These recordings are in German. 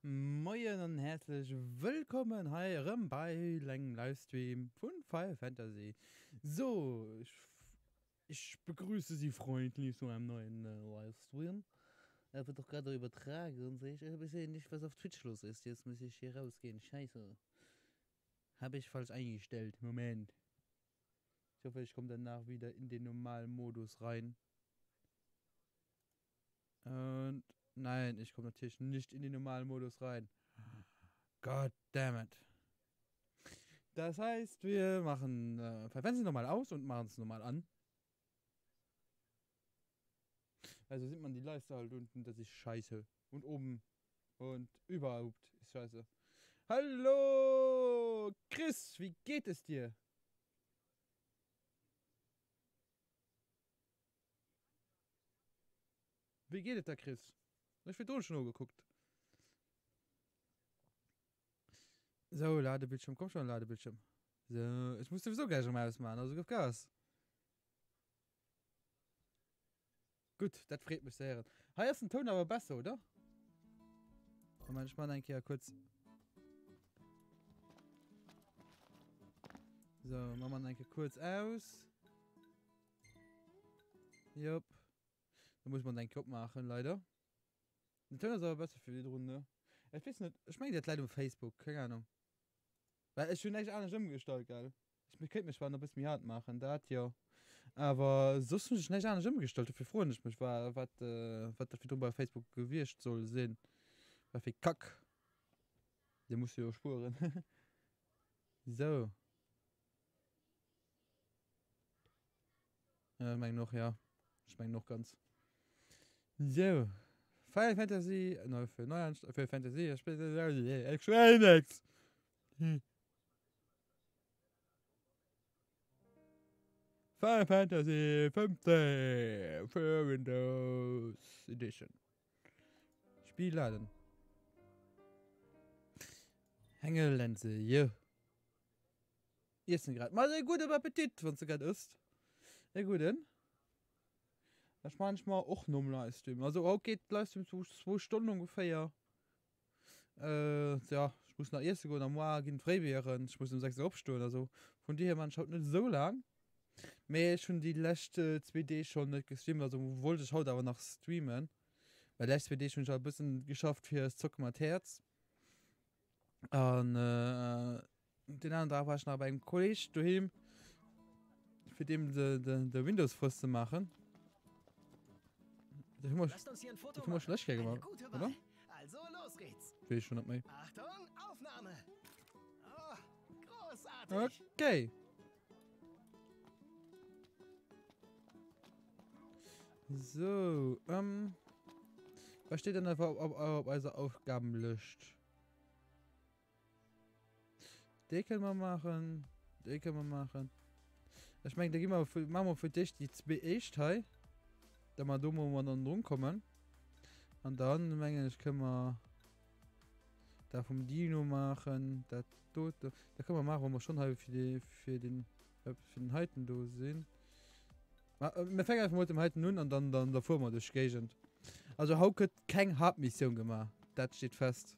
Moin und herzlich willkommen hier bei Lang Livestream von Final Fantasy. So, ich begrüße Sie freundlich zu einem neuen Livestream. Er wird doch gerade übertragen und ich habe gesehen nicht, was auf Twitch los ist. Jetzt muss ich hier rausgehen. Scheiße. Habe ich falsch eingestellt. Moment. Ich hoffe, ich komme danach wieder in den normalen Modus rein. Und nein, ich komme natürlich nicht in den normalen Modus rein. God damn it. Das heißt, wir machen Fernsehen nochmal aus und machen es nochmal an. Also sieht man die Leiste halt unten, das ist scheiße. Und oben und überhaupt ist scheiße. Hallo, Chris, wie geht es dir? Wie geht es da, Chris? Ich bin schon nur geguckt. So, Ladebildschirm, komm schon, Ladebildschirm. So, ich muss sowieso gleich mal ausmachen, also gib Gas. Gut, das freut mich sehr. Hier ist ein Ton aber besser, oder? Und manchmal denke ich ja kurz. So, machen wir denke kurz aus. Jupp. Da muss man den Kopf machen, leider. Der Ton ist aber besser für die Runde. Ich weiß nicht, ich meine das leider auf Facebook, keine Ahnung. Weil ich schon echt anders umgestellt, geil. Ich könnte mich zwar noch ein bisschen hart machen, das ja. Aber so ist es nicht anders umgestellt. Dafür freue ich mich, was dafür bei Facebook gewirrscht soll sehen. Was für Kack. Der muss ja auch spuren. So. Ich meine noch, ja. Ich meine noch ganz. So. Final Fantasy. Für Fantasy. Ich spiele nichts. Final Fantasy 15 für Windows Edition. Spiel laden. Hängelense, ja. Jetzt gerade. Mal sehr guten Appetit, wenn du gerade isst. Sehr gut, denn? Das manchmal auch nur im Livestream. Also auch geht Livestream 2 Stunden ungefähr. Ja, ich muss nach erst gehen, am Morgen frei werden. Ich muss um 6 Uhr aufstehen. Also von daher, man schaut nicht so lang. Mir schon die letzte 2D schon nicht gestreamt, also wollte ich heute aber noch streamen. Weil die letzte 2D schon ein bisschen geschafft für das Zocken mit Herz. Und den anderen Tag war ich noch beim Kollege daheim, für den der Windows-Fuß zu machen. Da haben wir schlecht gemacht, oder? Also los geht's. Will ich schon nicht mehr. Achtung, Aufnahme. Oh, großartig. Okay. So, was steht denn einfach auf also Aufgabenlist? Die können wir machen. Die können wir machen. Ich meine, da machen wir für dich die 2 Echtheit. Da mal dumm, wo wir dann rumkommen. Und dann, meine ich, können wir da vom Dino machen. Da können wir machen, wo wir schon halt für den Heiten da sind. Wir fangen einfach mit dem Heiten nun und dann davor mal durchgehen. Also, Hauke hat keine Hauptmission gemacht. Das steht fest.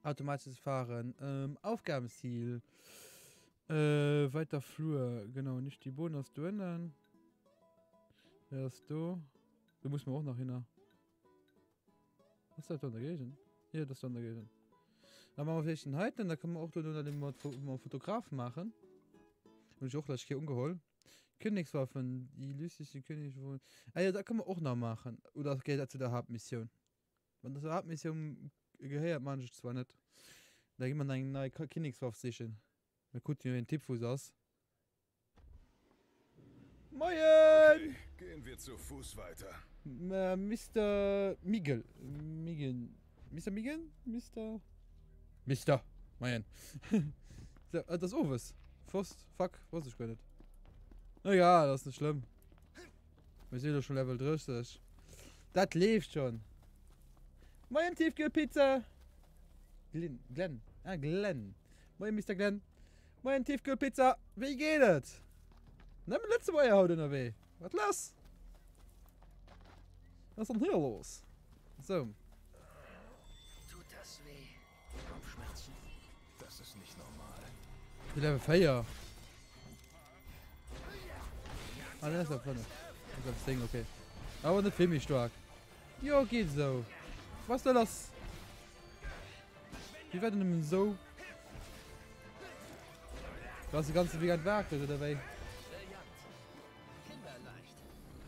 Automatisches Fahren. Aufgabenziel. Weiter Flur. Genau, nicht die Bonus du ändern. Wer ist du? Du musst mir auch noch hin. Was ist das da dagegen? Hier, das da dagegen. Dann machen wir vielleicht den Heiten, da können wir auch unter dem Fotografen machen. Und ich auch gleich hier umgeholt. Königswaffen, die lustigste Königswaffen. Ah ja, da können wir auch noch machen. Oder geht das zu der Hauptmission? Wenn das Hauptmission gehört, man ich zwar nicht. Da gibt man eine neue Königswaffe sichern. Wir gucken den Tippfuß aus. Moin! Okay, gehen wir zu Fuß weiter. Mr. Miguel. Mr. Miguel? Mr. Moin. So, das ist Ovis. Fuck, was ich gar nicht. Egal, das ist nicht schlimm. Wir sind doch schon Level 30. Das lebt schon. Moin Tiefkühlpizza. Glenn. Ah, Glenn. Moin Mr. Glenn. Moin Tiefkühlpizza. Wie geht es? Nimm letzte Woche Haut in der Weh. Was los? Was ist denn hier los? So. Das ist nicht normal. Die Level 4. Ah, das ist da vorne. Das Ding, okay. Aber nicht für mich stark. Jo, geht so. Was soll das? Wie werden denn so? Du hast die ganze Weg Werk oder dabei. Kinderleicht.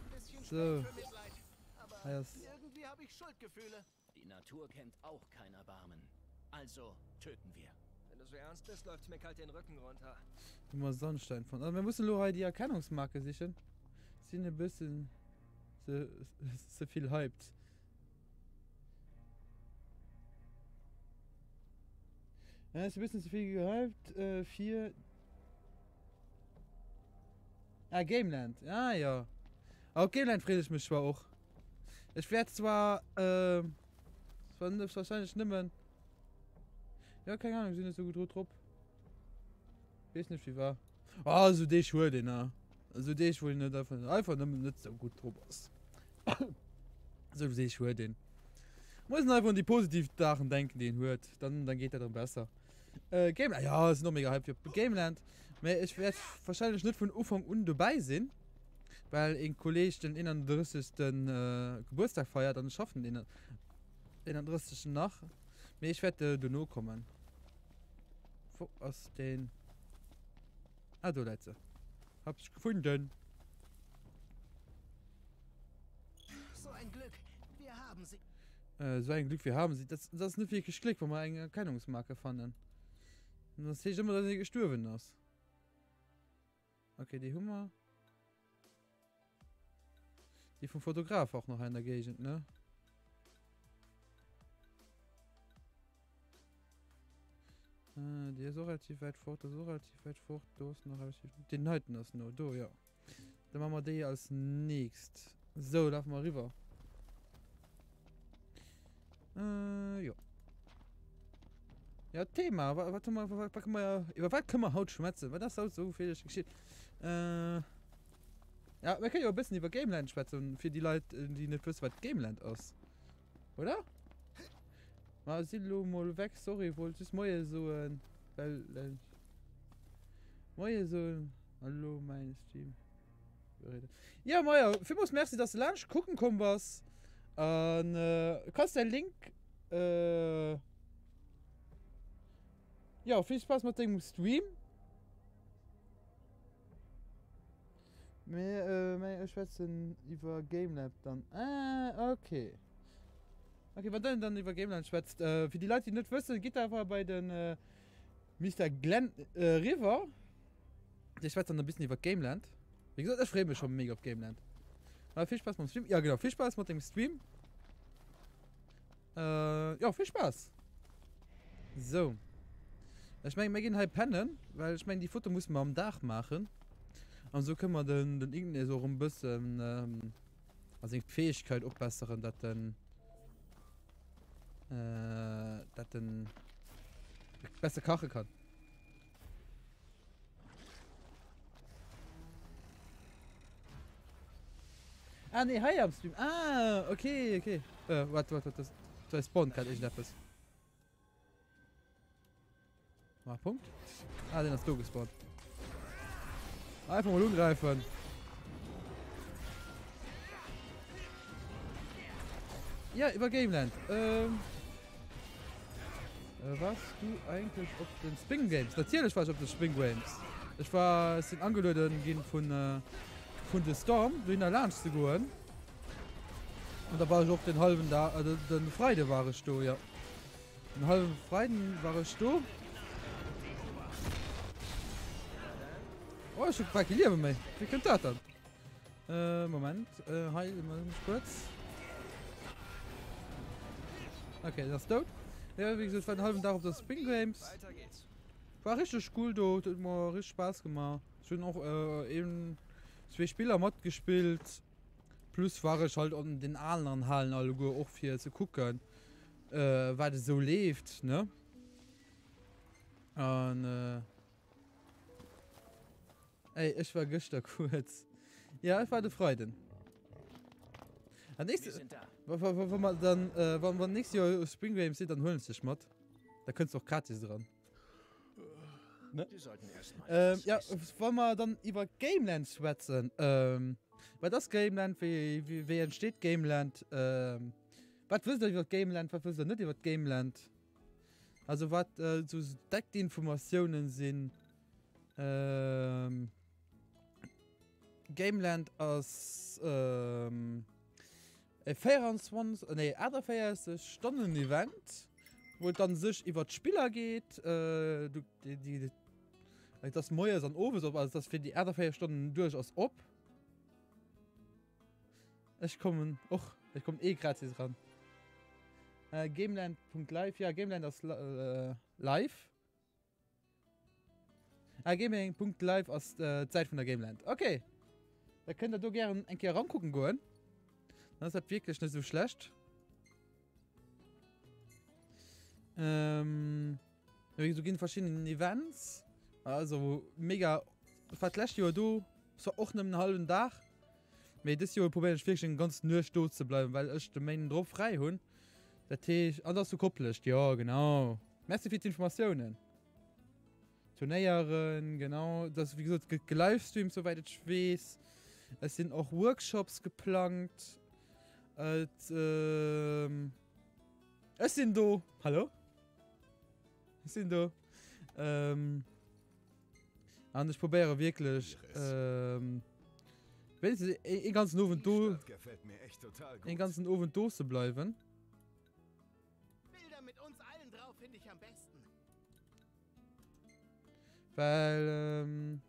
Ein bisschen So. spät für Mitleid. Aber Ja, das- irgendwie habe ich Schuldgefühle. Die Natur kennt auch kein Erbarmen. Also töten wir. Wenn du so ernst bist, läuft mir kalt den Rücken runter. Immer Sonnenstein von. Also wir müssen nur halt die Erkennungsmarke sichern. Sind ein bisschen so viel hyped. Ja, ist ein bisschen zu viel gehypt. 4. Ah, Gameland. Ah, ja. Auf Gameland friede ich mich zwar auch. Ich werde zwar, wahrscheinlich nimmer. Ja, keine Ahnung, sind nicht so gut drauf. Weiß nicht, wie war. Ah, so die Schuhe, den, ne? Also die ich wohl nicht davon. Einfach nicht so gut drauf aus. So sehe ich schon den. Muss einfach an die positiven Sachen denken, den hört. Dann geht er dann besser. Gameland, ja, ist noch mega hype für Gameland. Aber ich werde wahrscheinlich nicht von Anfang an dabei sein. Weil ein Kollege den 31. Geburtstag feiert und schaffen den 31. nach. Aber ich werde da noch kommen. Wo aus den. Ah, du letzte. Hab's gefunden. So ein Glück. Wir haben sie. So ein Glück, wir haben sie. Das ist nicht wirklich Glück, wenn wir eine Erkennungsmarke fanden. Und das sehe ich immer, dass sie gestorben ist. Okay, die Hummer. Die vom Fotograf auch noch in der Gegend, ne? Die ist auch relativ weit fort, das ist auch relativ weit fort. Da ist noch relativ. Den halten das nur, da, ja. Dann machen wir die als nächstes. So, laufen wir rüber. Ja. Ja, Thema. Warte mal, über was können wir Haut schmerzen? Weil das ist so viel geschieht. Ja, wir können ja ein bisschen über Gameland schwätzen für die Leute, die nicht wissen, was Gameland ist. Oder? Mal Silo mal weg, sorry, wollte ich mal so ein. Mal so ein. Hallo, mein Stream. Ja, Maja, für uns merci, dass du Lunch gucken kommen was. Kannst den Link. Ja, viel Spaß mit dem Stream. Wir schwätzen über GameLab dann. Ah, okay. Okay, was dann über GameLab schwätzt? Für die Leute, die nicht wissen, geht einfach bei den Mr. Glenn River. Der schwätzt dann ein bisschen über Gameland. Wie gesagt, ich freue mich schon mega auf Gameland. Aber viel Spaß mit dem Stream. Ja, genau, viel Spaß mit dem Stream. Ja, viel Spaß. So. Ich meine, wir gehen halt pennen, weil ich meine, die Foto muss man am Dach machen. Und so können wir dann irgendwie so ein bisschen, also die Fähigkeit aufbessern, dass dann besser kochen kann. Ah, nee, hi am Stream. Ah, okay. Warte, das spawnt gerade ich etwas. Mal Punkt. Ah, den hast du gespawnt. Einfach mal umgreifen. Ja, über Gameland. Warst du eigentlich auf den Spring Games? Natürlich war ich auf den Spring Games. Ich war sind angelötet gehen von der Storm durch der Lounge zu gehen. Und da war ich auch den halben da, also den Freitag war ich da, ja. Den halben Freitag war ich da. Oh, ich hab Liebe mehr. Wie kommt das dann? Moment. Heil, mal kurz. Okay, das ist tot. Ja, wie gesagt, war einen halben Tag auf der Spring Games. Weiter geht's. War richtig cool dort, hat mir richtig Spaß gemacht. Schön auch eben 2 Spieler Mod gespielt. Plus war ich halt an den anderen Hallen alle auch viel zu gucken, weil das so lebt, ne? Und ey, ich war gestern kurz. Ja, ich war der Freude. Wir sind da. Wenn man dann, wenn man nächstes Jahr Spring Games sieht, dann holen sie sich Mod. Da könntest du auch gratis dran. Ne? Die sollten erst mal Ja, wissen. wollen wir dann über Gameland schwätzen? Weil das Gameland, wie entsteht Gameland? Was wisst ihr über Gameland? Was wisst ihr nicht über Gameland? Also, was so deckte Informationen sind. Gameland als 24, nee, 40 Stunden Event, wo dann sich über die Spieler geht. Das Moje ist an oben, also das für die 4 Stunden durchaus ab. Ich komme eh gratis ran. Gameland.live, ja, Gameland ist live. Gaming.live aus Zeit von der Gameland. Okay. Da könnt ihr gerne ein paar rangucken gehen. Das ist wirklich nicht so schlecht. So gehen verschiedene Events. Also mega verlässt ihr du so auch einen halben Tag. Aber das Jahr probiere ich wirklich ganz nur stolz zu bleiben, weil ich den Main drauf frei habe. Das ist anders zu koppeln. Ja, genau. Merci für die Informationen. Turnieren, genau. Das ist wie gesagt gelivestreamt, soweit ich weiß. Es sind auch Workshops geplant. Es sind da. Hallo? Es sind da. Und ich probiere wirklich. Wenn sie den ganzen Ofen Die Stadt gefällt mir echt total gut. den ganzen Ofen durch zu bleiben. Bilder mit uns allen drauf finde ich am besten. Weil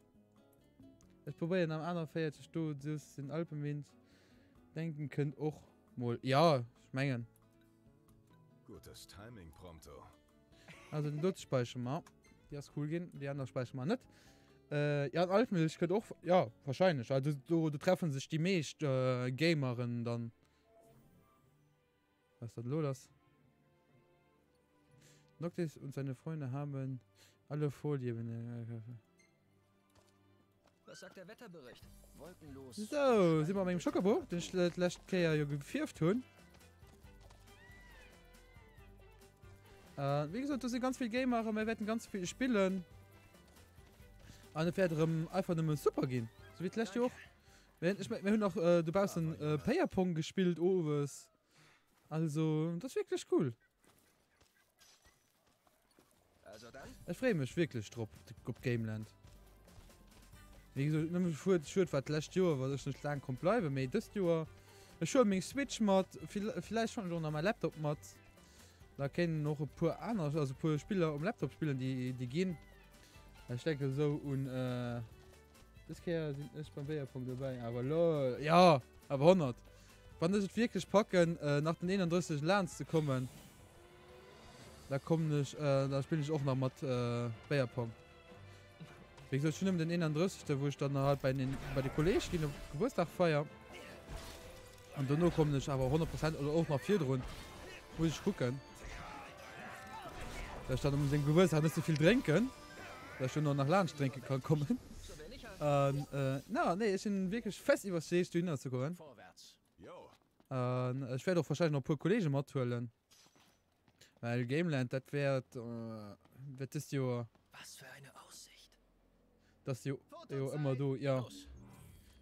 ich probiere am anderen Feier du das in Alpenwind denken könnt auch mal. Ja, ich meine. Gutes Timing, Prompto. Also den dort speichern mal. Die ist cool gehen, die anderen speichern mal nicht. Ja, in Alpenwild könnte auch, ja, wahrscheinlich. Also du treffen sich die meisten Gamerinnen dann. Was ist das los? Noctis und seine Freunde haben alle Folien. Was sagt der Wetterbericht? Wolkenlos. So, sind wir mit dem Schokobo, den ich letzten Jahr ja gefirft habe. Wie gesagt, du sind ganz viele Gamer, wir werden ganz viel spielen. Und dann werden einfach nur super gehen. So wie letztes Jahr auch. Wir haben noch, du baust einen Payerpong gespielt, Oves. Also, das ist wirklich cool. Also dann? Ich freue mich wirklich drauf, auf Gameland. Wie gesagt, ich war letztes Jahr, weil ich nicht lange bleiben konnte. Aber das Jahr, ich habe meinen Switch mit, vielleicht schon noch meinen Laptop mit. Da können noch ein paar andere, also ein paar Spieler am Laptop spielen, die gehen. Ich denke so und das hier sind nicht beim Wehrpunkt dabei, aber lol, ja, aber 100. Wann ist es wirklich packen, nach den 31 Lands zu kommen, da da spiele ich auch noch mit Wehrpunkt. Wie gesagt, schon den 31, wo ich dann halt bei den Kollegen die Geburtstag feiern. Und dann komme ich aber 100% oder auch noch 4 drin. Muss ich gucken. Da stand um den Geburtstag nicht so viel trinken. Da schon noch nach Lunch trinken kann kommen. So wenig halt. Nee, ich bin wirklich fest übersehen, du zu kommen. Vorwärts. Jo, Ich werde auch wahrscheinlich noch ein paar Kollegen mitholen. Weil Gameland, das wird das Jahr. Was für eine Aussicht. Das Jahr immer du, ja. Los.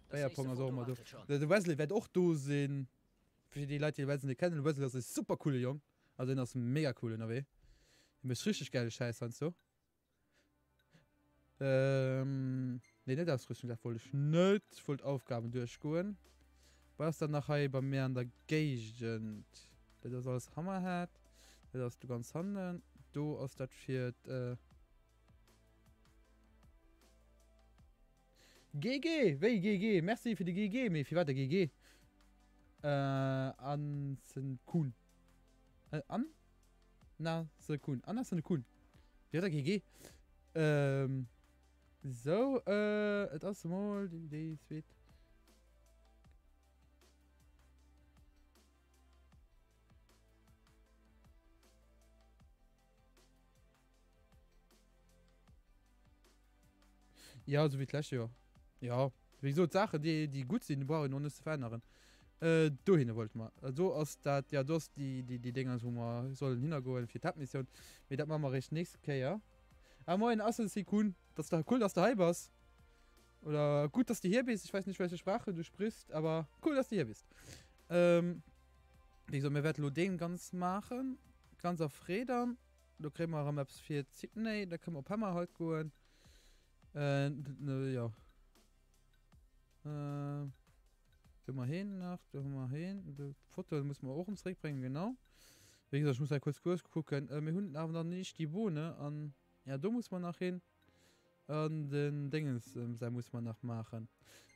Das Ja, nächste Punkt, also Foto immer du. wartet schon. Der Wesley wird auch du sehen. Für die Leute, die Wesley nicht kennen, Wesley ist ein super cooler Jung. Also, das ist ein mega cooler NW. Du bist richtig geile Scheiße und so. Nee, nicht ausrüsten, das wollte ich nicht. Ich wollte Aufgaben durchgehen. Was dann nachher bei mir an der Gegend? Das alles Hammer hat. Das du ganz handeln. Du hast das für GG, wie GG, merci für die GG, mir wie war der GG? An sind cool. An? Na, so cool. An sind cool. Wie hat der GG? So, das mal, die Idee ist wird. Ja, so wie gleich, ja. Ja, wie so Sachen, die gut sind, die brauche ich noch nicht zu verändern. Du hin wollt mal. So aus dat ja das die Dinger, wo wir sollen hingehen für Tab-Mission. Mit das machen wir recht nächstes Jahr. moin, Sekund. Das ist doch cool, dass du hier bist. Oder gut, dass du hier bist. Ich weiß nicht, welche Sprache du sprichst, aber cool, dass du hier bist. Wie gesagt, wir werden den ganz machen. Ganz auf Rädern. Da kriegen wir Maps für Sydney. Da können wir ein paar Mal halt gehen. Ja. Gehen wir hin nach. Gehen wir hin. Das Foto muss man auch ums Reck bringen, genau. Wie gesagt, ich muss halt kurz gucken. Wir haben aber noch nicht die Bohne an. Ja, da muss man nach hin. An den Dingens, da muss man noch machen.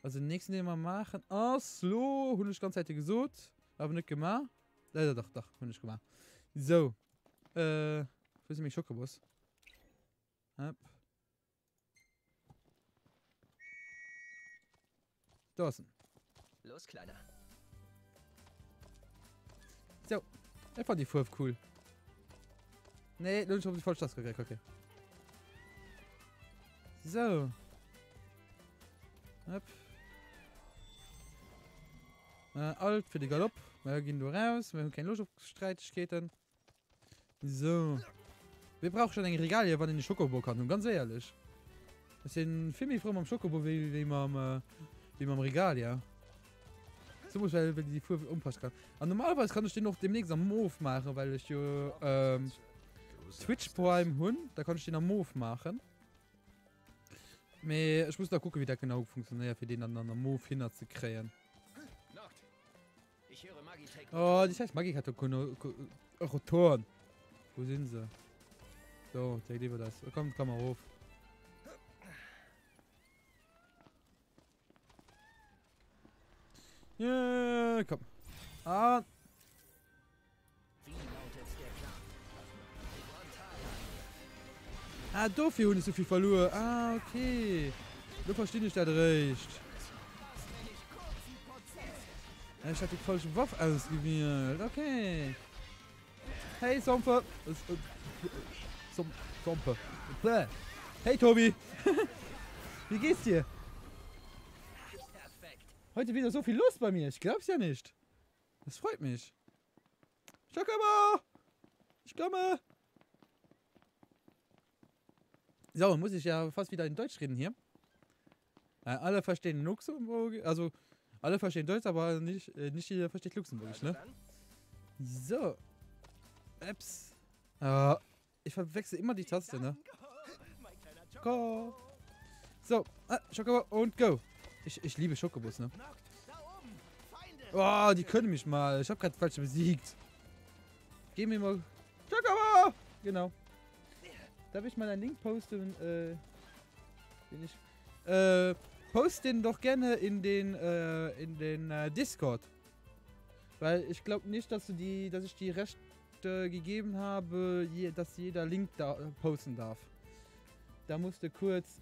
Also den nächsten, den wir machen. Oslo, habe ich die ganze Zeit gesucht. Aber nicht gemacht. Doch, habe ich gemacht. So. Wo ist nämlich Schokobus? Hopp. Da ist er. Los, Kleiner. So. Ich fand die Furf cool. Nee, du hast die falsche Taste gekriegt, okay. So. Hopp. Alt für die Galopp. Wir gehen da raus. Wir haben keine Lust auf Streitigkeiten. So. Wir brauchen schon ein Regal hier, wenn ich den Schokobo kann. Und ganz ehrlich. Das sind viel mehr froh am Schokobo wie man am Regal, ja. So muss weil die Fuhr umpassen kann. Und normalerweise kann ich den noch demnächst am Move machen, weil ich ja Twitch Prime Hund, da kann ich den am Move machen. Aber ich muss da gucken, wie der genau funktioniert, für den dann am Move hinzukriegen. Ich höre Magitech. Oh, das heißt, Magik hat doch Rotoren. Wo sind sie? So, der lieber das. Komm mal hoch. Ja, komm. Ah. Wie lautet der Plan? Ah, dafür habe ich so viel verloren. Ah, okay. Du verstehst nicht das recht. Ja, ich hatte die falsche Waffe ausgewählt. Okay. Hey, Sompe. Sompe. Hey, Tobi. Wie geht's dir? Perfekt. Heute wieder so viel los bei mir. Ich glaub's ja nicht. Das freut mich. Schokobo! Ich komme! So, muss ich ja fast wieder in Deutsch reden hier. Alle verstehen Luxemburg. Also, alle verstehen Deutsch, aber nicht jeder versteht Luxemburgisch, ne? So. Apps. Ich verwechsel immer die Taste, ne? Go. So, Schokobo und go. Ich liebe Schokobus, ne? Oh, die können mich mal. Ich habe gerade falsch besiegt. Geh mir mal. Schokobo! Genau. Darf ich mal einen Link posten? Post den doch gerne in den Discord. Weil ich glaube nicht, dass ich die Rechte gegeben habe, dass jeder Link da posten darf. Da musste kurz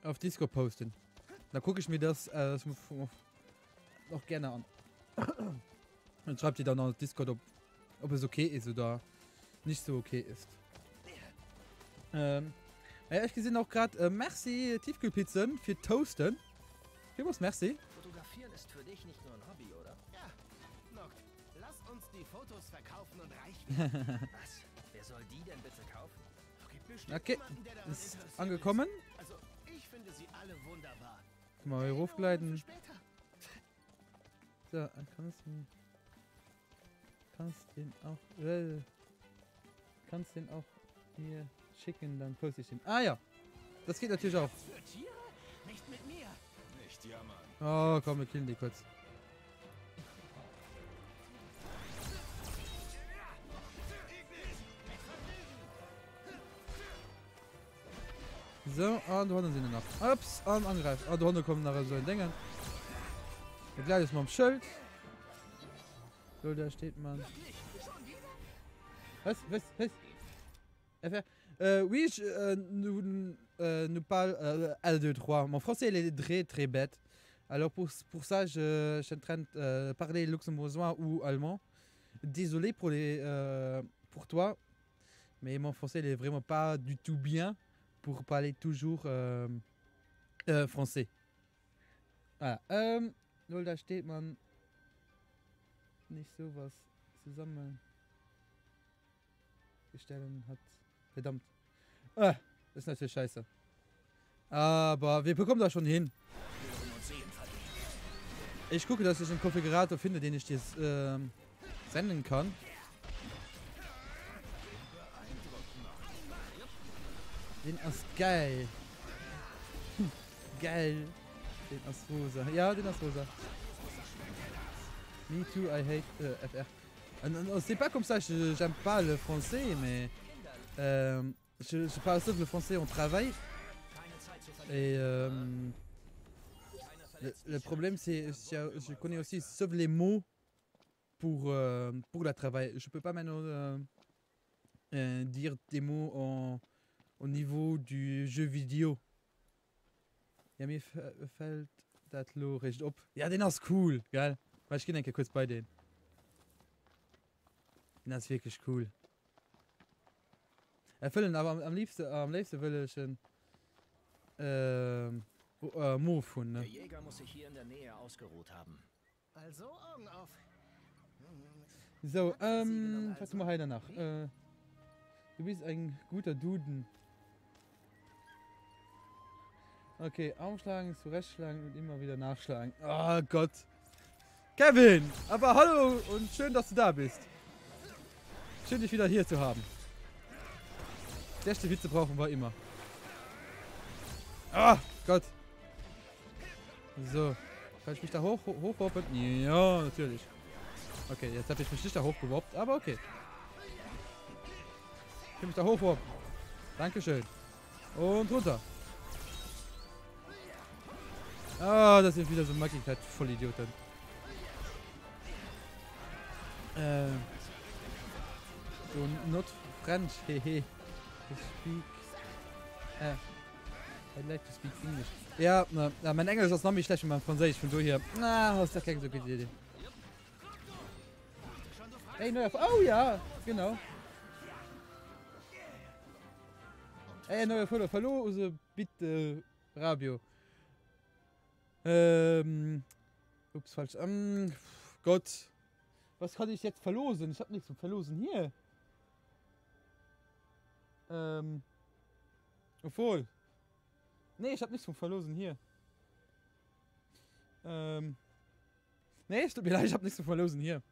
auf Discord posten. Da gucke ich mir das noch gerne an. Und schreibt ihr dann auf Discord, ob es okay ist oder nicht so okay ist. Ja, ich gesehen auch gerade merci Tiefkühlpizzen für Toasten. Für was merci? Fotografieren ist für dich nicht nur ein Hobby, oder? Ja, Noct, lass uns die Fotos verkaufen und reich werden. Was? Wer soll die denn bitte kaufen? Gibt bestimmt Okay, jemanden, der daran ist interessiert angekommen. ist. Also, ich finde sie alle wunderbar. Mal hier Für hochgleiten. später. So, kannst den auch hier schicken, dann poste ich den. Ah ja, das geht natürlich auch. Für Tiere? Nicht mit mir. Nicht jammern. Oh, komm, wir killen die kurz. So, und die Hunde sind noch. Ups, und angreifen. Und die Hunde kommen nachher so in Dingen. Wir gleich ist mal am Schild. So, da steht man. Was? Oui, nous parle L2-3. Mon français il est très très bête. Alors pour ça, je suis en train de parler luxembourgeois ou allemand. Désolé pour toi, mais mon français il est vraiment pas du tout bien pour parler toujours français. Voilà. Da steht man nicht sowas zusammen. stellen hat. Verdammt. Das ist natürlich scheiße. Aber wir bekommen das schon hin. Ich gucke, dass ich einen Konfigurator finde, den ich dir senden kann. Den ist geil. Geil. Den ist rosa. Ja, den ist rosa. Me too, I hate FR. C'est pas comme ça, j'aime pas le français, mais je parle sauf le français au travail. Et le problème, c'est que je connais aussi sauf les mots pour le travail. Je peux pas maintenant dire des mots au niveau du jeu vidéo. Ja, mir fällt das recht op. Ja, den ist cool, geil. Weil ich denke kurz bei denen. Das ist wirklich cool. Erfüllen, aber am liebsten will ich ein Move von, ne? Der Jäger muss sich hier in der Nähe ausgeruht haben. Also Augen auf. So, was machen wir danach? Du bist ein guter Duden. Okay, aufschlagen, zurechtschlagen und immer wieder nachschlagen. Oh Gott. Kevin, aber hallo und schön, dass du da bist. Schön, dich wieder hier zu haben. Beste Witze brauchen wir immer. Ah, Gott. So. Kann ich mich da hochworpen? Ja, natürlich. Okay, jetzt habe ich mich nicht da hochgeworfen, aber okay. Ich kann mich da hochworpen. Dankeschön. Und runter. Ah, das sind wieder so Magigkeit, voll Idioten. So, not French, hehe. I speak. I'd like to speak English. Ja, na, mein Englisch ist noch nicht schlecht, mein Französisch von du hier. Na, hast du keine so gute Idee. Ey, neuer. Oh ja, genau. Ey, neuer Foto. Hallo, also bitte, Rabio. Ups, falsch. Gott. Was kann ich jetzt verlosen? Ich hab nichts zum Verlosen hier. Obwohl. Nee, ich hab nichts zum Verlosen hier. Nee, es tut mir leid, ich hab nichts zum Verlosen hier.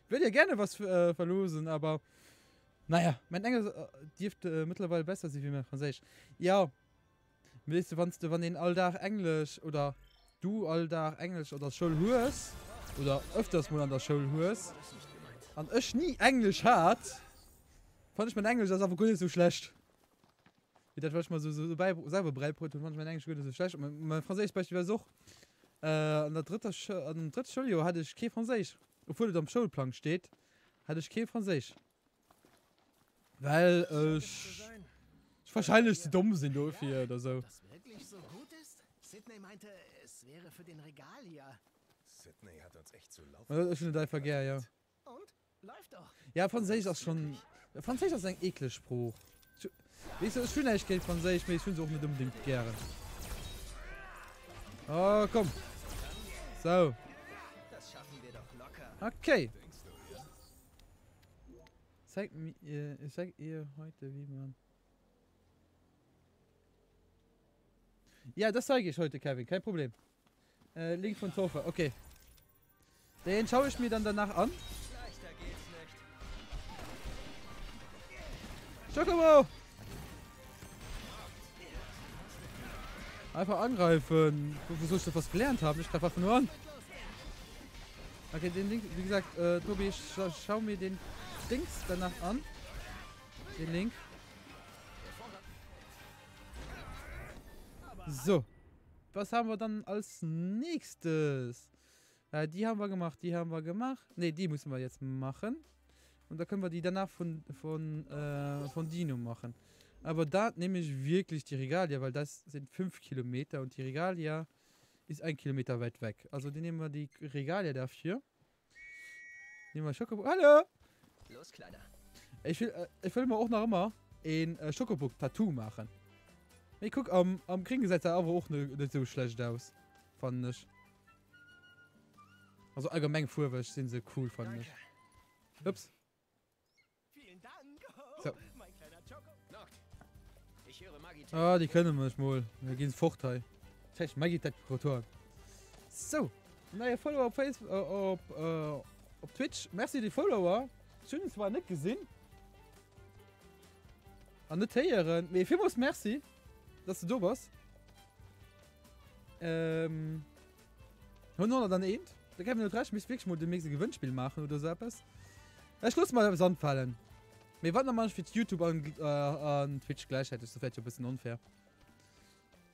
Ich würde ja gerne was verlosen, aber naja, mein Englisch dürfte mittlerweile besser sein wie mein Französisch. Ja. Weißt du, wenn den Alltag Englisch oder du Alltag Englisch oder Schule hörst oder öfters mal an der Schule hörst und ich nie Englisch hat, fand ich mein Englisch das einfach gut nicht so schlecht. Wie das ich mal so selber beibringt und fand ich mein Englisch gut nicht so schlecht. Und mein Französisch beispielsweise auch. An der dritten Schuljahr hatte ich kein Französisch. Obwohl es am Schulplan steht, hatte ich kein Französisch. Weil ich wahrscheinlich zu dumm sind dafür oder so. Das wirklich so gut ist? Sydney meinte, es wäre für den Regal hier. Sydney hat uns echt zu laufen. Das ist schon einfach geil, ja. Und? Läuft doch. Ja, Französisch ist schon. Französisch ist ein ekler Spruch. Weißt du, ich finde eigentlich kein Französisch, aber ich finde es auch nicht unbedingt gerne. Oh, komm. So. Das schaffen wir doch locker. Okay. Zeig ihr heute, wie man. Ja, das zeige ich heute, Kevin. Kein Problem. Link von Sofa. Okay. Den schaue ich mir dann danach an. Leichter geht's nicht. Chocobo! Einfach angreifen. Wieso ich das was gelernt habe? Ich greife einfach nur an. Okay, den Link, wie gesagt, Tobi, schau mir den Dings danach an. Den Link. So. Was haben wir dann als nächstes? Die haben wir gemacht. Ne, die müssen wir jetzt machen. Und da können wir die danach von Dino machen. Aber da nehme ich wirklich die Regalia, weil das sind 5 Kilometer und die Regalia ist 1 Kilometer weit weg. Also die nehmen wir die Regalia dafür. Nehmen wir Schokobo. Hallo! Los, Kleiner. Ich will mir auch noch immer ein Schokobo-Tattoo machen. Ich guck, am Kringgesetz aber auch nicht so schlecht aus. Fand ich. Also allgemein Fuhrwäsche sind sie cool, fand ich. Ups. Vielen Dank. So. Mein kleiner Choco. Noct. Ich höre Maggie. Ah, die können mich mal. Wir gehen fort, hey. Tschech, Magitech-Rotor. So. Neue Follower auf Facebook, auf Twitch. Merci die Follower. Schön, es war nicht gesehen. An der Teieren. Wie viel muss merci, dass du da warst. 100 dann eben. Da kann wir noch recht, mich wirklich mal den nächsten Gewinnspiel machen oder so etwas. Ich muss mal was anfallen. Wir warten nochmal für YouTube an Twitch gleichzeitig, das wäre ja ein bisschen unfair.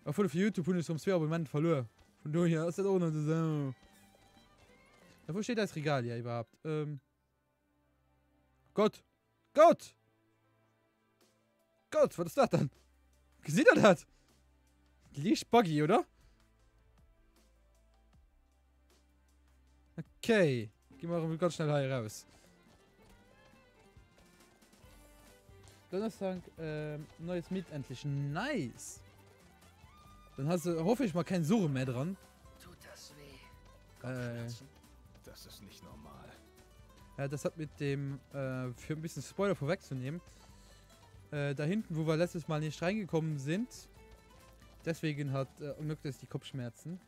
Obwohl für YouTube habe ich um 2 Abonnenten verloren. Von daher ist das auch noch so. Ja, wo steht das Regal hier überhaupt? Gott! Gott! Gott, was ist das denn? Sieht er das? Liegt Buggy, oder? Okay. Gehen wir ganz schnell hier raus. Donnerstag, neues Miet endlich. Nice. Dann hast du, hoffe ich mal, kein Suche mehr dran. Tut das weh? Das ist nicht normal. Ja, das hat mit dem, für ein bisschen Spoiler vorwegzunehmen, da hinten, wo wir letztes Mal nicht reingekommen sind, deswegen hat Unglücklich die Kopfschmerzen.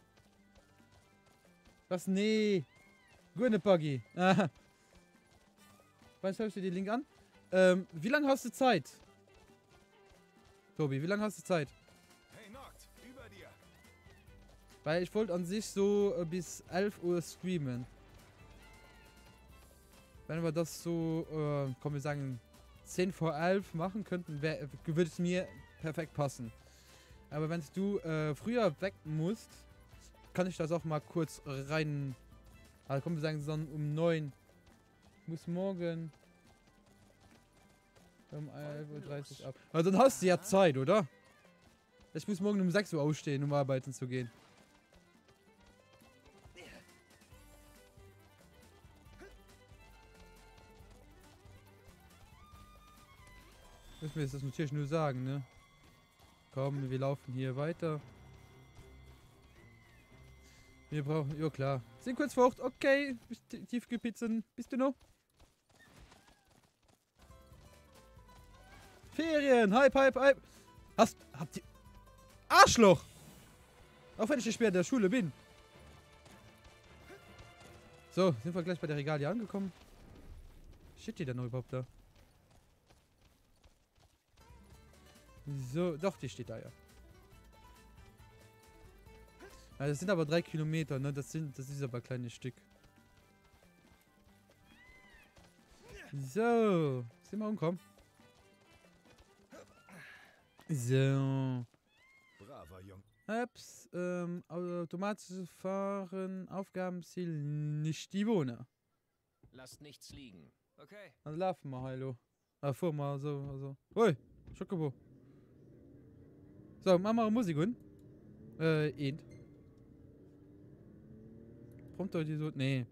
Was? Nee. Gute Buggy. Aha. Weißt du, die Link an? Wie lange hast du Zeit? Tobi, wie lange hast du Zeit? Hey Noct, über dir. Weil ich wollte an sich so bis 11 Uhr streamen. Wenn wir das so, komm, wir sagen 10 vor 11 machen könnten, würde es mir perfekt passen. Aber wenn du früher weg musst, kann ich das auch mal kurz rein. Also komm, wir sagen dann um 9. Ich muss morgen um 11:30 Uhr ab. Also dann hast du ja Zeit, oder? Ich muss morgen um 6 Uhr aufstehen, um arbeiten zu gehen. Müssen wir jetzt das natürlich nur sagen, ne? Komm, wir laufen hier weiter. Wir brauchen, ja klar. Sind kurz vor 8, okay. Tiefgepizzen. Bist du noch? Ferien, hype. Habt ihr... Arschloch! Auch wenn ich nicht mehr in der Schule bin. So, sind wir gleich bei der Regalie angekommen. Steht die denn noch überhaupt da? So, doch, die steht da ja. Also das sind aber 3 Kilometer, ne? Das ist aber ein kleines Stück. So, sind wir umgekommen. So. Braver Junge. Ups, automatisches Fahren, Aufgabenziel, nicht die Wohner. Lasst nichts liegen. Okay. Dann laufen wir, hallo. Vor mal so, also. Hoi, Schokobo. So, machen wir Musik und? End. Kommt doch die so. Nee.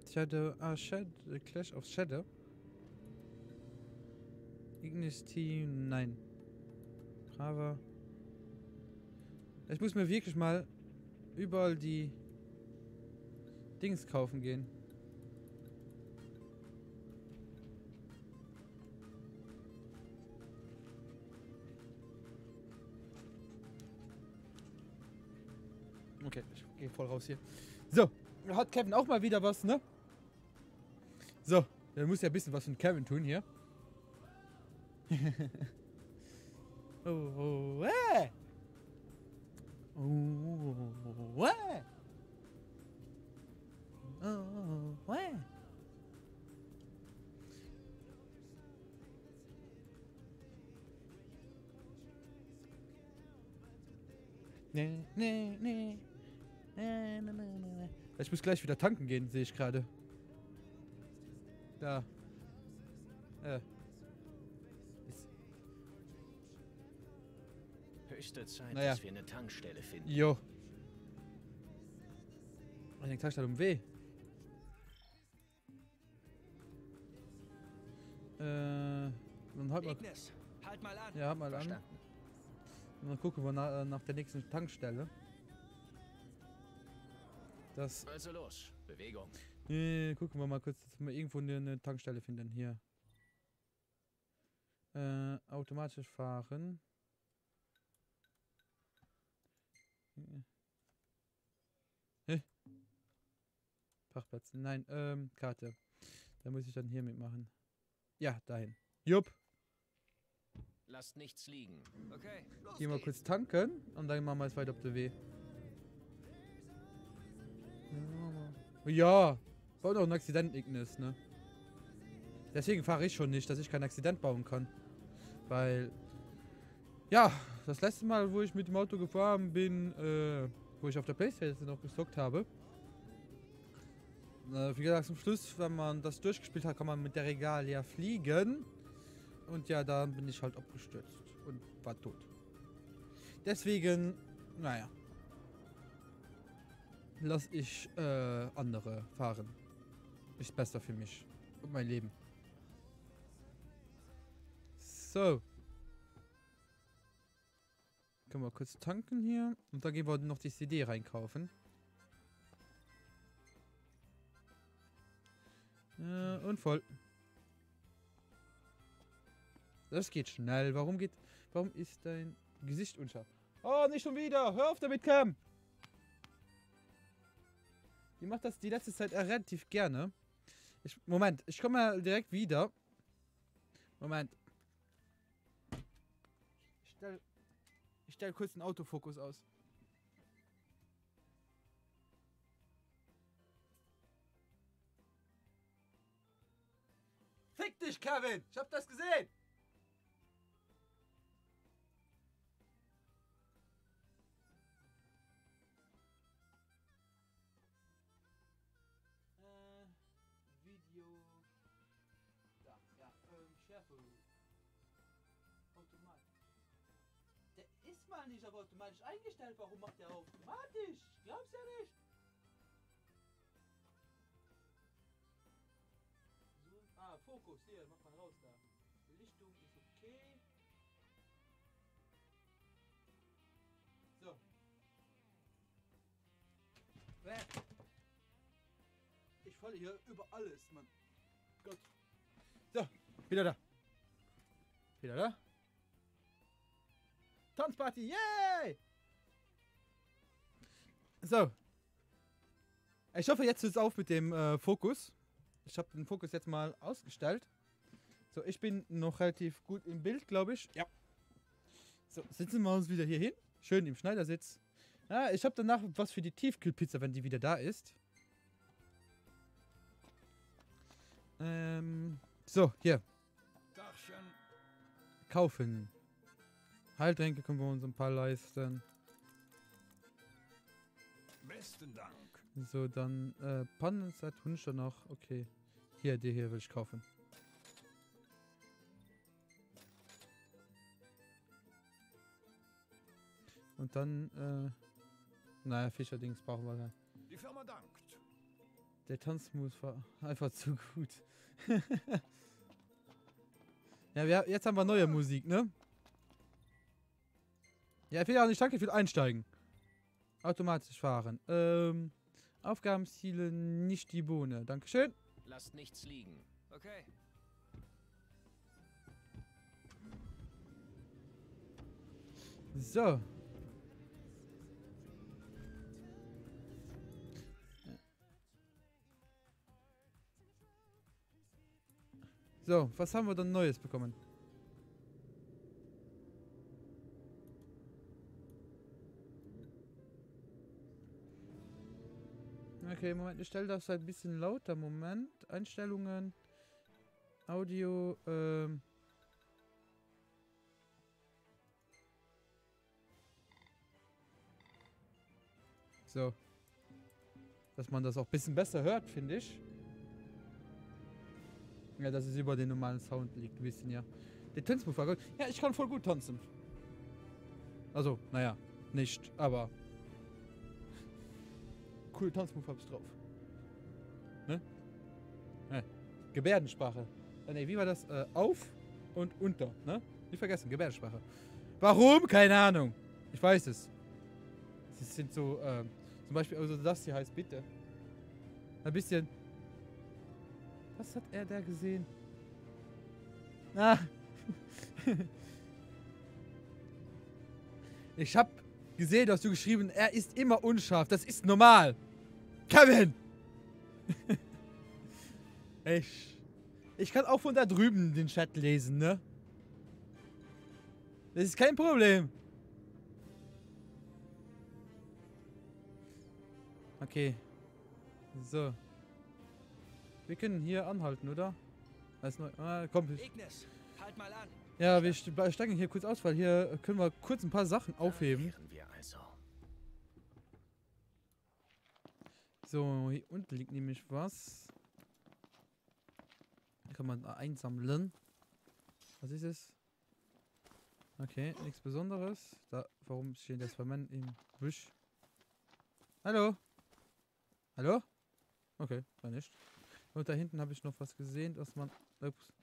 Shadow. Clash of Shadow. Ignis Team. Nein. Brava. Ich muss mir wirklich mal überall die Dings kaufen gehen. Okay, ich gehe voll raus hier. So, hat Kevin auch mal wieder was, ne? So, der muss ja ein bisschen was von Kevin tun hier. Oh, Oh, Oh, Nee. Ich muss gleich wieder tanken gehen, sehe ich gerade. Da. Höchste Zeit, Naja. dass wir eine Tankstelle finden. Jo. Eine Tankstelle um weh. Dann halt mal. Ignis, halt mal an. Ja, halt mal an. Verstanden. Und dann gucken wir nach der nächsten Tankstelle. Das. Also los, Bewegung. Gucken wir mal kurz, dass wir irgendwo eine Tankstelle finden. Hier. Automatisch fahren. Parkplatz. Nein, Karte. Da muss ich dann hier mitmachen. Ja, dahin. Jupp. Lasst nichts liegen. Okay, los Gehen wir geht's. kurz tanken und dann machen wir es weiter auf der W. Ja, baut auch ein Accident, Ignis, ne? Deswegen fahre ich schon nicht, dass ich kein Accident bauen kann. Weil, ja, das letzte Mal, wo ich mit dem Auto gefahren bin, wo ich auf der Playstation noch gezockt habe, wie gesagt, zum Schluss, wenn man das durchgespielt hat, kann man mit der Regalia fliegen. Und ja, dann bin ich halt abgestürzt und war tot. Deswegen, naja, lass ich andere fahren. Ist besser für mich und mein Leben. So. Können wir kurz tanken hier. Und dann gehen wir noch die CD reinkaufen. Und voll. Das geht schnell. Warum ist dein Gesicht unscharf? Oh, nicht schon wieder. Hör auf damit, Cam. Die macht das die letzte Zeit relativ gerne. Moment, ich komme mal direkt wieder. Moment. Ich stell kurz einen Autofokus aus. Fick dich, Kevin! Ich hab das gesehen! Video. Da, ja, Schärfe. Automatisch. Der ist mal nicht auf automatisch eingestellt. Warum macht der automatisch? Ich glaub's ja nicht. Fokus, hier, mach mal raus da. Belichtung ist okay. So. Ich falle hier über alles, Mann. Gott. So, wieder da. Wieder da. Tanzparty, yay! So. Ich hoffe, jetzt ist es auf mit dem Fokus. Ich habe den Fokus jetzt mal ausgestellt. So, ich bin noch relativ gut im Bild, glaube ich. Ja. So, sitzen wir uns wieder hier hin. Schön im Schneidersitz. Ja, ich habe danach was für die Tiefkühlpizza, wenn die wieder da ist. So, hier. Dachchen. Kaufen. Heiltränke können wir uns ein paar leisten. Besten Dank. So, dann Pannenzeit, Wunsch danach. Okay. Hier, die hier will ich kaufen. Und dann, naja, Fischerdings brauchen wir. Die Firma dankt. Der Tanzmus war einfach zu gut. Ja, jetzt haben wir neue Musik, ne? Ja, ich will ja nicht danke, ich will einsteigen. Automatisch fahren. Aufgabenziele nicht die Bohne. Dankeschön. Lasst nichts liegen. Okay. So. So, was haben wir dann Neues bekommen? Okay, Moment, ich stelle das ein bisschen lauter. Moment. Einstellungen. Audio. So. Dass man das auch ein bisschen besser hört, finde ich. Ja, dass es über den normalen Sound liegt, ein bisschen, ja. Der Tanzmove war gut. Ja, ich kann voll gut tanzen. Also, naja, nicht, aber cool Tanzmove hab's drauf. Ne? Gebärdensprache. Ne, wie war das? Auf und unter, ne? Nicht vergessen, Gebärdensprache. Warum? Keine Ahnung. Ich weiß es. Sie sind so, zum Beispiel, also das hier heißt bitte. Ein bisschen Was hat er da gesehen? Ah. Ich hab gesehen, dass du geschrieben, er ist immer unscharf. Das ist normal. Kevin! Ich kann auch von da drüben den Chat lesen, ne? Das ist kein Problem. Okay. So. Wir können hier anhalten, oder? Komm. Ignis, halt mal an. Ja, wir steigen hier kurz aus, weil hier können wir kurz ein paar Sachen aufheben. Wir also. So, hier unten liegt nämlich was. Da kann man einsammeln. Was ist es? Okay, nichts Besonderes. Da, warum stehen das zwei Männer im Busch? Hallo? Hallo? Okay, war nicht. Und da hinten habe ich noch was gesehen, dass man... Ups.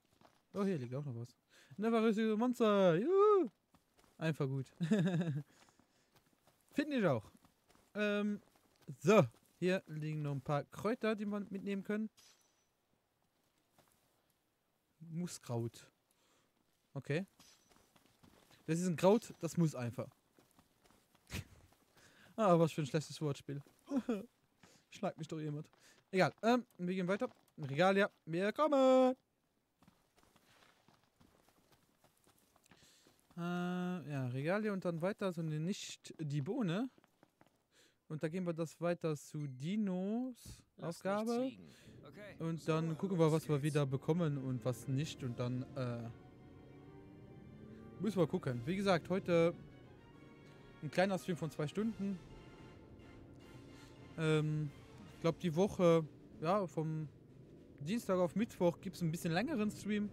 Oh, hier liegt auch noch was. Never riesige Monster. Juhu. Einfach gut. Finde ich auch. So. Hier liegen noch ein paar Kräuter, die man mitnehmen können. Muskraut. Okay. Das ist ein Kraut, das muss einfach. Ah, was für ein schlechtes Wortspiel. Schlag mich doch jemand. Egal, wir gehen weiter. Regalia, wir kommen! Ja, Regalia und dann weiter, so eine nicht die Bohne. Und da gehen wir das weiter zu Dinos Aufgabe. Okay. Und dann gucken wir, was wir wieder bekommen und was nicht. Und dann müssen wir gucken. Wie gesagt, heute ein kleiner Stream von 2 Stunden. Ich glaube, die Woche, ja, vom Dienstag auf Mittwoch gibt es ein bisschen längeren Stream.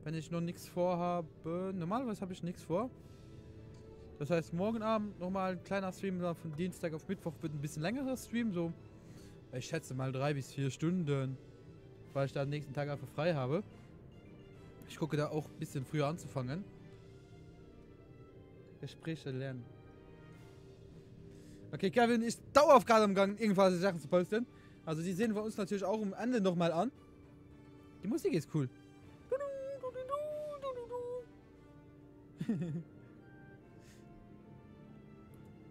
Wenn ich noch nichts vorhabe. Normalerweise habe ich nichts vor. Das heißt, morgen Abend nochmal ein kleiner Stream. Dann von Dienstag auf Mittwoch wird ein bisschen längerer Stream. So, ich schätze mal 3 bis 4 Stunden. Weil ich da am nächsten Tag einfach frei habe. Ich gucke da auch ein bisschen früher anzufangen. Gespräche lernen. Okay, Kevin ist dauerhaft gerade am Gang, irgendwelche Sachen zu posten. Also die sehen wir uns natürlich auch am Ende nochmal an. Die Musik ist cool.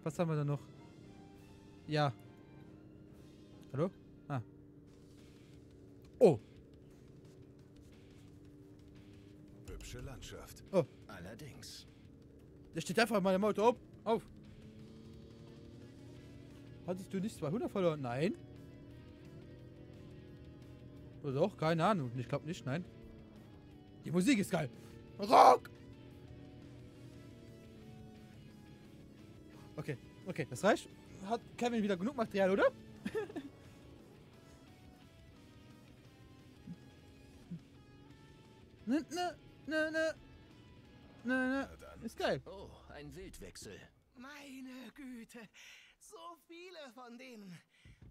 Was haben wir da noch? Ja. Hallo? Ah. Oh. Hübsche Landschaft. Oh. Allerdings. Da steht einfach mal im Auto auf. Hattest du nicht 200 verloren? Nein. Oder doch? Keine Ahnung. Ich glaube nicht, nein. Die Musik ist geil. Rock! Okay, okay, das reicht. Hat Kevin wieder genug Material, oder? Ne. Ist geil. Oh, ein Wildwechsel. Meine Güte, so viele von denen.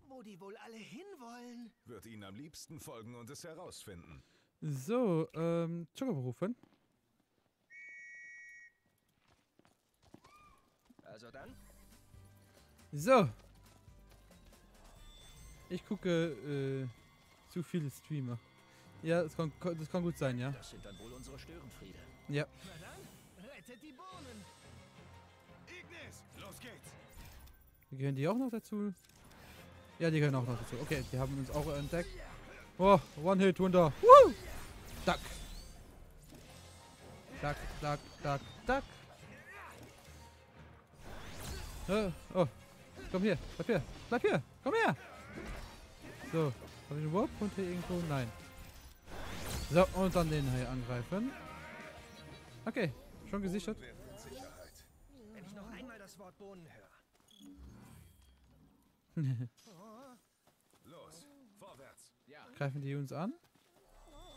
Wo die wohl alle hinwollen? Wird ihnen am liebsten folgen und es herausfinden. So, Zucker berufen. Also dann? So. Ich gucke zu viele Streamer. Ja, das kann gut sein, ja. Das sind dann wohl unsere Störenfriede. Ja. Na dann, rettet die Bohnen. Ignis, los geht's. Gehören die auch noch dazu? Ja, die gehören auch noch dazu. Okay, die haben uns auch entdeckt. Oh, One-Hit-Wunder. Woo! Duck. Duck, duck, duck, duck. Oh, komm hier, bleib hier, komm her. So, habe ich einen Warp und hier irgendwo? Nein. So, und dann den hier angreifen. Okay, schon gesichert. Wenn ich noch einmal das Wort Bohnen höre. Los, vorwärts. Ja. Greifen die uns an?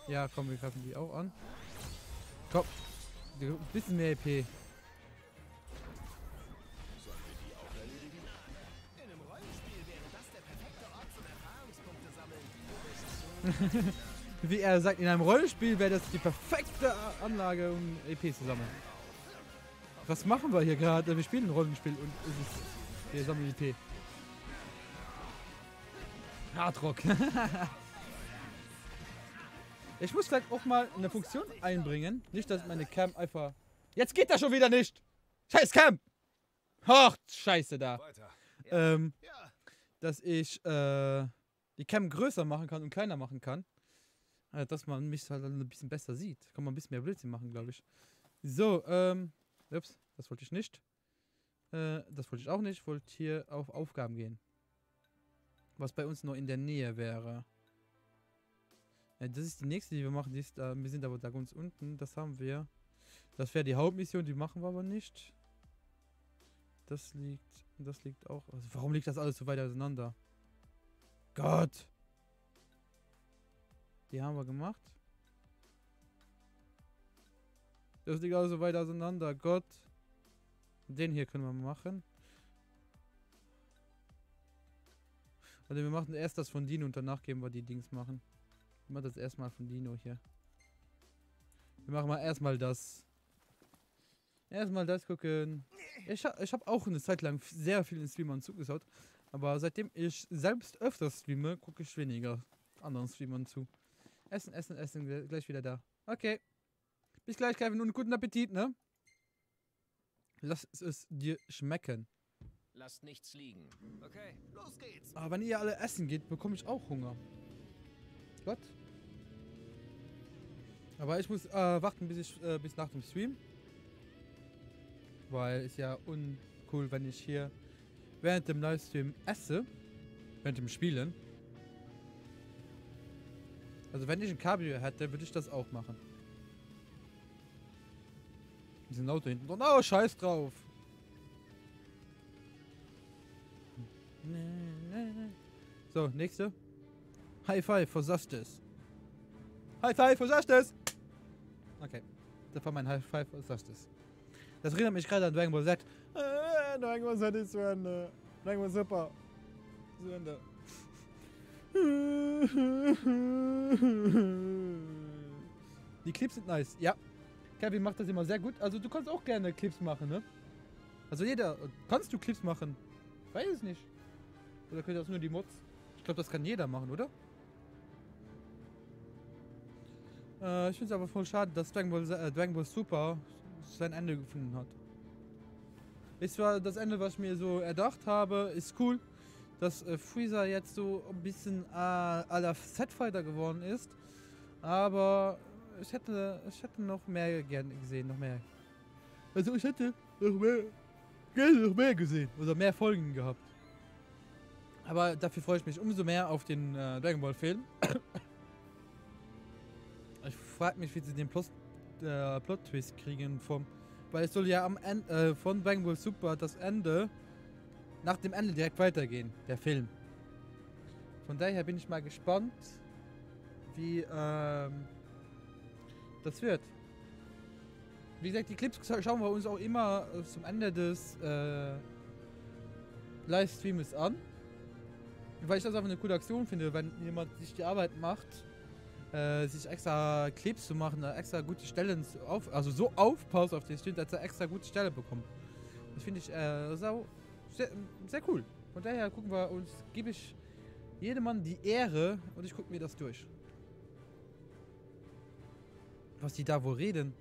Ja, komm, wir greifen die auch an. Komm, ein bisschen mehr EP. In einem Rollenspiel wäre das der perfekte Ort zum Erfahrungspunkte sammeln. Wie er sagt, in einem Rollenspiel wäre das die perfekte Anlage, um EP zu sammeln. Was machen wir hier gerade? Wir spielen ein Rollenspiel und wir sammeln EP. Hardrock. Ich muss vielleicht auch mal eine Funktion einbringen. Nicht, dass meine Cam einfach... Jetzt geht das schon wieder nicht! Scheiß Cam! Ach, scheiße da. Weiter. Ja. Dass ich die Cam größer machen kann und kleiner machen kann. Dass man mich halt ein bisschen besser sieht. Kann man ein bisschen mehr Blödsinn machen, glaube ich. So, ups, das wollte ich nicht. Das wollte ich auch nicht. Ich wollte hier auf Aufgaben gehen. Was bei uns noch in der Nähe wäre. Ja, das ist die nächste, die wir machen. Die ist, wir sind aber da ganz unten. Das haben wir. Das wäre die Hauptmission, die machen wir aber nicht. Das liegt auch. Also warum liegt das alles so weit auseinander? Gott! Die haben wir gemacht. Das liegt alles so weit auseinander. Gott. Den hier können wir machen. Also wir machen erst das von Dino und danach geben wir die Dings machen. Wir machen das erstmal von Dino hier. Wir machen mal erstmal das. Erstmal das gucken. Ich hab auch eine Zeit lang sehr vielen Streamern zugeschaut. Aber seitdem ich selbst öfter streame, gucke ich weniger anderen Streamern zu. Essen, essen, essen. Gleich wieder da. Okay. Bis gleich, Kevin. Und guten Appetit, ne? Lass es dir schmecken. Lasst nichts liegen. Okay. Los geht's. Aber wenn ihr alle essen geht, bekomme ich auch Hunger. Gott. Aber ich muss warten bis nach dem Stream. Weil ist ja uncool, wenn ich hier während dem Livestream esse. Während dem Spielen. Also wenn ich ein Cabrio hätte, würde ich das auch machen. Ist ein Auto hinten drin. Oh, scheiß drauf. So, nächste. High Five for Justice. High Five for Justice. Okay. Das war mein High Five for Justice. Das erinnert mich gerade an Dragon Ball Z. Dragon Ball Z ist zu Ende. Dragon Ball Super. Zu Ende. Die Clips sind nice. Ja. Kevin macht das immer sehr gut. Also du kannst auch gerne Clips machen, ne? Also jeder... Kannst du Clips machen? Weiß es nicht. Oder könnt ihr das nur die Mods? Ich glaube, das kann jeder machen, oder? Ich finde es aber voll schade, dass Dragon Ball Super sein Ende gefunden hat. Ist zwar das Ende, was ich mir so erdacht habe, ist cool, dass Freezer jetzt so ein bisschen à la Z-Fighter geworden ist, aber ich hätte noch mehr gerne gesehen, noch mehr. Also ich hätte noch mehr gesehen, oder mehr Folgen gehabt. Aber dafür freue ich mich umso mehr auf den Dragon Ball Film. Ich frage mich, wie sie den Plot-Twist kriegen weil es soll ja am Ende von Dragon Ball Super das Ende nach dem Ende direkt weitergehen, der Film. Von daher bin ich mal gespannt, wie das wird. Wie gesagt, die Clips schauen wir uns auch immer zum Ende des Livestreams an. Weil ich das einfach eine coole Aktion finde, wenn jemand sich die Arbeit macht, sich extra Clips zu machen, extra gute Stellen also so aufpasst auf den Stream, dass er extra gute Stelle bekommt. Das finde ich sehr cool. Von daher gucken wir uns, gebe ich jedem Mann die Ehre und ich gucke mir das durch. Was die da wohl reden.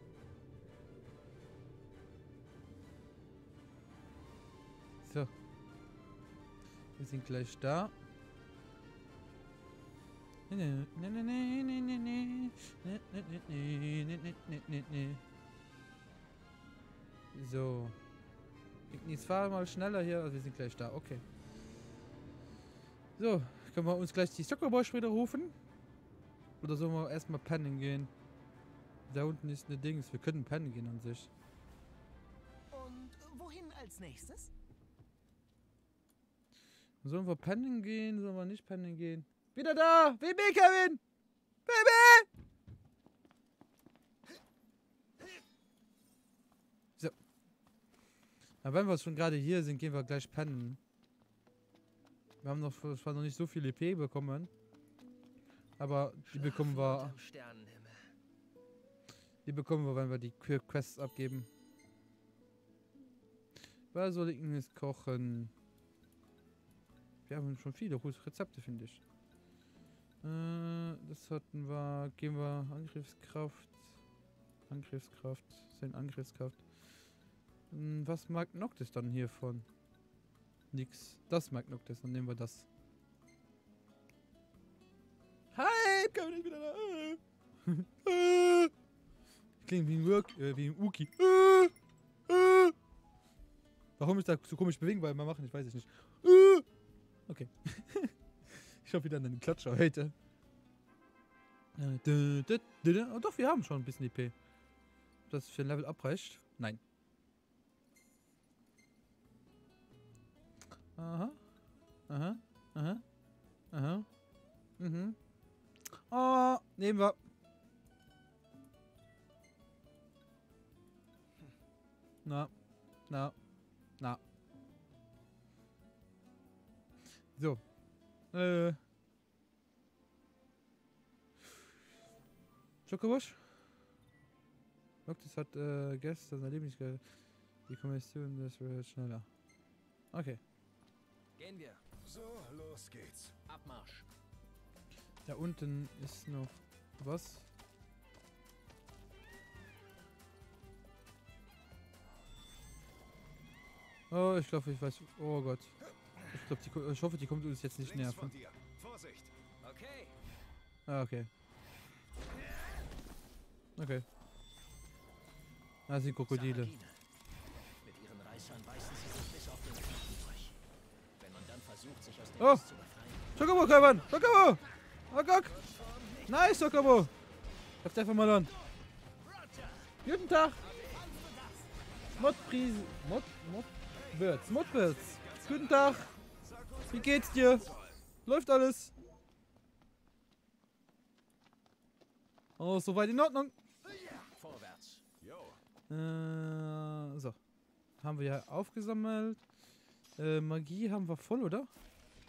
So. Wir sind gleich da. So. Jetzt fahren wir mal schneller hier. Also wir sind gleich da. Okay. So. Können wir uns gleich die Soccerboys wieder rufen? Oder sollen wir erstmal pennen gehen? Da unten ist eine Dings. Wir können pennen gehen an sich. Und wohin als nächstes? Sollen wir pennen gehen? Sollen wir nicht pennen gehen? Wieder da! Baby, Kevin! Baby! So. Na, wenn wir schon gerade hier sind, gehen wir gleich pennen. Wir haben zwar noch nicht so viel EP bekommen. Aber die bekommen wir. Die bekommen wir, wenn wir die Quests abgeben. Was soll ich denn jetzt kochen? Wir haben schon viele Rezepte, finde ich. Das hatten wir. Gehen wir Angriffskraft. Angriffskraft. Sein Angriffskraft. Was mag Noctis dann hiervon? Nix. Das mag Noctis. Dann nehmen wir das. Hi! Komm nicht wieder da. Klingt wie ein Uki. Warum ist da so komisch bewegen? Weil man machen, ich weiß es nicht. Okay. Ich hoffe wieder an den Klatscher heute. Oh, doch, wir haben schon ein bisschen EP. Ob das für ein Level abreicht? Nein. Aha. Aha. Aha. Aha. Mhm. Oh, nehmen wir. Na. So. Schokobusch? Noctis hat gestern erlebnis die Kommission des wird schneller. Okay. Gehen wir. So, los geht's. Abmarsch. Da unten ist noch was. Oh, ich glaube, ich weiß. Oh Gott. Ich hoffe, die kommt uns jetzt nicht Links von nerven. dir. Vorsicht. Okay. Ah, okay. Okay. Da sind Krokodile. Saradine. Mit ihren Reißern beißen sie sich bis auf den Knochen durch. Wenn man dann versucht, sich aus dem Oh! Biss zu befreien. Chocobo, Kevin! Chocobo! Oh Gott! Nice, Chocobo! Läuft einfach mal an. Guten Tag! Modprise. Modbirds. Guten Tag! Wie geht's dir? Läuft alles? Oh, soweit in Ordnung. Vorwärts. Jo. So. Haben wir ja aufgesammelt. Magie haben wir voll, oder?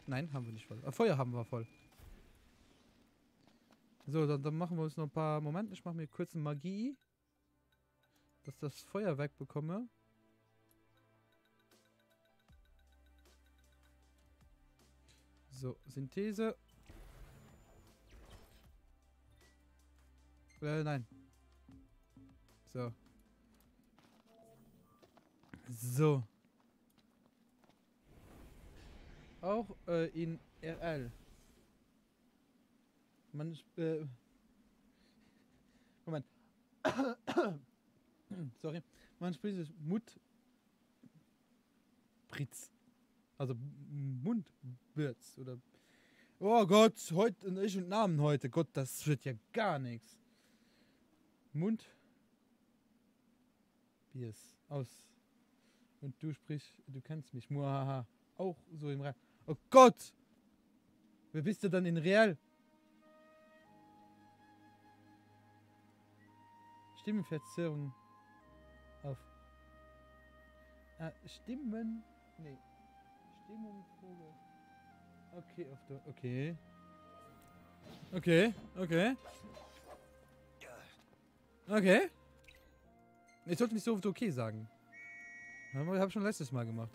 Nein, haben wir nicht voll. Feuer haben wir voll. So, dann machen wir uns noch ein paar Momente. Ich mache mir kurz eine Magie. Dass das Feuerwerk bekomme. So, Synthese. Nein. So. So. Auch in RL. Man, Moment. Sorry. Man spricht es Mundpritz. Also Mundwürz oder. Oh Gott, heute ich und Namen heute. Gott, das wird ja gar nichts. Mund. Biers. Aus. Und du sprichst, du kennst mich. Muahaha. Auch so im Real. Oh Gott! Wer bist du dann in Real? Stimmenverzerrung. Auf. Stimmen. Nee. Stimmung, Vogel. Okay, auf der. Okay. Okay, okay. Okay. Ich sollte nicht so oft okay sagen. Habe ich schon letztes Mal gemacht.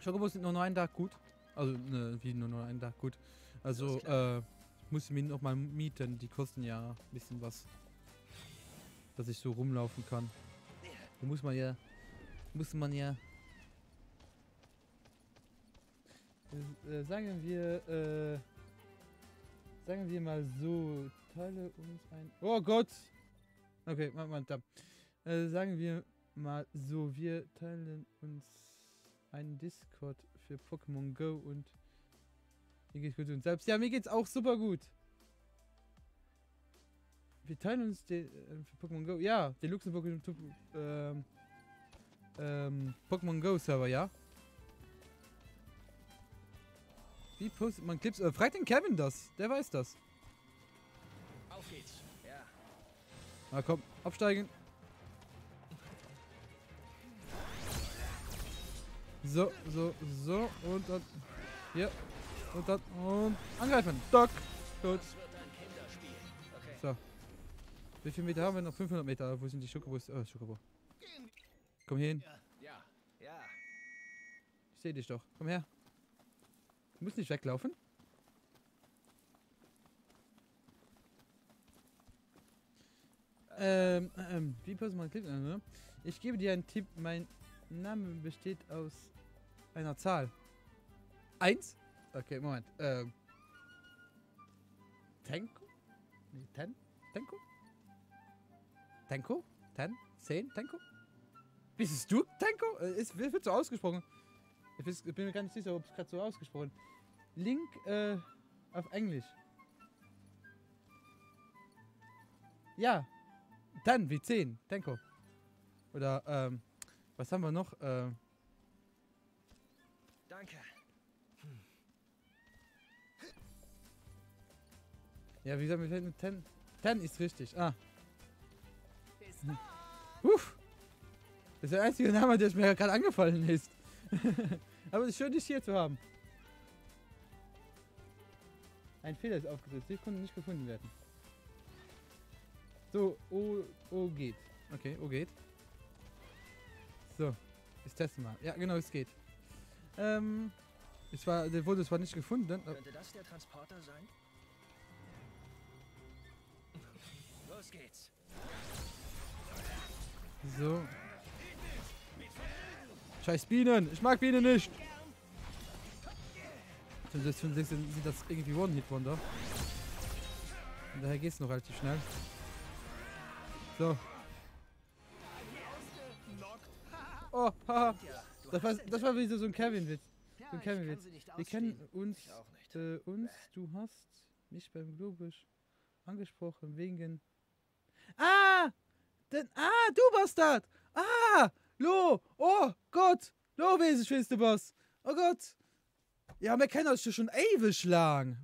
Schokobos sind nur einen Tag gut. Also, ne, wie nur einen Tag gut. Also, ich muss mir noch mal mieten. Die kosten ja ein bisschen was. Dass ich so rumlaufen kann. Da muss man ja. Sagen wir mal so, teile uns ein. Oh Gott! Okay, Moment, da. Sagen wir mal so, wir teilen uns einen Discord für Pokémon Go und mir geht's gut und selbst. Ja, mir geht's auch super gut. Wir teilen uns den für Pokémon Go. Ja, den Luxemburg Pokémon Go Server, ja. Wie postet man Clips? Fragt den Kevin das. Der weiß das. Auf geht's. Ja. Na komm, absteigen. So. Und dann. Hier. Und dann. Und angreifen. Doc. Gut. Das wird ein Kinderspiel. Okay. So. Wie viel Meter haben wir noch? 500 Meter. Wo sind die Schokobos? Schokobo. Komm hier hin. Ja. Ja. Ich sehe dich doch. Komm her. Du musst nicht weglaufen. Wie passt mein Tipp? Ne? Ich gebe dir einen Tipp. Mein Name besteht aus einer Zahl. 1? Okay, Moment. Tenko? Nee, Tenko? Tenko? 10? Tenko? Bist du Tenko? Wird so ausgesprochen. Ich bin mir gar nicht sicher, ob es gerade so ausgesprochen ist. Link auf Englisch. Ja. 10 wie 10. Tenko. Oder, was haben wir noch? Danke. Ja, wie sagen wir mit 10? 10 ist richtig. Ah. Uff. Das ist der einzige Name, der mir gerade angefallen ist. Aber es ist schön, dich hier zu haben. Ein Fehler ist aufgesetzt. Sie konnten nicht gefunden werden. So, O geht. Okay, O geht. So, ich teste mal. Ja, genau, es geht. Der wurde zwar nicht gefunden. Könnte das der Transporter sein? Los geht's. So. Scheiß Bienen. Ich mag Bienen nicht. Das sieht das irgendwie One-Hit-Wonder. Und daher geht's noch relativ schnell. So. Oh, haha. Das war wie so ein Kevin-Witz. Ja, So ein ich kann Kevin-Witz. sie nicht Wir kennen ausstehen. uns, Ich auch nicht. du hast mich beim Globisch angesprochen wegen... Ah! Du Bastard! Ah! Lo! Oh Gott! Lo, wesentlich willst du was? Oh Gott! Ja, wir kennen uns schon ewig lang.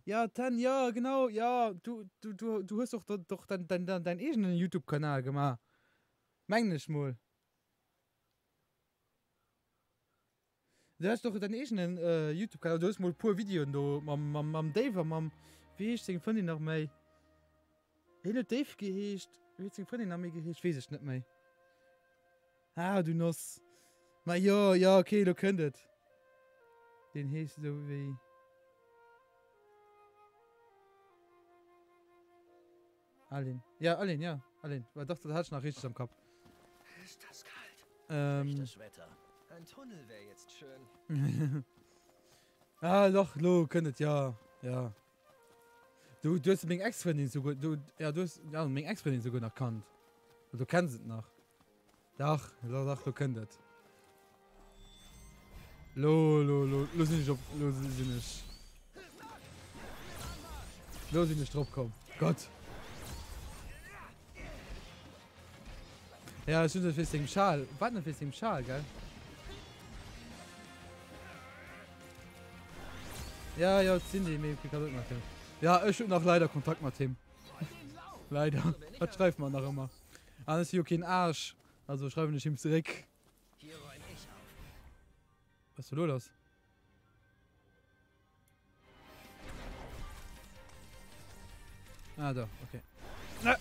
Ja, dann, ja, genau, ja, du hast doch deinen eigenen YouTube-Kanal gemacht. Mein nicht mal. Du hast doch deinen eigenen YouTube-Kanal, du hast mal ein paar Videos da, mit Dave, wie ich den von dir noch mehr? Hele Dave geheischt, wie ich den von dir noch mehr geheischt, weiß ich nicht mehr. Ah, du Nuss. Ma ja, okay, du könntet. Den heißt so wie... Alin. Ja, Alin, ja. Alin. Weil doch, das hat ich noch richtig am Kopf. Ist das kalt? Schlechtes Wetter. Ein Tunnel wäre jetzt schön. Ah, doch, lo, könntet, ja. Ja. Du hast meine Ex-Freundin so gut... du hast meine Ex-Freundin so gut erkannt. Du kennst es noch. Doch, du könntet. Lo sind nicht drauf kommen. Gott. Ja, ich finde das im Schal. Warte noch im Schal, gell? Ja, sind die mir Kontakt mit dem. Ja, ich habe noch leider Kontakt mit dem. Leider. Das schreibt man noch immer. Alles hier kein Arsch. Also schreibe nicht ihm zurück. Hier räume ich auf. Was ist denn los? Ah, da, okay. Na.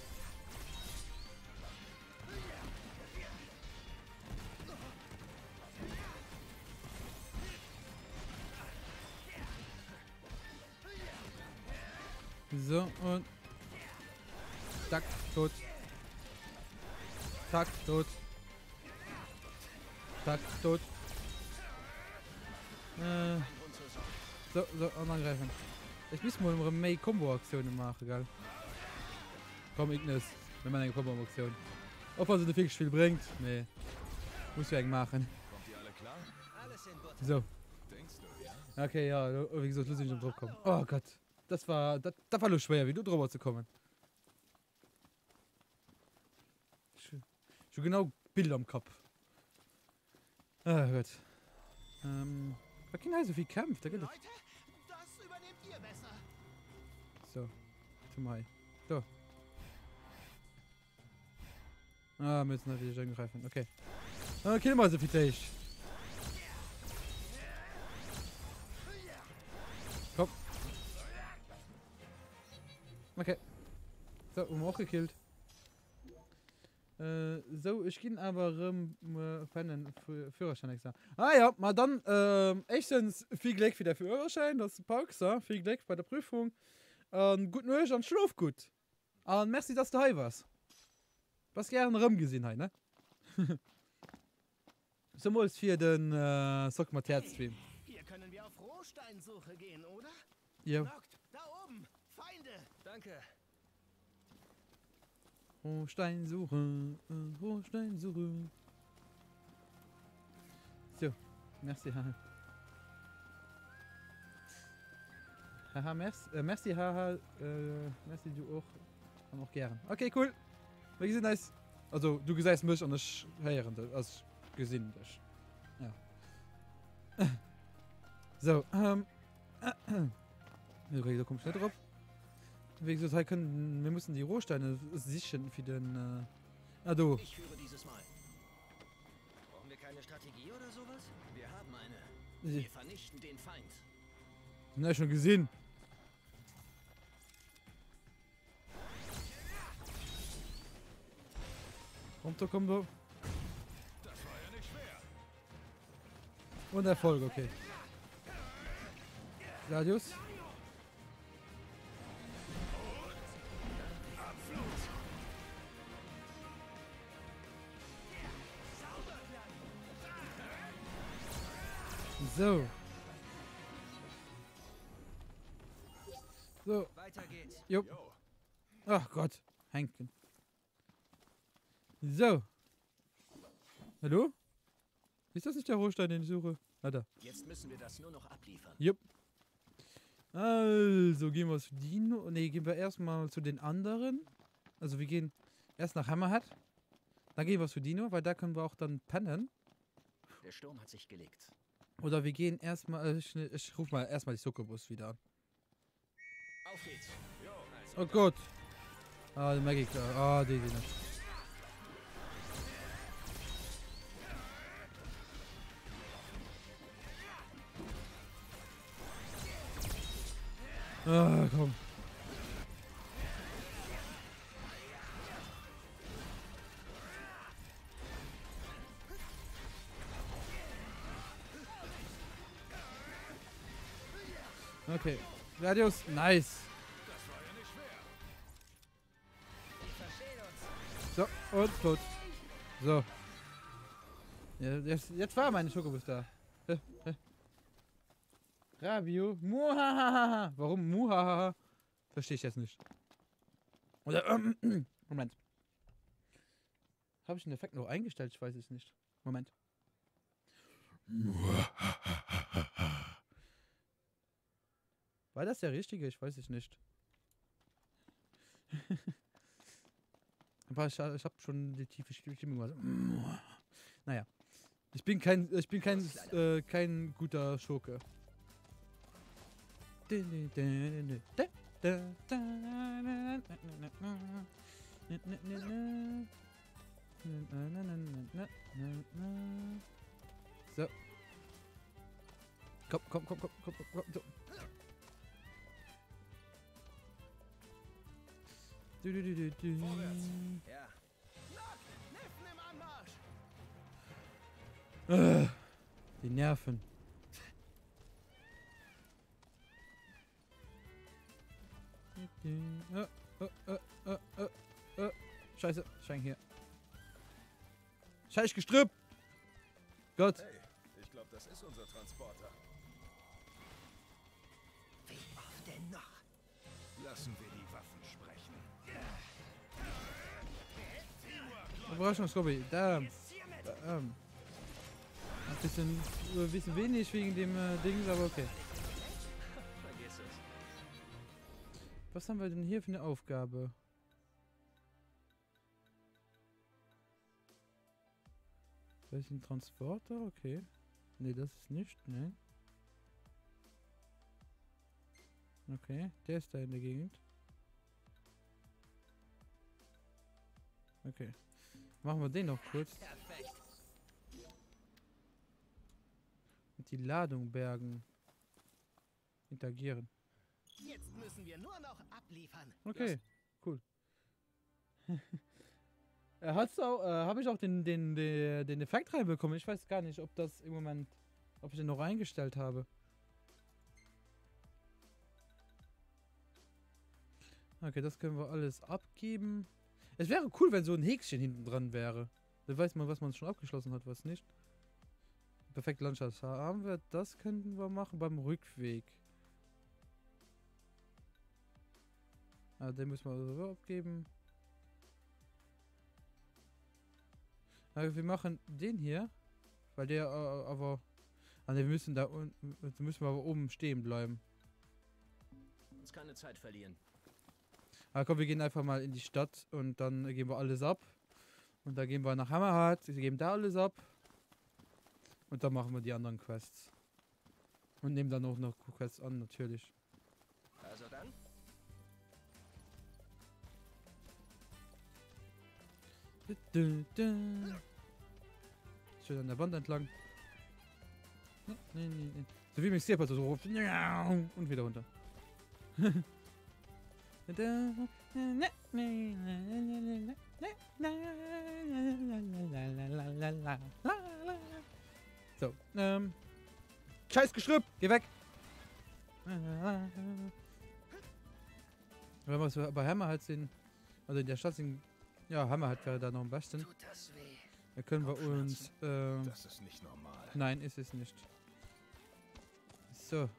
So, und... Zack, tot. Zack, tot. Zack, tot. So, und angreifen. Ich muss mal eine May-Combo-Aktionen machen, gell? Komm, Ignis, mit meiner Combo-Aktion. Ob er so viel Spiel bringt? Nee. Muss ich eigentlich machen. Kommt ihr alle klar? Alles in Butter. So. Denkst du, ja? Okay, ja, wie gesagt, muss ich nicht drauf kommen. Oh Gott. Das war nur schwer, wie du drüber zu kommen. Schon genau Bilder im Kopf. Ah Gott. Da kann halt so viel Kampf, da geht es. Leute, das übernehmt ihr besser. So. Zum Mai. So. Ah, müssen natürlich angreifen. Okay. Kill mal so viel Tisch. Komm. Okay. So, auch gekillt. So, ich ging aber Fannen Führerschein extra. Ah ja, mal dann, erstens viel Glück für den Führerschein, das ist Park, so, viel Glück bei der Prüfung. Gut Neues und schlaf gut. Ah, merci, dass du hier warst. Was gerne rumgesehen, hein, ne? So muss für den Sockmaterz-Stream. Hier können wir auf Rohsteinsuche gehen, oder? Ja. Noct, da oben. Feinde. Danke. Rohsteinsuche, Rohsteinsuche. So, merci, haha. Haha, merci, haha. Merci, du auch gern. Okay, cool. Wir sind nice. Also, du gesagt mich und ich hören, also gesehen dich. Ja. So, da kommst du nicht drauf. Wie gesagt, wir müssen die Rohsteine sichern für den, du. Ich führe dieses Mal. Brauchen wir keine Strategie oder sowas? Wir haben eine. Wir vernichten den Feind. Na, schon gesehen. Kommt da, kommt da. Das war ja nicht schwer. Und Erfolg, okay. Gladius. So. So. Weiter geht's. Jupp. Jo. Ach Gott. Henken. So. Hallo? Ist das nicht der Rohstein, den ich suche? Ah, da. Jetzt müssen wir das nur noch abliefern. Jupp. Also, gehen wir zu Dino. Ne, gehen wir erstmal zu den anderen. Also, wir gehen erst nach Hammerhead. Dann gehen wir zu Dino, weil da können wir auch dann pennen. Der Sturm hat sich gelegt. Oder wir gehen erstmal. Ich rufe mal erstmal die Succubus wieder an. Auf geht's. Oh Gott. Ah, die Maggie klar. Ah, die nicht. Ah, komm. Okay. Gladius, nice. So, und tot. So. Ja, jetzt war meine Schokobus da. Rabio. Muhahaha. Warum Muhahaha? Verstehe ich jetzt nicht. Oder, Moment. Habe ich den Effekt noch eingestellt? Ich weiß es nicht. Moment. War das der richtige? Ich weiß es nicht. Aber ich habe schon die tiefe Stimmung. Also, naja. Ich bin kein guter Schurke. So. Komm. So. Vorwärts. Ja. Neffen im Anmarsch. Die Nerven. Scheiße, Schein hier. Scheiß Gestrüpp! Gott. Hey, ich glaube, das ist unser Transporter. Wie oft denn noch? Lassen wir die Waffen sprechen. Überraschungsrobby. Da. Ein bisschen wenig wegen dem Ding, aber okay. Vergiss es. Was haben wir denn hier für eine Aufgabe? Das ist ein Transporter, okay. Ne, das ist nicht, ne? Okay, der ist da in der Gegend. Okay. Machen wir den noch kurz. Perfekt. Und die Ladung bergen. Interagieren. Jetzt müssen wir nur noch abliefern. Okay, cool. Habe ich auch den Effekt reinbekommen? Ich weiß gar nicht, ob das im Moment, ob ich den noch eingestellt habe. Okay, das können wir alles abgeben. Es wäre cool, wenn so ein Häkchen hinten dran wäre. Da weiß man, was man schon abgeschlossen hat, was nicht. Perfekt Landschaft haben wir. Das könnten wir machen beim Rückweg. Ah, den müssen wir so abgeben. Aber wir machen den hier. Weil der aber... Ah, wir müssen da unten... müssen wir aber oben stehen bleiben. Uns keine Zeit verlieren. Ah, komm, wir gehen einfach mal in die Stadt und dann geben wir alles ab. Und dann gehen wir nach Hammerhart. Wir geben da alles ab. Und dann machen wir die anderen Quests. Und nehmen dann auch noch Quests an, natürlich. Also dann? Schön an der Wand entlang. Nee. So wie mich Steeper so ruft. Und wieder runter. So, Scheiß Geschrüpp, geh weg! Wenn wir so bei Hammerhart sind, also in der Stadt sind, ja, Hammerhart wäre da noch am besten. Tut das weh? Da können wir uns, Das ist nicht normal. nein, ist es nicht. So.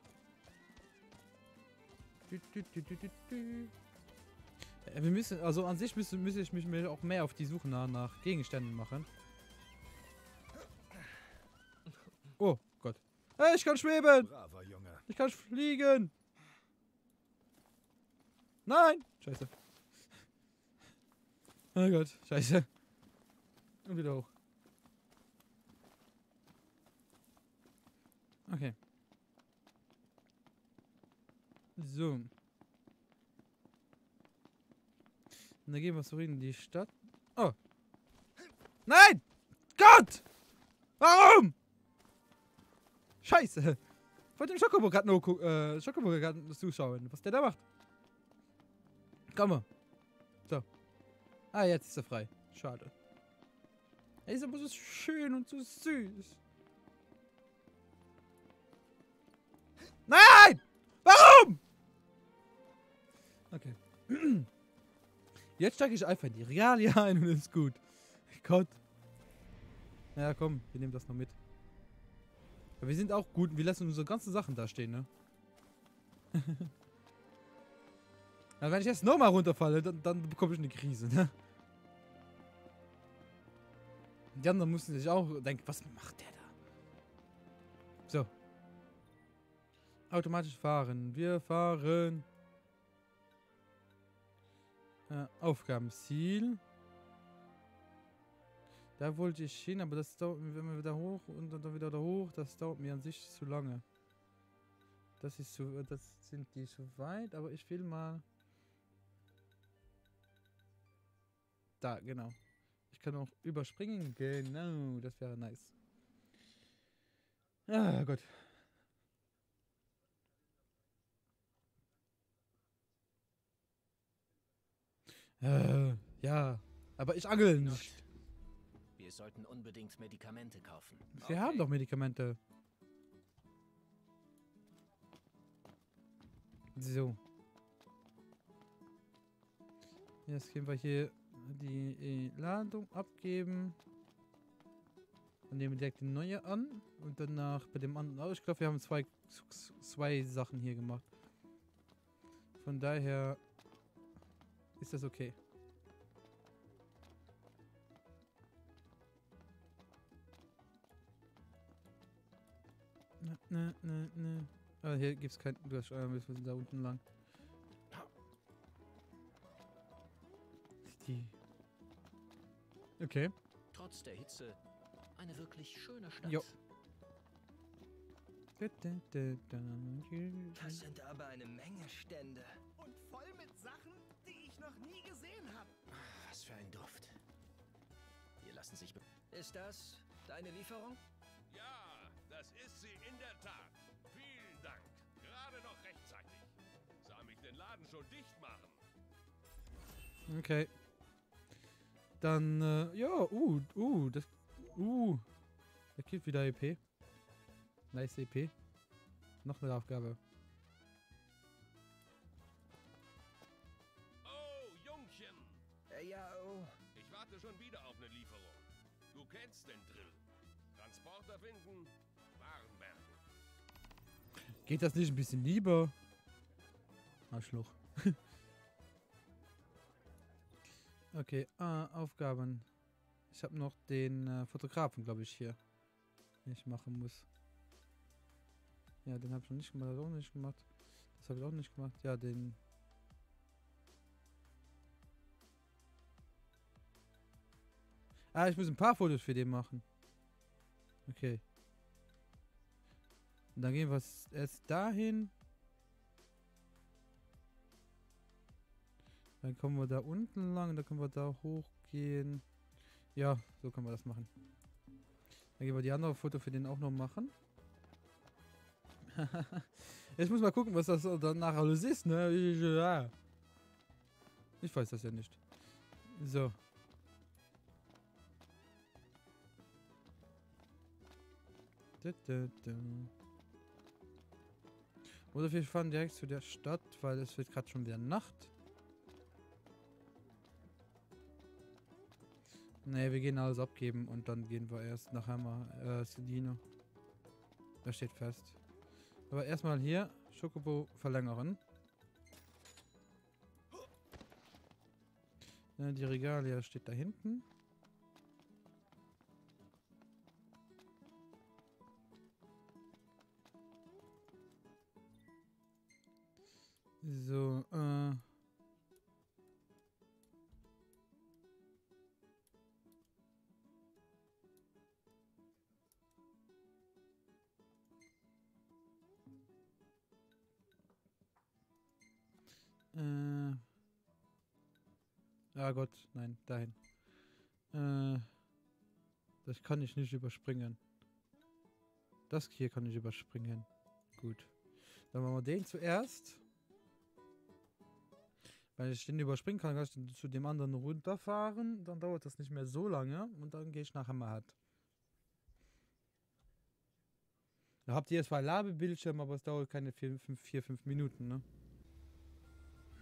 Wir müssen, also an sich müsste ich mich auch mehr auf die Suche nach Gegenständen machen. Oh Gott. Hey, ich kann schweben! Braver Junge. Ich kann fliegen! Nein! Scheiße. Oh Gott, scheiße. Und wieder hoch. Okay. So. Und dann gehen wir so in die Stadt. Oh. Nein! Gott! Warum? Scheiße. Ich wollte dem Schokobo gerade noch zuschauen, was der da macht. Komm mal. So. Ah, jetzt ist er frei. Schade. Er ist aber so schön und so süß. Nein! Warum? Okay. Jetzt steige ich einfach in die Realia ein und ist gut. Gott. Ja, komm, wir nehmen das noch mit. Aber wir sind auch gut. Wir lassen unsere ganzen Sachen da stehen, ne? Ja, wenn ich jetzt nochmal runterfalle, dann bekomme ich eine Krise, ne? Die anderen müssen sich auch denken, was macht der da? So. Automatisch fahren. Wir fahren. Aufgabenziel. Da wollte ich hin, aber das dauert, wenn wir wieder hoch und dann wieder da hoch, das dauert mir an sich zu lange. Das ist so, das sind die so weit, aber ich will mal. Da, genau. Ich kann auch überspringen. Genau, das wäre nice. Ah, Gott. Ja. Aber ich angel nicht. Wir sollten unbedingt Medikamente kaufen. Wir haben doch Medikamente. So. Jetzt gehen wir hier die Ladung abgeben. Dann nehmen wir direkt die neue an. Und danach bei dem anderen. Oh, ich glaube, wir haben zwei Sachen hier gemacht. Von daher ist das okay. Ne. Ah, hier gibt es kein Durchsteuern, wir sind da unten lang. Die. Okay. Trotz der Hitze eine wirklich schöne Stadt. Jo. Das sind aber eine Menge Stände. Und voll mit Sachen, die ich noch nie gesehen habe. Was für ein Duft. Hier lassen sich... Ist das deine Lieferung? Ja, das ist sie in der Tat. Vielen Dank. Gerade noch rechtzeitig. Sah mich den Laden schon dicht machen. Okay. Dann, ja, das, da gibt wieder EP. Nice EP. Noch eine Aufgabe. schon wieder auf eine Lieferung. Du kennst den Drill. Transporter finden, Waren bergen. Geht das nicht ein bisschen lieber? Arschloch. Okay, Aufgaben. Ich habe noch den Fotografen, glaube ich, hier. Den ich machen muss. Ja, den habe ich noch nicht gemacht. Das auch nicht gemacht. Das habe ich auch nicht gemacht. Ja, den... ich muss ein paar Fotos für den machen. Okay. Und dann gehen wir erst dahin. Dann kommen wir da unten lang. Dann können wir da hochgehen. Ja, so können wir das machen. Dann gehen wir die andere Foto für den auch noch machen. Jetzt muss mal gucken, was das danach alles ist, ne? Ich weiß das ja nicht. So. Oder wir fahren direkt zu der Stadt, weil es wird gerade schon wieder Nacht. Ne, wir gehen alles abgeben und dann gehen wir erst nachher mal Sedino. Das steht fest. Aber erstmal hier Schokobo verlängern. Die Regalia steht da hinten. So, ah Gott, nein, dahin. Das kann ich nicht überspringen. Das hier kann ich überspringen. Gut. Dann machen wir den zuerst. Weil ich den überspringen kann, kann ich zu dem anderen runterfahren. Dann dauert das nicht mehr so lange. Und dann gehe ich nach Hammerhut. Da habt ihr zwar Labebildschirm, aber es dauert keine 4-5 Minuten, ne?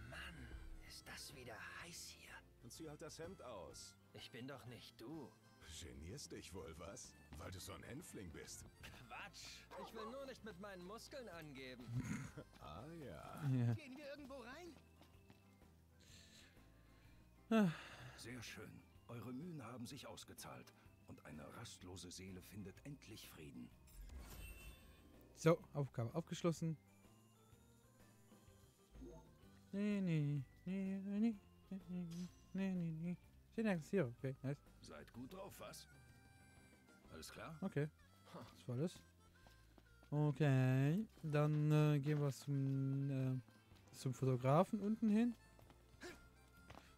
Mann, ist das wieder heiß hier. Und zieh halt das Hemd aus. Ich bin doch nicht du. Genierst dich wohl, was? Weil du so ein Hänfling bist. Quatsch. Ich will nur nicht mit meinen Muskeln angeben. Ah ja. Ja. Gehen wir irgendwo rein? Sehr schön. Eure Mühen haben sich ausgezahlt. Und eine rastlose Seele findet endlich Frieden. So, Aufgabe abgeschlossen. Nee. Hier, okay, nice. Seid gut drauf, was? Alles klar? Okay, das war alles. Okay, dann gehen wir zum Fotografen unten hin.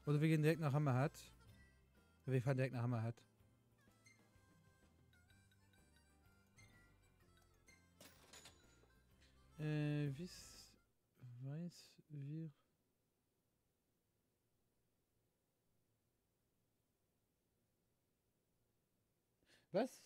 Oder wir gehen direkt nach Hammerhut. Wir fahren direkt nach Hammerhut. Weiß wir... Was?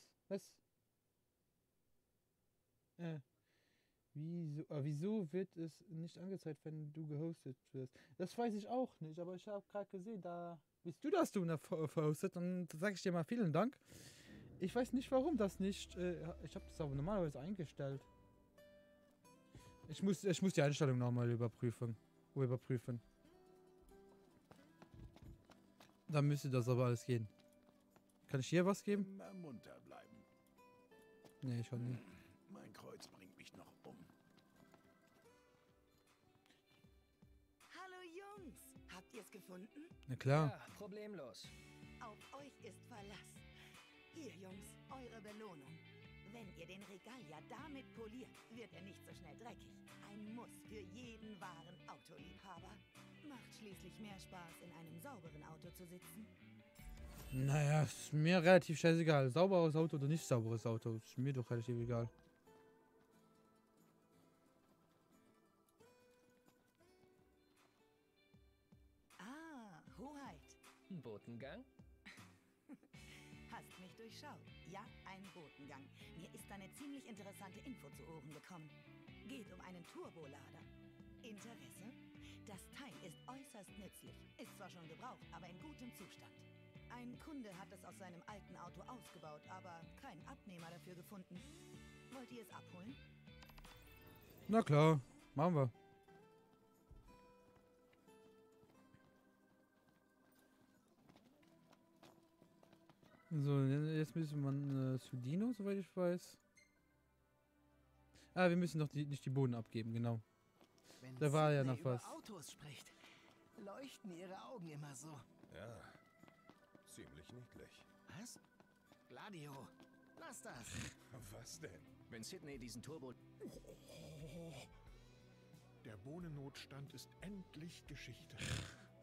Wieso wird es nicht angezeigt, wenn du gehostet wirst? Das weiß ich auch nicht, aber ich habe gerade gesehen, da bist du das verhostet, dann sage ich dir mal vielen Dank. Ich weiß nicht, warum das nicht... ich habe das aber normalerweise eingestellt. Ich muss die Einstellung nochmal überprüfen. Dann müsste das aber alles gehen. Kann ich hier was geben? Immer munter bleiben. Nee, schon nicht. Mein Kreuz bringt mich noch um. Hallo Jungs, habt ihr es gefunden? Na klar. Ja, problemlos. Auf euch ist Verlass. Hier Jungs, eure Belohnung. Wenn ihr den Regalia damit poliert, wird er nicht so schnell dreckig. Ein Muss für jeden wahren Autoliebhaber. Macht schließlich mehr Spaß, in einem sauberen Auto zu sitzen. Naja, ist mir relativ scheißegal. Sauberes Auto oder nicht sauberes Auto. Ist mir doch relativ egal. Ah, Hoheit. Botengang? Hast mich durchschaut. Ja, ein Botengang. Mir ist eine ziemlich interessante Info zu Ohren gekommen. Geht um einen Turbolader. Interesse? Das Teil ist äußerst nützlich. Ist zwar schon gebraucht, aber in gutem Zustand. Ein Kunde hat es aus seinem alten Auto ausgebaut, aber keinen Abnehmer dafür gefunden. Wollt ihr es abholen? Na klar, machen wir. So, jetzt müssen wir zu Dino, soweit ich weiß. Ah, wir müssen noch nicht die Bohnen abgeben, genau. Wenn Da war ja Sydney noch über was. Autos spricht, leuchten ihre Augen immer so. Ja, ziemlich niedlich. Was? Gladio, lass das. Was denn? Wenn Sydney diesen Turbo... Der Bohnennotstand ist endlich Geschichte.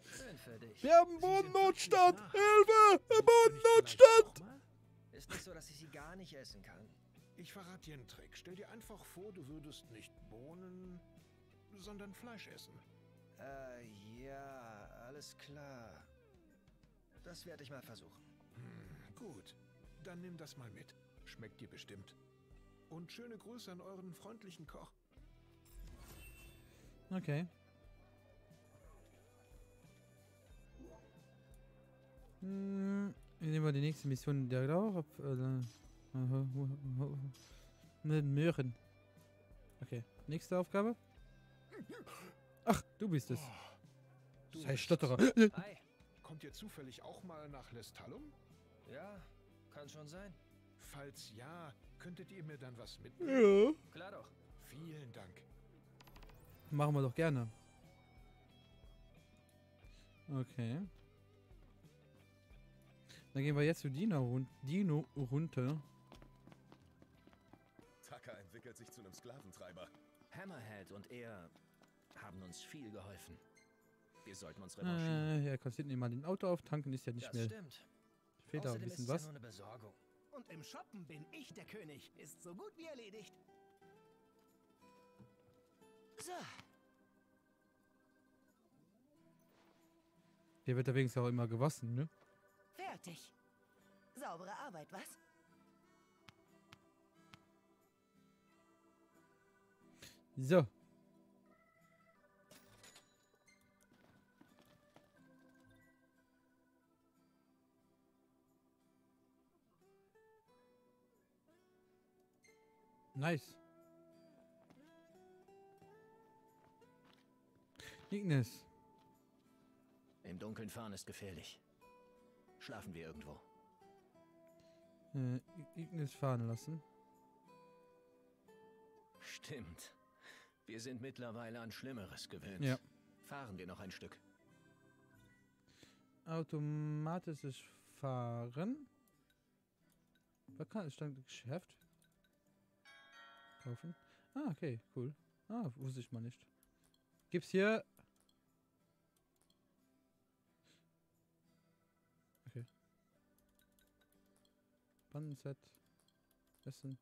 Schön für dich. Wir haben Sie sind Bodennotstand! wirklich Hilfe! Bin ich Bodennotstand! vielleicht auch mal? Ist nicht so, dass ich sie gar nicht essen kann. Ich verrate dir einen Trick. Stell dir einfach vor, du würdest nicht Bohnen, sondern Fleisch essen. Ja, alles klar. Das werde ich mal versuchen. Gut, dann nimm das mal mit. Schmeckt dir bestimmt. Und schöne Grüße an euren freundlichen Koch. Okay. Nehmen wir die nächste Mission der auch. Mit Möhren. Okay, nächste Aufgabe. Ach, du bist es. Du Sei bist- Stotterer. Hi. Kommt ihr zufällig auch mal nach Lestallum? Ja, kann schon sein. Falls ja, könntet ihr mir dann was mitbringen? Ja. Klar doch. Vielen Dank. Machen wir doch gerne. Okay. Dann gehen wir jetzt zu Dino runter. Taka entwickelt sich zu einem Sklaventreiber. Hammerhead und er haben uns viel geholfen. Wir sollten uns revanchieren. Ja, kannst hinten mal den Auto auftanken, ist ja nicht Das mehr. stimmt. Fehlt da ein Außerdem ist bisschen es ja was. nur eine Besorgung. Und im Shoppen bin ich der König. Ist so gut wie erledigt. So, Der wird ja wenigstens auch immer gewaschen, ne? Fertig. Saubere Arbeit, was? So. Nice. Ignis. Im Dunkeln fahren ist gefährlich. Schlafen wir irgendwo. Ignis fahren lassen. Stimmt. Wir sind mittlerweile an Schlimmeres gewöhnt. Ja. Fahren wir noch ein Stück. Automatisches Fahren. Was kann stand Geschäft? Kaufen. Ah, okay, cool. Ah, wusste ich mal nicht. Gibt's hier. Okay. Bandenset. Essen.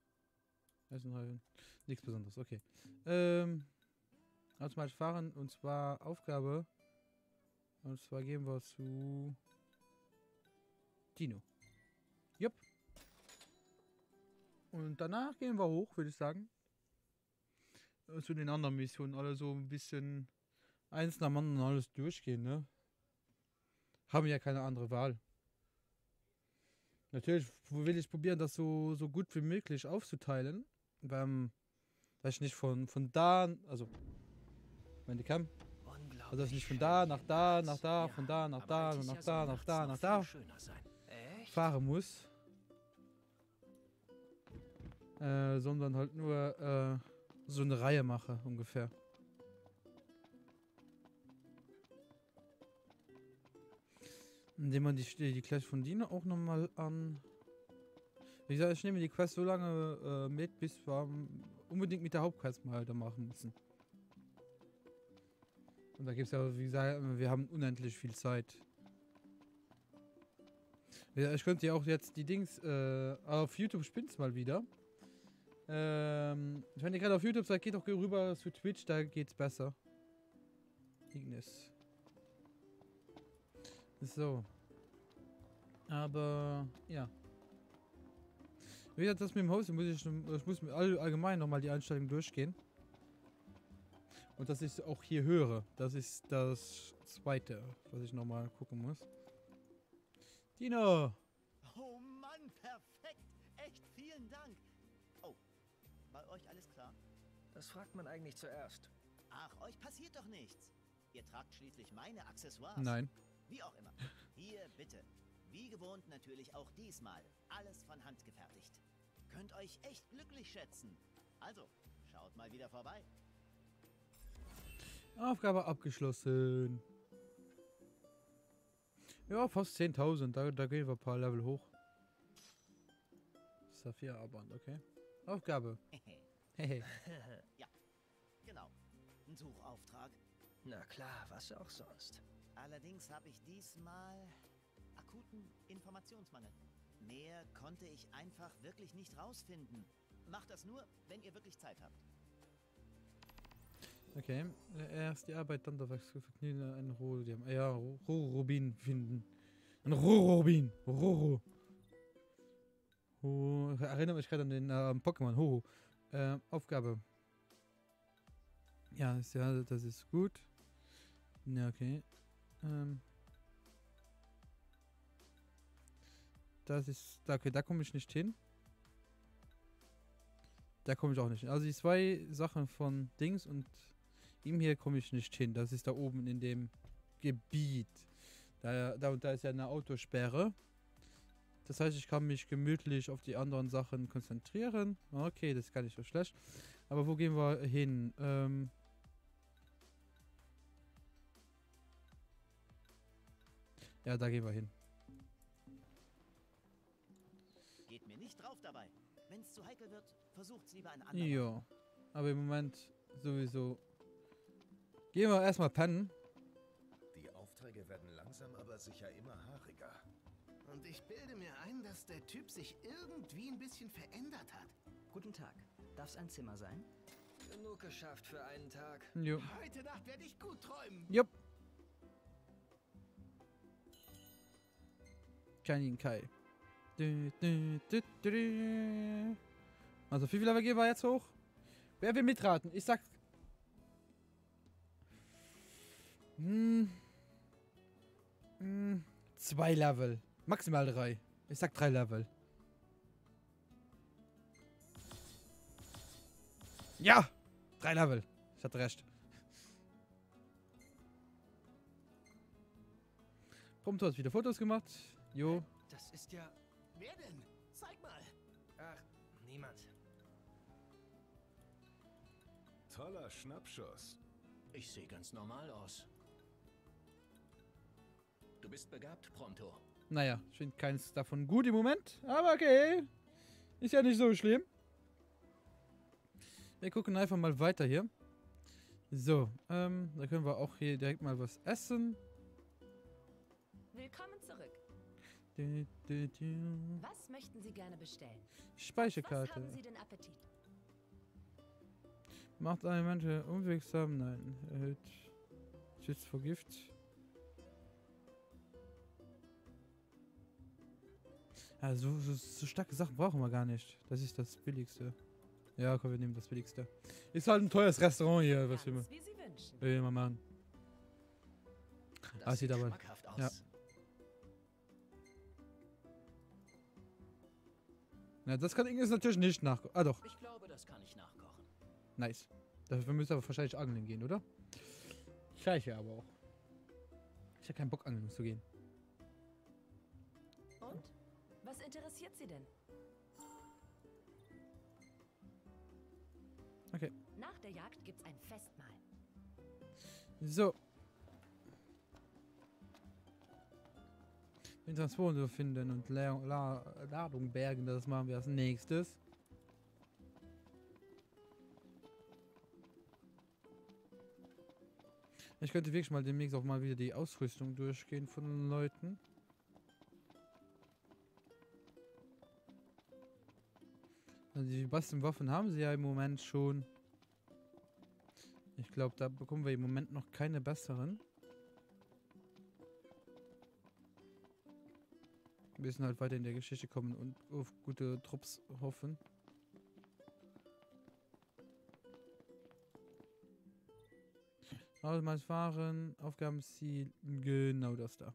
Essenreifen. Nichts Besonderes, okay. Automatisch fahren und zwar Aufgabe. Und zwar gehen wir zu Dino. Jupp. Und danach gehen wir hoch, würde ich sagen. Zu den anderen Missionen. Alle so ein bisschen eins nach dem anderen alles durchgehen, ne? Haben ja keine andere Wahl. Natürlich will ich probieren, das so gut wie möglich aufzuteilen. Dass ich nicht von da, also wenn die kann, also dass ich nicht von da nach da, nach da, von da nach da, nach da, nach da, nach da fahren muss. Sondern halt nur so eine Reihe mache, ungefähr. Indem man die Quest von Dino auch nochmal an... Wie gesagt, ich nehme die Quest so lange mit, bis wir unbedingt mit der Hauptquest mal da machen müssen. Und da gibt es ja, wie gesagt, wir haben unendlich viel Zeit. Ja, ich könnte ja auch jetzt die Dings auf YouTube spinnt's mal wieder. Wenn ihr gerade auf YouTube seid, geht doch rüber zu Twitch, da geht's besser. Ignis. So. Aber, ja. Wie gesagt, das mit dem Haus, ich muss mit allgemein nochmal die Einstellung durchgehen. Und dass ich es auch hier höre. Das ist das Zweite, was ich nochmal gucken muss. Dino! Oh Mann, perfekt. Echt vielen Dank. Oh, bei euch alles klar? Das fragt man eigentlich zuerst. Ach, euch passiert doch nichts. Ihr tragt schließlich meine Accessoires. Nein. Wie auch immer. Hier, bitte. Wie gewohnt natürlich auch diesmal. Alles von Hand gefertigt. Könnt euch echt glücklich schätzen. Also, schaut mal wieder vorbei. Aufgabe abgeschlossen. Ja, fast 10.000. Da gehen wir ein paar Level hoch. Saphir-Armband, okay. Aufgabe. Hehe. Ja, genau. Ein Suchauftrag. Na klar, was auch sonst. Allerdings habe ich diesmal akuten Informationsmangel. Mehr konnte ich einfach wirklich nicht rausfinden. Macht das nur, wenn ihr wirklich Zeit habt. Okay. Erst die Arbeit, dann der Wechsel vergnügen, ein Rohdiam. Ja, Rohrubin finden. Ein Rohrubin. Roro. Erinnere mich gerade an den Pokémon. Ho. Aufgabe. Ja, das ist gut. Ja, okay. Das ist. Okay, da komme ich nicht hin. Da komme ich auch nicht hin. Also die zwei Sachen von Dings und ihm hier komme ich nicht hin. Das ist da oben in dem Gebiet. Da ist ja eine Autosperre. Das heißt, ich kann mich gemütlich auf die anderen Sachen konzentrieren. Okay, das ist gar nicht so schlecht. Aber wo gehen wir hin? Ja, da gehen wir hin. Geht mir nicht drauf dabei. Wenn es zu heikel wird, versucht's lieber ein andermal. Ja, aber im Moment sowieso. Gehen wir erstmal pennen. Die Aufträge werden langsam aber sicher immer haariger. Und ich bilde mir ein, dass der Typ sich irgendwie ein bisschen verändert hat. Guten Tag. Darf's ein Zimmer sein? Genug geschafft für einen Tag. Jo. Heute Nacht werde ich gut träumen. Jupp. Kanin Kai. Also wie viel Level gehen wir jetzt hoch? Wer will mitraten? Ich sag... 2 Level. Maximal 3. Ich sag 3 Level. Ja! 3 Level. Ich hatte recht. Prompto hat wieder Fotos gemacht. Jo. Das ist ja... Wer denn? Zeig mal. Ach, niemand. Toller Schnappschuss. Ich sehe ganz normal aus. Du bist begabt, Prompto. Naja, ich finde keins davon gut im Moment. Aber okay. Ist ja nicht so schlimm. Wir gucken einfach mal weiter hier. So, da können wir auch hier direkt mal was essen. Willkommen zurück. Was möchten Sie gerne bestellen? Speicherkarte. Was haben Sie denn Appetit? Macht eine Menschen unwirksam? Nein. Erhöht. Schützt vor Gift. Ja, so starke Sachen brauchen wir gar nicht. Das ist das Billigste. Ja, komm, wir nehmen das Billigste. Ist halt ein teures Restaurant hier, was wir immer machen. Das sieht aber... schmackhaft aus. Ja. Ja, das kann Inges natürlich nicht nachkochen. Ah, doch. Ich glaube, das kann ich nachkochen. Nice. Dafür müssen wir aber wahrscheinlich angeln gehen, oder? Scheiße aber auch. Ich habe keinen Bock, angeln zu gehen. Und? Was interessiert Sie denn? Okay. Nach der Jagd gibt's ein Festmahl. So. Den Transponder finden und Ladung bergen, das machen wir als nächstes. Ich könnte wirklich mal demnächst auch mal wieder die Ausrüstung durchgehen von den Leuten. Also die besten Waffen haben sie ja im Moment schon. Ich glaube, da bekommen wir im Moment noch keine besseren. Wir müssen halt weiter in der Geschichte kommen und auf gute Trupps hoffen. Ausmaß fahren, Aufgabenziel, genau das da.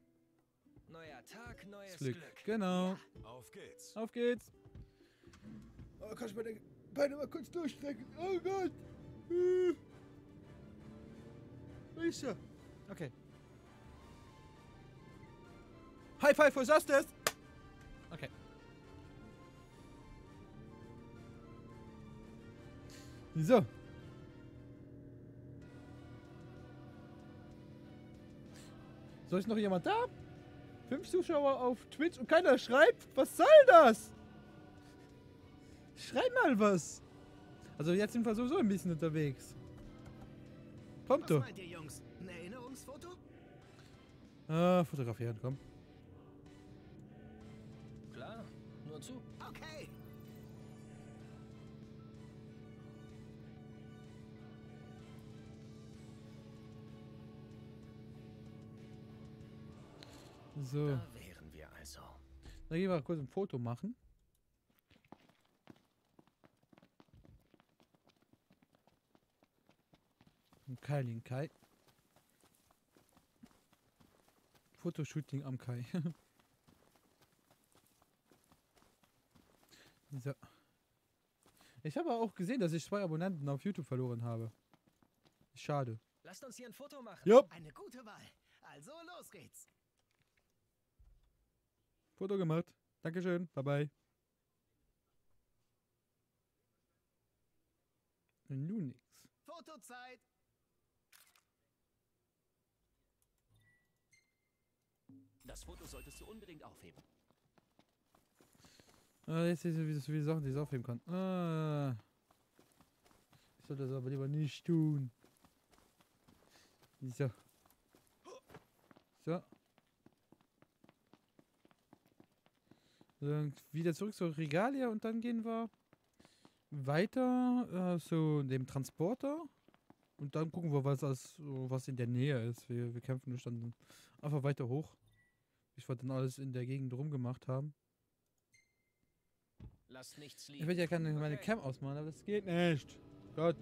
neuer Tag, neues Glück. Glück. Genau. Auf geht's. Auf geht's. Oh, kann ich meine Beine mal kurz durchstrecken? Oh Gott. Riese. Okay. High five, was ist das? Okay. So. So, ist noch jemand da? 5 Zuschauer auf Twitch und keiner schreibt? Was soll das? Schreib mal was. Also jetzt sind wir sowieso ein bisschen unterwegs. Kommt Was doch. meint ihr, Jungs? Ein Erinnerungsfoto? Fotografieren, komm. Klar, nur zu. Okay. So. Da wären wir also. Dann gehen wir kurz ein Foto machen. Kai Kai. Fotoshooting am Kai. So. Ich habe auch gesehen, dass ich 2 Abonnenten auf YouTube verloren habe. Schade. Lasst uns hier ein Foto machen. Ja. Eine gute Wahl. Also los geht's. Foto gemacht. Dankeschön. Bye bye. Nun nix. Fotozeit. Das Foto solltest du unbedingt aufheben. Jetzt ist es wie Sachen, die ich aufheben kann. Ich sollte das aber lieber nicht tun. So. So. Dann wieder zurück zur Regalia und dann gehen wir weiter zu dem Transporter. Und dann gucken wir, was in der Nähe ist. Wir kämpfen uns dann einfach weiter hoch. Bis wir dann alles in der Gegend rumgemacht haben. Lasst nichts Ich liegen. will ja gerne meine Cam ausmachen, aber das geht nicht. Gott.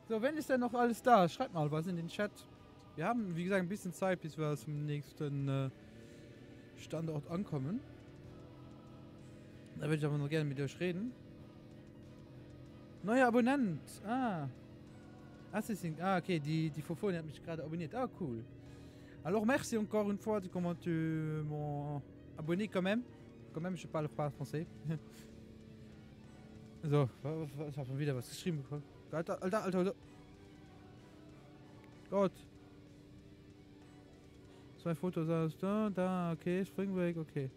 So, wenn ist denn noch alles da? Schreibt mal was in den Chat. Wir haben, wie gesagt, ein bisschen Zeit, bis wir zum nächsten Standort ankommen. Da würde ich aber noch gerne mit euch reden. Neuer Abonnent. Assassin. Ok, die Fofone hat mich gerade abonniert. Ah, cool. Alors, merci encore une fois de comment tu m'as abonné quand même. Quand même, je parle pas français. So, ich habe wieder was geschrieben bekommen. Alter. Gott. 2 Fotos aus da, okay, Springweg, okay.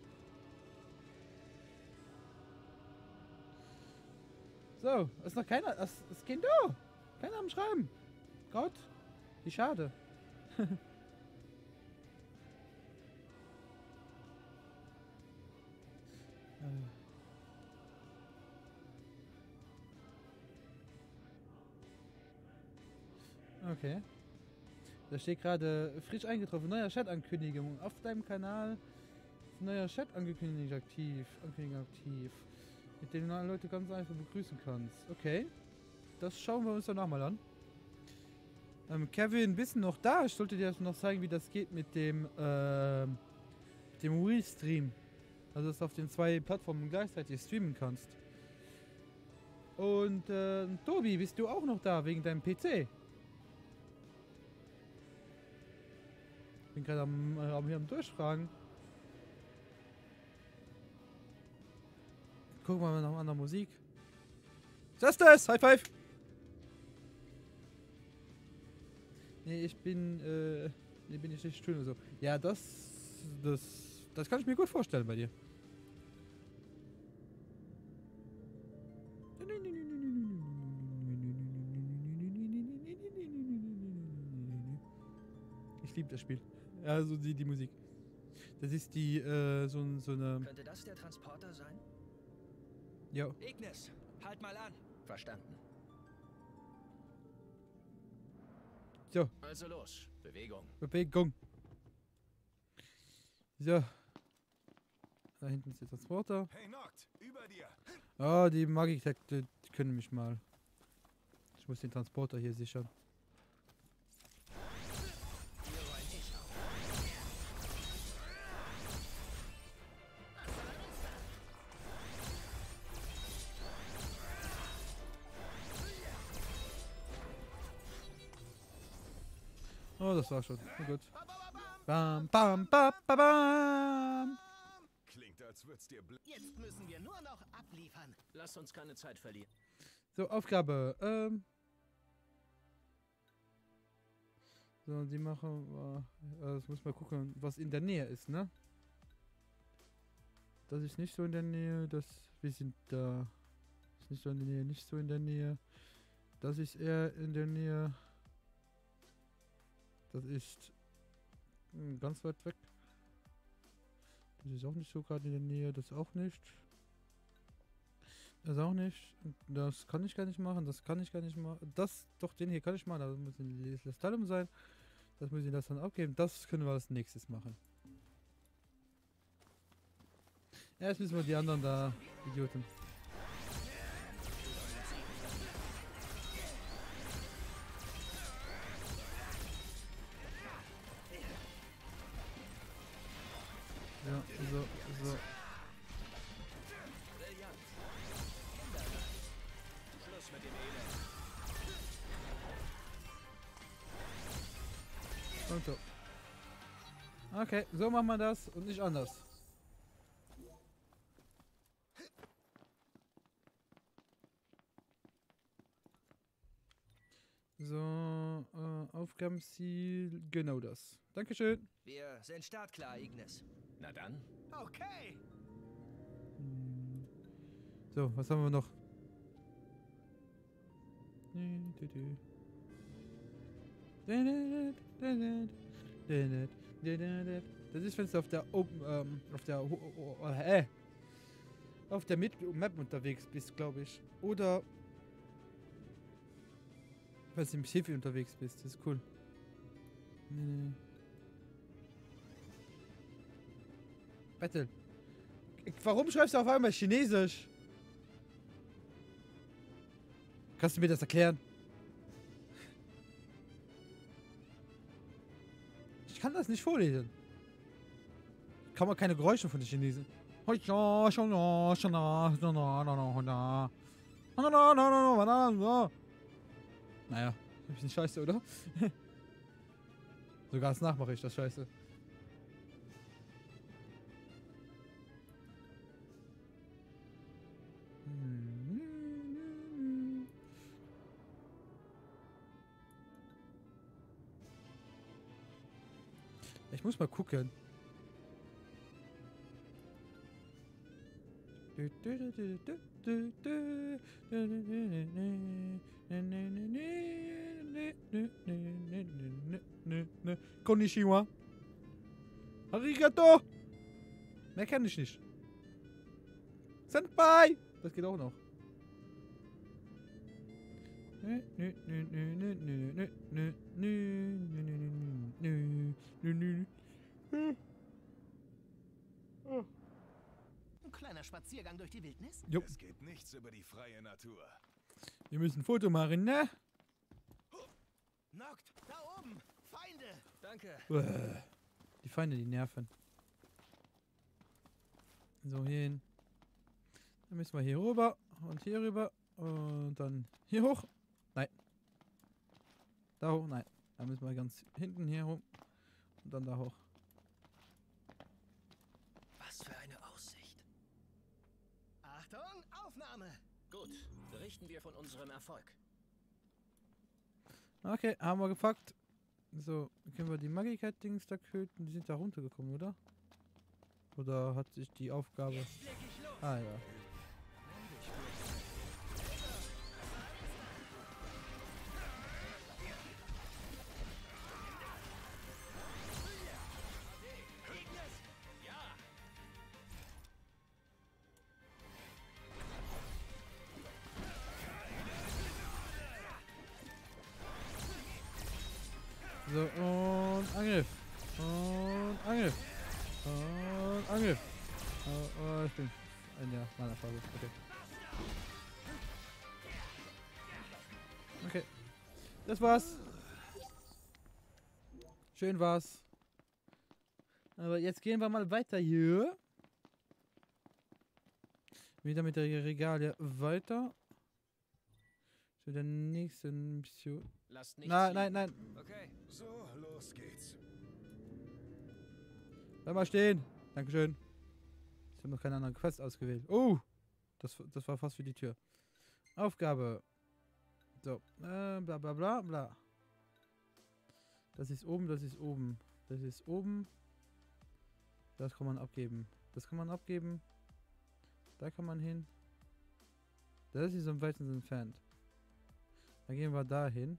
So, ist noch keiner, das Kind da. Keiner am Schreiben. Gott, wie schade. Okay. Da steht gerade frisch eingetroffen. Neuer Chat-Ankündigung. Auf deinem Kanal ist neuer Chat-Ankündigung aktiv. Mit dem du alle Leute ganz einfach begrüßen kannst. Okay. Das schauen wir uns danach mal an. Kevin, bist du noch da? Ich sollte dir noch zeigen, wie das geht mit dem Wii-Stream. Also, dass du auf den 2 Plattformen gleichzeitig streamen kannst. Und Tobi, bist du auch noch da wegen deinem PC? Ich bin gerade hier am Durchfragen. Gucken wir mal nach einer Musik. Das! High five! Nee, ich bin ich nicht schön oder so. Ja, das kann ich mir gut vorstellen bei dir. Ich liebe das Spiel. Also die Musik. Das ist die, so eine... Könnte das der Transporter sein? Ja. Ignis, halt mal an. Verstanden. So. Also los, Bewegung. So. Da hinten ist der Transporter. Hey Noct, über dir. Ah, die Magiktekte, die können mich mal. Ich muss den Transporter hier sichern. das war schon. Na gut. Bam, bam, bam, bam, bam. Klingt, als würd's dir Jetzt müssen wir nur noch abliefern. Lass uns keine Zeit verlieren. So, Aufgabe. So, die machen wir. Das muss mal gucken, was in der Nähe ist, ne? Das ist nicht so in der Nähe. Wir sind da. Ist nicht so in der Nähe, nicht so in der Nähe. Das ist eher in der Nähe. Das ist ganz weit weg. Das ist auch nicht so gerade in der Nähe. Das auch nicht. Das auch nicht. Das kann ich gar nicht machen. Das kann ich gar nicht machen. Das, doch, den hier kann ich machen. Das muss ein Lestalum sein. Das muss ich das dann abgeben. Das können wir als nächstes machen. Erst müssen wir die anderen da, Idioten. Ja, so. Schluss mit dem Elend. Und so. Okay, so machen wir das und nicht anders. So, Aufgabenziel, genau das. Dankeschön. Wir sind startklar, Ignis. Na dann. Okay. So, was haben wir noch? Das ist, wenn du auf der auf der Map unterwegs bist, glaube ich. Oder wenn du im Schiff unterwegs bist. Das ist cool. Battle. Warum schreibst du auf einmal Chinesisch? Kannst du mir das erklären? Ich kann das nicht vorlesen. Kann man keine Geräusche von den Chinesen. Naja, ein bisschen scheiße, oder? Sogar das nachmache ich, das scheiße. Ich muss mal gucken. Konnichiwa. Arigato. Mehr kann ich nicht. Senpai. Das geht auch noch. Ein kleiner Spaziergang durch die Wildnis? Jo. Es geht nichts über die freie Natur. Wir müssen ein Foto machen, ne? Noct, da oben! Feinde! Danke. Die Feinde, die nerven. So, hier hin. Dann müssen wir hier rüber und hier rüber und dann hier hoch. Nein. Da hoch, nein. Da müssen wir ganz hinten hier rum und dann da hoch. Was für eine Aussicht. Achtung, Aufnahme! Gut, berichten wir von unserem Erfolg. Okay, haben wir gepackt. So, können wir die Magikkeit-Dings da töten? Die sind da runtergekommen, oder? Oder hat sich die Aufgabe... Ah, ja. So, und Angriff. Und Angriff. Und Angriff. Oh, ich bin in der Mana-Phase. Okay. Okay. Das war's. Schön war's. Aber jetzt gehen wir mal weiter hier. Wieder mit der Regalie weiter. Zu der nächsten Mission. Lasst nicht Nein, ziehen. nein, nein. Okay. So, los geht's. Bleib mal stehen. Dankeschön. Ich habe noch keine anderen Quest ausgewählt. Oh! Das war fast wie die Tür. Aufgabe. So. Bla bla bla bla. Das ist oben, das ist oben. Das ist oben. Das kann man abgeben. Das kann man abgeben. Da kann man hin. Das ist am weitesten entfernt. Dann gehen wir da hin.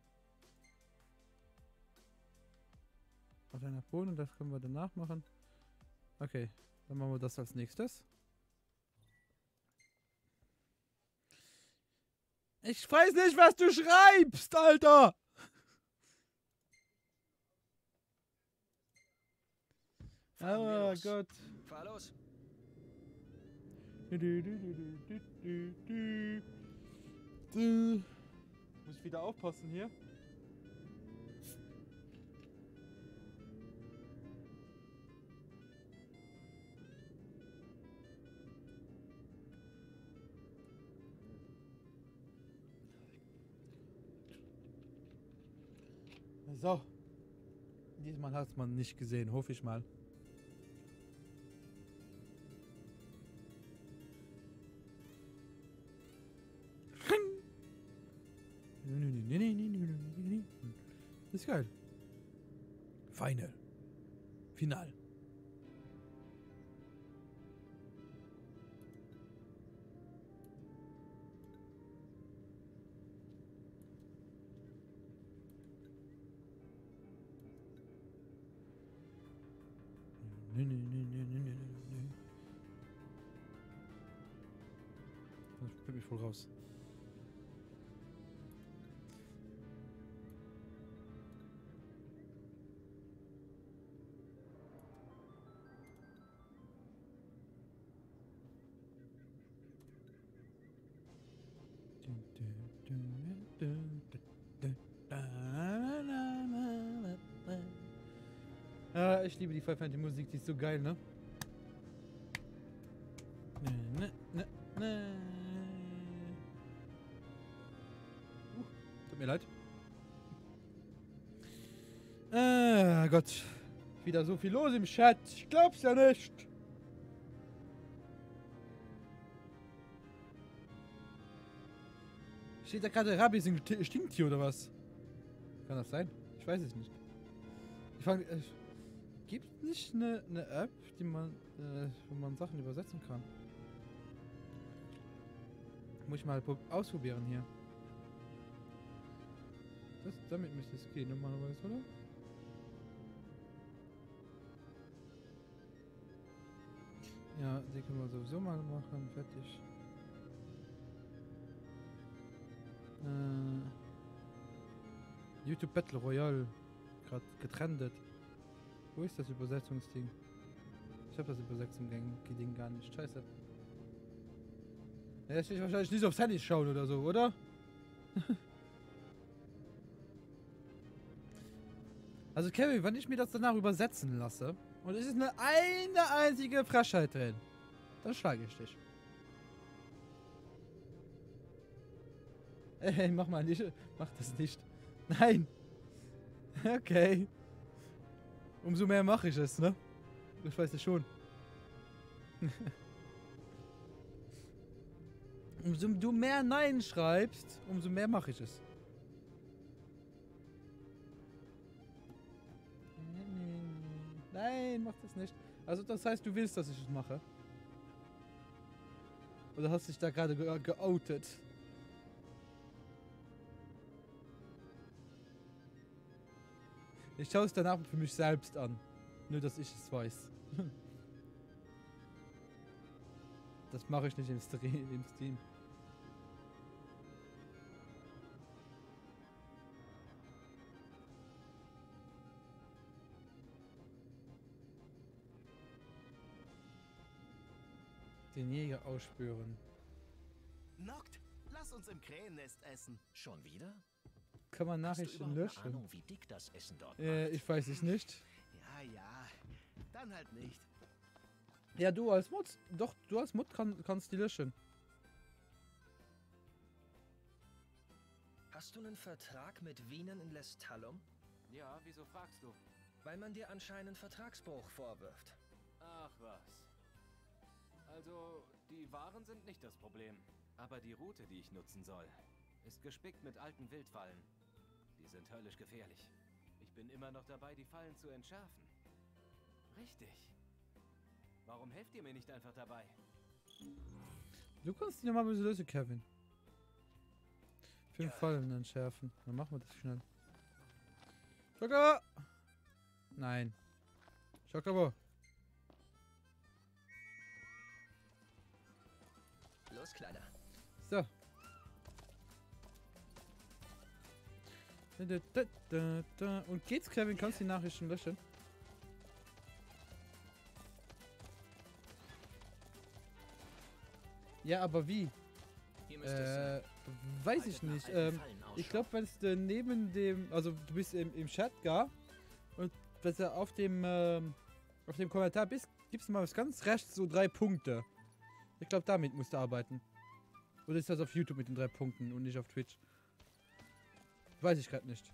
Auf einer Boden, das können wir danach machen. Okay, dann machen wir das als nächstes. Ich weiß nicht, was du schreibst, Alter! Fahren wir Oh los. Gott. Fahr los. Muss ich wieder aufpassen hier. So. Diesmal hat man nicht gesehen, hoffe ich mal. Das ist geil. Final. Final. Das bringt mich voll raus. Ich liebe die Final Fantasy Musik, die ist so geil, ne? Tut mir leid. Gott. Wieder so viel los im Chat. Ich glaub's ja nicht. Steht da gerade Rabbi stinkt hier oder was? Kann das sein? Ich weiß es nicht. Ich frage, gibt es nicht eine App, die man, wo man Sachen übersetzen kann? Muss ich mal ausprobieren hier. Damit müsste es gehen normalerweise, oder? Ja, die können wir sowieso mal machen. Fertig. YouTube Battle Royale. Gerade getrennt. Wo ist das Übersetzungsding? Ich habe das Übersetzungsding gar nicht. Scheiße. Ja, jetzt will ich wahrscheinlich nicht aufs Handy schauen oder so, oder? Also Kevin, wenn ich mir das danach übersetzen lasse und es ist eine einzige Frechheit drin, dann schlage ich dich. Ey, mach mal nicht. Mach das nicht. Nein. Okay. Umso mehr mache ich es, ne? Ich weiß es schon. Umso du mehr Nein schreibst, umso mehr mache ich es. Nein, mach das nicht. Also das heißt, du willst, dass ich es mache? Oder hast dich da gerade geoutet? Ich schaue es danach für mich selbst an. Nur, dass ich es weiß. Das mache ich nicht im Stream. Den Jäger ausspüren. Noct, lass uns im Krähennest essen. Schon wieder? Kann man Hast du Nachrichten überhaupt eine löschen? Ahnung, wie dick das Essen dort macht? Ich weiß es nicht. Ja, dann halt nicht. Ja, du als Mod. Doch, du als Mod kannst die löschen. Hast du einen Vertrag mit Wienen in Lestallum? Ja, wieso fragst du? Weil man dir anscheinend Vertragsbruch vorwirft. Ach was. Also, die Waren sind nicht das Problem. Aber die Route, die ich nutzen soll, ist gespickt mit alten Wildfallen. Die sind höllisch gefährlich. Ich bin immer noch dabei, die Fallen zu entschärfen. Richtig. Warum helft ihr mir nicht einfach dabei? Du kannst die nochmal ein bisschen lösen, Kevin. 5 Fallen entschärfen. Dann machen wir das schnell. Schocker! Nein. Schocker. Los, Kleiner. So. Und geht's, Kevin? Kannst du die Nachrichten löschen? Ja, aber wie? Weiß ich nicht. Ich glaube, wenn es neben dem, also du bist im Chat gar und wenn du auf dem Kommentar bist, gibst du mal was ganz rechts, so 3 Punkte. Ich glaube, damit musst du arbeiten. Oder ist das auf YouTube mit den 3 Punkten und nicht auf Twitch? Weiß ich gerade nicht.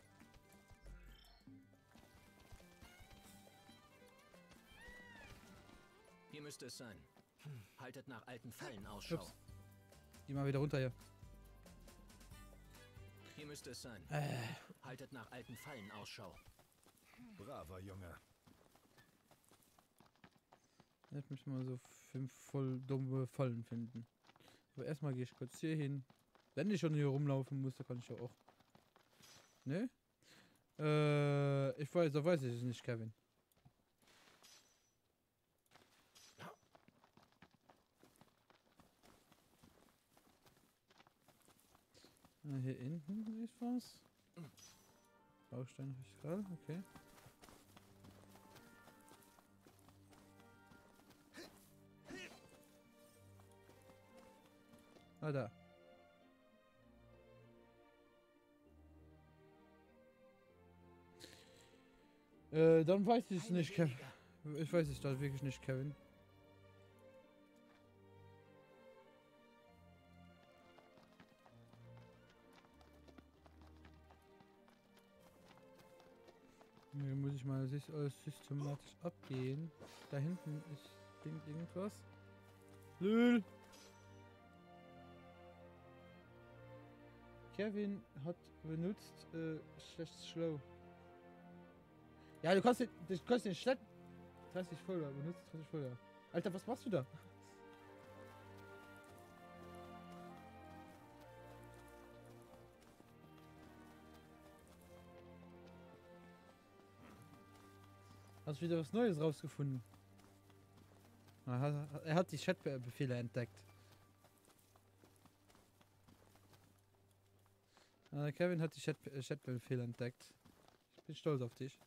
Hier müsste es sein. Haltet nach alten Fallen Ausschau. Ups. Geh mal wieder runter hier. Hier müsste es sein. Haltet nach alten Fallen Ausschau. Braver Junge. Jetzt müssen wir so 5 voll dumme Fallen finden. Aber erstmal gehe ich kurz hier hin. Wenn ich schon hier rumlaufen muss, dann kann ich ja auch. Ne? Da weiß ich es nicht, Kevin. Hier hinten ist was. Baustein Regal, okay. Ah, da. Dann weiß ich es nicht, Kevin. Ich weiß es da wirklich nicht, Kevin. Hier muss ich mal alles systematisch abgehen. Da hinten ist irgendwas. Lül. Kevin hat benutzt schlecht schlau. Ja, du kannst den schlecht 30 Folger benutzt, 30 Folger. Alter, was machst du da? Hast wieder was Neues rausgefunden? Er hat die Chatbefehle entdeckt. Kevin hat die Chatbefehle entdeckt. Ich bin stolz auf dich.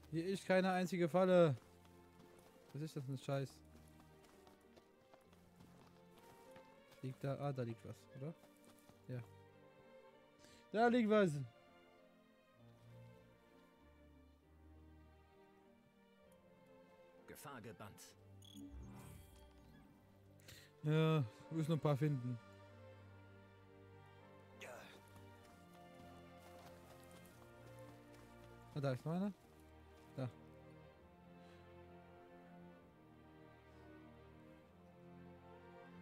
Hier ist keine einzige Falle. Was ist das für ein Scheiß? Liegt da? Ah, da liegt was, oder? Ja. Da liegt was. Gefahr gebannt. Ja, wir müssen noch ein paar finden. Ah, da ist noch einer. Da.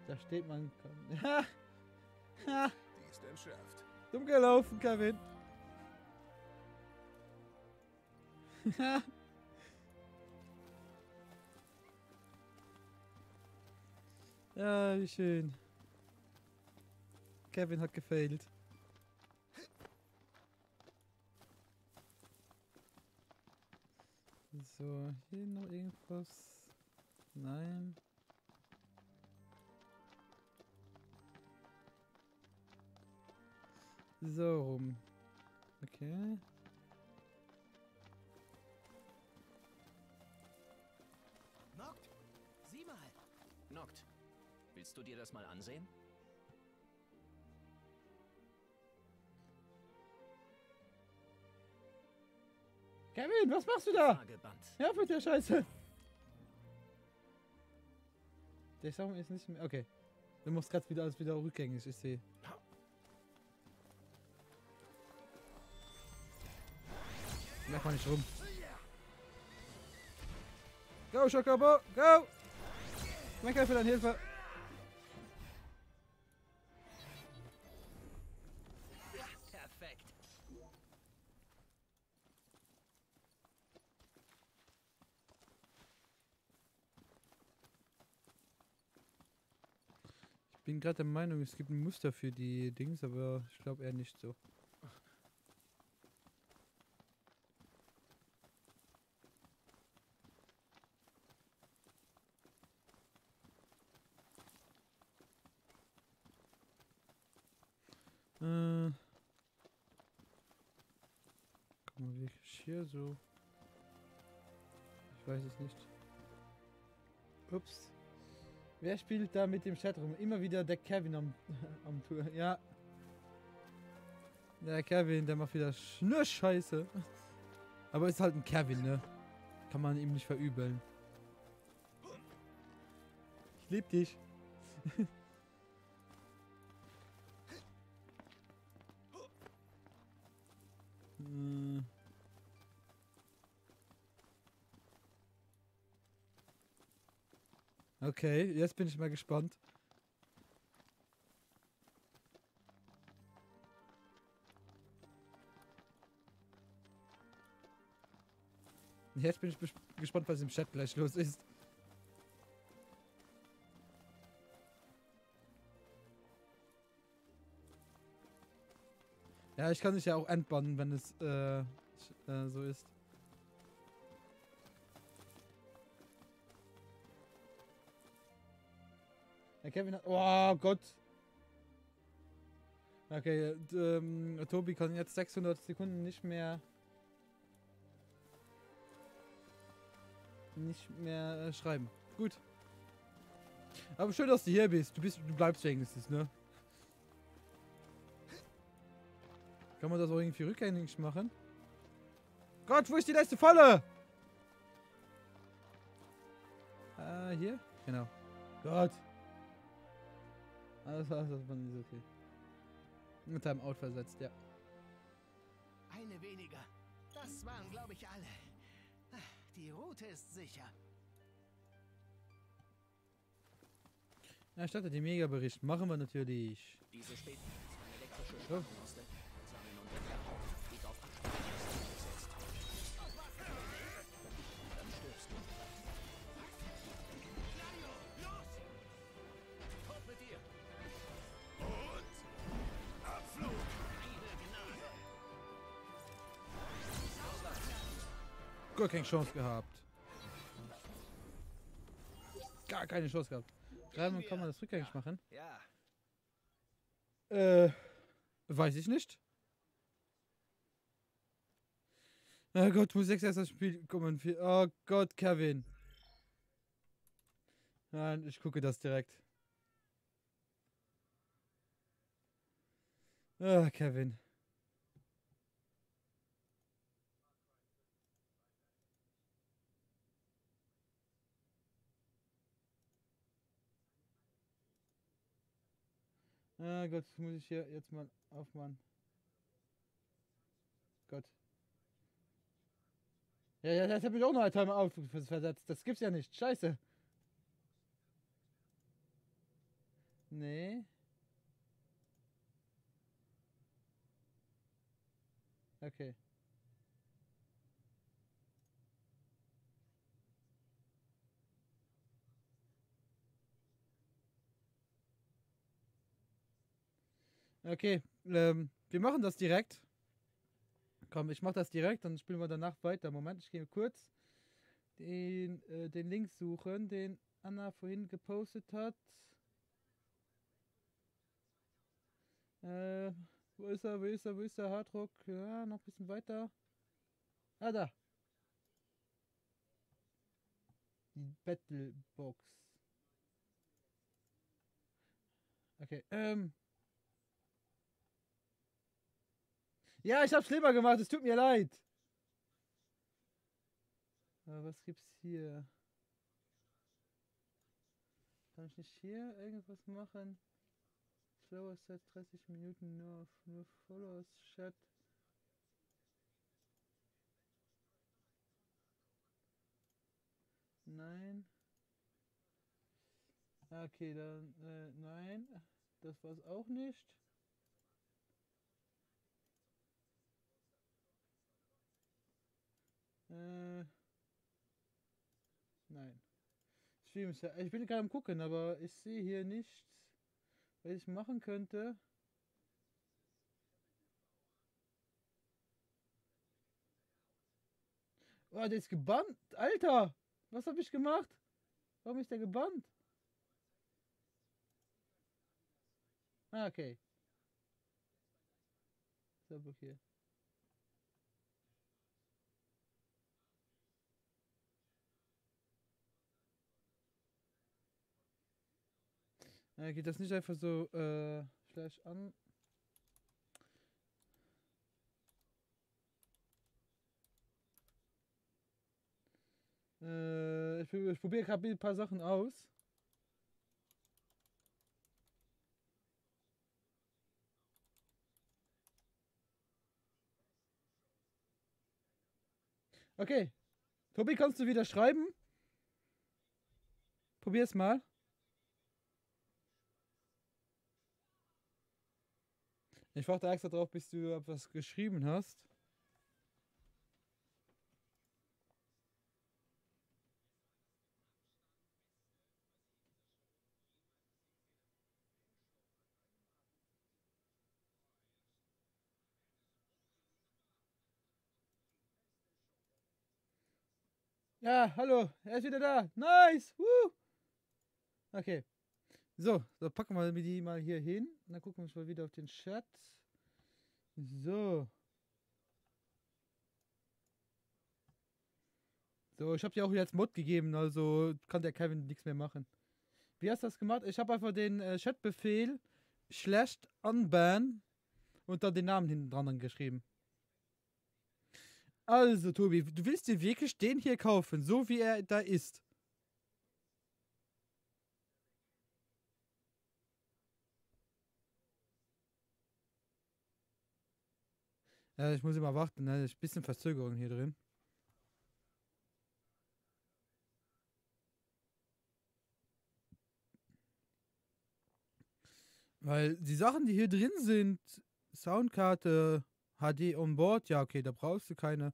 Da steht man. Ha! Ha! Die ist entschärft. Dumm gelaufen, Kevin. Ja, wie schön. Kevin hat gefailt. So, hier noch irgendwas? Nein. So rum. Okay. Noct, sieh mal. Noct, willst du dir das mal ansehen? Kevin, was machst du da? Tageband. Ja, mit der Scheiße. Der Song ist nicht mehr... Okay. Du musst gerade wieder alles wieder rückgängig, ich sehe. Mach mal nicht rum. Go, Schokobo, go! Danke für deine Hilfe. Perfekt. Ich bin gerade der Meinung, es gibt ein Muster für die Dings, aber ich glaube eher nicht so. Kann man wirklich hier so? Ich weiß es nicht. Ups. Wer spielt da mit dem Chat rum? Immer wieder der Kevin am Tour. Ja. Der Kevin, der macht wieder nur Scheiße. Aber ist halt ein Kevin, ne? Kann man ihm nicht verübeln. Ich lieb dich. Okay, jetzt bin ich mal gespannt. Jetzt bin ich gespannt, was im Chat gleich los ist. Ja, ich kann dich ja auch entbannen, wenn es so ist. Der Kevin hat... Oh Gott. Okay, Tobi kann jetzt 600 Sekunden nicht mehr schreiben. Gut. Aber schön, dass du hier bist. Du bleibst wenigstens, ne? Kann man das auch irgendwie rückgängig machen? Gott, wo ist die letzte Falle? Hier? Genau. Gott. Das war nicht okay. Mit deinem Out versetzt, ja. Eine weniger. Das waren, glaube ich, alle. Die Route ist sicher. Ja, startet den Mega-Bericht. Machen wir natürlich. Diese späten elektrische Sprachmuster sammeln und entfernen. Geht auf Abstand gesetzt. Dann stirbst du. Los! Hoch mit dir! Und Abflug! Liebe Gnade! Gar keine Chance gehabt. Gar keine Chance gehabt. Kann man das rückgängig machen? Ja. Weiß ich nicht. Oh Gott, muss 6 erst das Spiel kommen. Oh Gott, Kevin. Nein, ich gucke das direkt. Ah, Kevin. Ah Gott, muss ich hier jetzt mal aufmachen. Gott. Ja, das hat mich auch noch ein Timer auf versetzt. Das gibt's ja nicht. Scheiße. Nee. Okay. Okay, wir machen das direkt. Komm, ich mach das direkt, dann spielen wir danach weiter. Moment, ich gehe kurz den Link suchen, den Anna vorhin gepostet hat. Wo ist er, wo ist der Hardrock? Ja, noch ein bisschen weiter. Ah, da. Die Battlebox. Okay, ja, ich hab's schlimmer gemacht, es tut mir leid. Was gibt's hier? Kann ich nicht hier irgendwas machen? Slower Set 30 Minuten nur Followers Chat. Nein. Okay, dann nein. Das war's auch nicht. Nein. Streams, ja. Ich bin gerade am gucken, aber ich sehe hier nichts, was ich machen könnte. Oh, der ist gebannt. Alter! Was habe ich gemacht? Warum ist der gebannt? Ah, okay. So, blockiert. Geht das nicht einfach so Flash an? Ich probiere gerade ein paar Sachen aus. Okay. Tobi, kannst du wieder schreiben? Probier's mal. Ich warte extra drauf, bis du etwas geschrieben hast. Ja, hallo, er ist wieder da. Nice! Woo! Okay. So, dann packen wir die mal hier hin. Und dann gucken wir uns mal wieder auf den Chat. So. So, ich habe dir auch jetzt Mod gegeben, also kann der Kevin nichts mehr machen. Wie hast du das gemacht? Ich habe einfach den Chatbefehl /unban und dann den Namen hinten dran geschrieben. Also, Tobi, du willst dir wirklich den hier kaufen, so wie er da ist. Ja, ich muss immer warten, ne? Ist ein bisschen Verzögerung hier drin. Weil die Sachen, die hier drin sind, Soundkarte, HD on Board, ja okay, da brauchst du keine.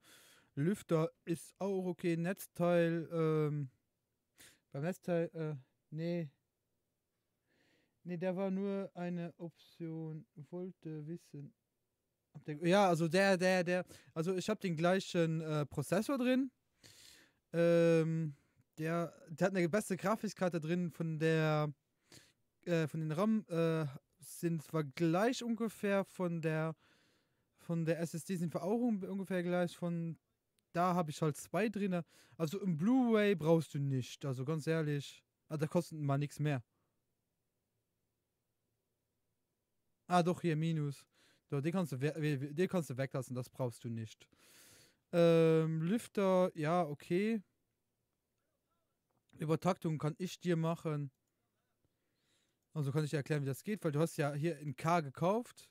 Lüfter ist auch okay, Netzteil, beim Netzteil, nee. Nee, der war nur eine Option, wollte wissen. Ja, also also ich habe den gleichen Prozessor drin. Der hat eine beste Grafikkarte drin von den RAM sind zwar gleich ungefähr von der SSD sind wir auch ungefähr gleich, von da habe ich halt 2 drin. Also im Blu-ray brauchst du nicht, also ganz ehrlich, da kostet mal nichts mehr. Ah doch, hier Minus. So, den kannst du weglassen, das brauchst du nicht. Lüfter, ja, okay. Übertaktung kann ich dir machen. Also kann ich dir erklären, wie das geht, weil du hast ja hier in K gekauft.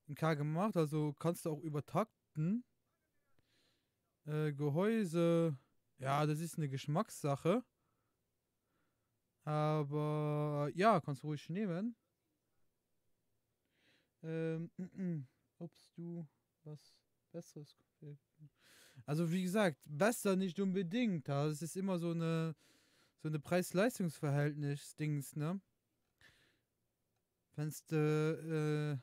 In K gemacht, also kannst du auch übertakten. Gehäuse, ja, das ist eine Geschmackssache. Aber ja, kannst du ruhig nehmen. Ob du was Besseres. Also wie gesagt, besser nicht unbedingt. Das ist immer so eine Preis-Leistungs-Verhältnis-Dings, ne? Wenn du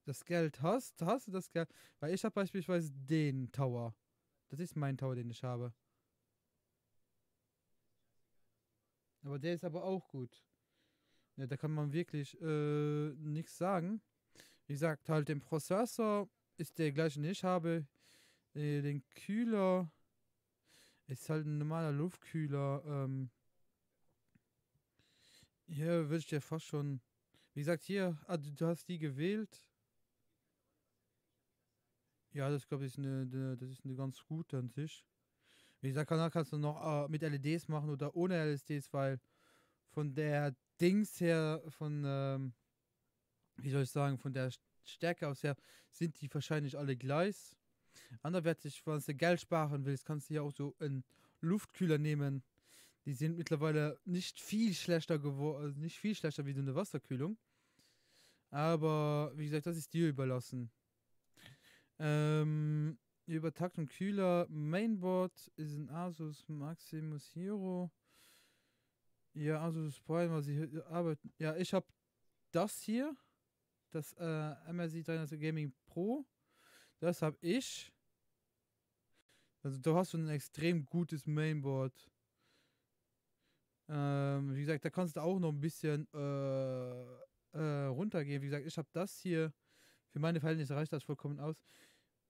das Geld hast du das Geld. Weil ich habe beispielsweise den Tower. Das ist mein Tower, den ich habe. Aber der ist aber auch gut. Ja, da kann man wirklich nichts sagen. Wie gesagt, halt den Prozessor ist der gleiche, den ich habe. Den Kühler ist halt ein normaler Luftkühler. Hier würde ich dir fast schon... Wie gesagt, hier, du hast die gewählt. Ja, das glaube ich das ist eine ganz gute an sich. Wie gesagt, kannst du noch mit LEDs machen oder ohne LEDs, weil von der Dings her, wie soll ich sagen, von der Stärke aus her, sind die wahrscheinlich alle gleich. Anderweitig, wenn du Geld sparen willst, kannst du ja auch so einen Luftkühler nehmen. Die sind mittlerweile nicht viel schlechter geworden, also nicht viel schlechter wie so eine Wasserkühlung. Aber wie gesagt, das ist dir überlassen. Übertakt und Kühler. Mainboard ist ein Asus Maximus Hero. Ja, Asus Prime, was ich arbeite. Ja, ich habe das hier. Das MSI 300 Gaming Pro. Das habe ich. Also da hast du ein extrem gutes Mainboard. Wie gesagt, da kannst du auch noch ein bisschen runtergehen. Wie gesagt, ich habe das hier. Für meine Verhältnisse reicht das vollkommen aus.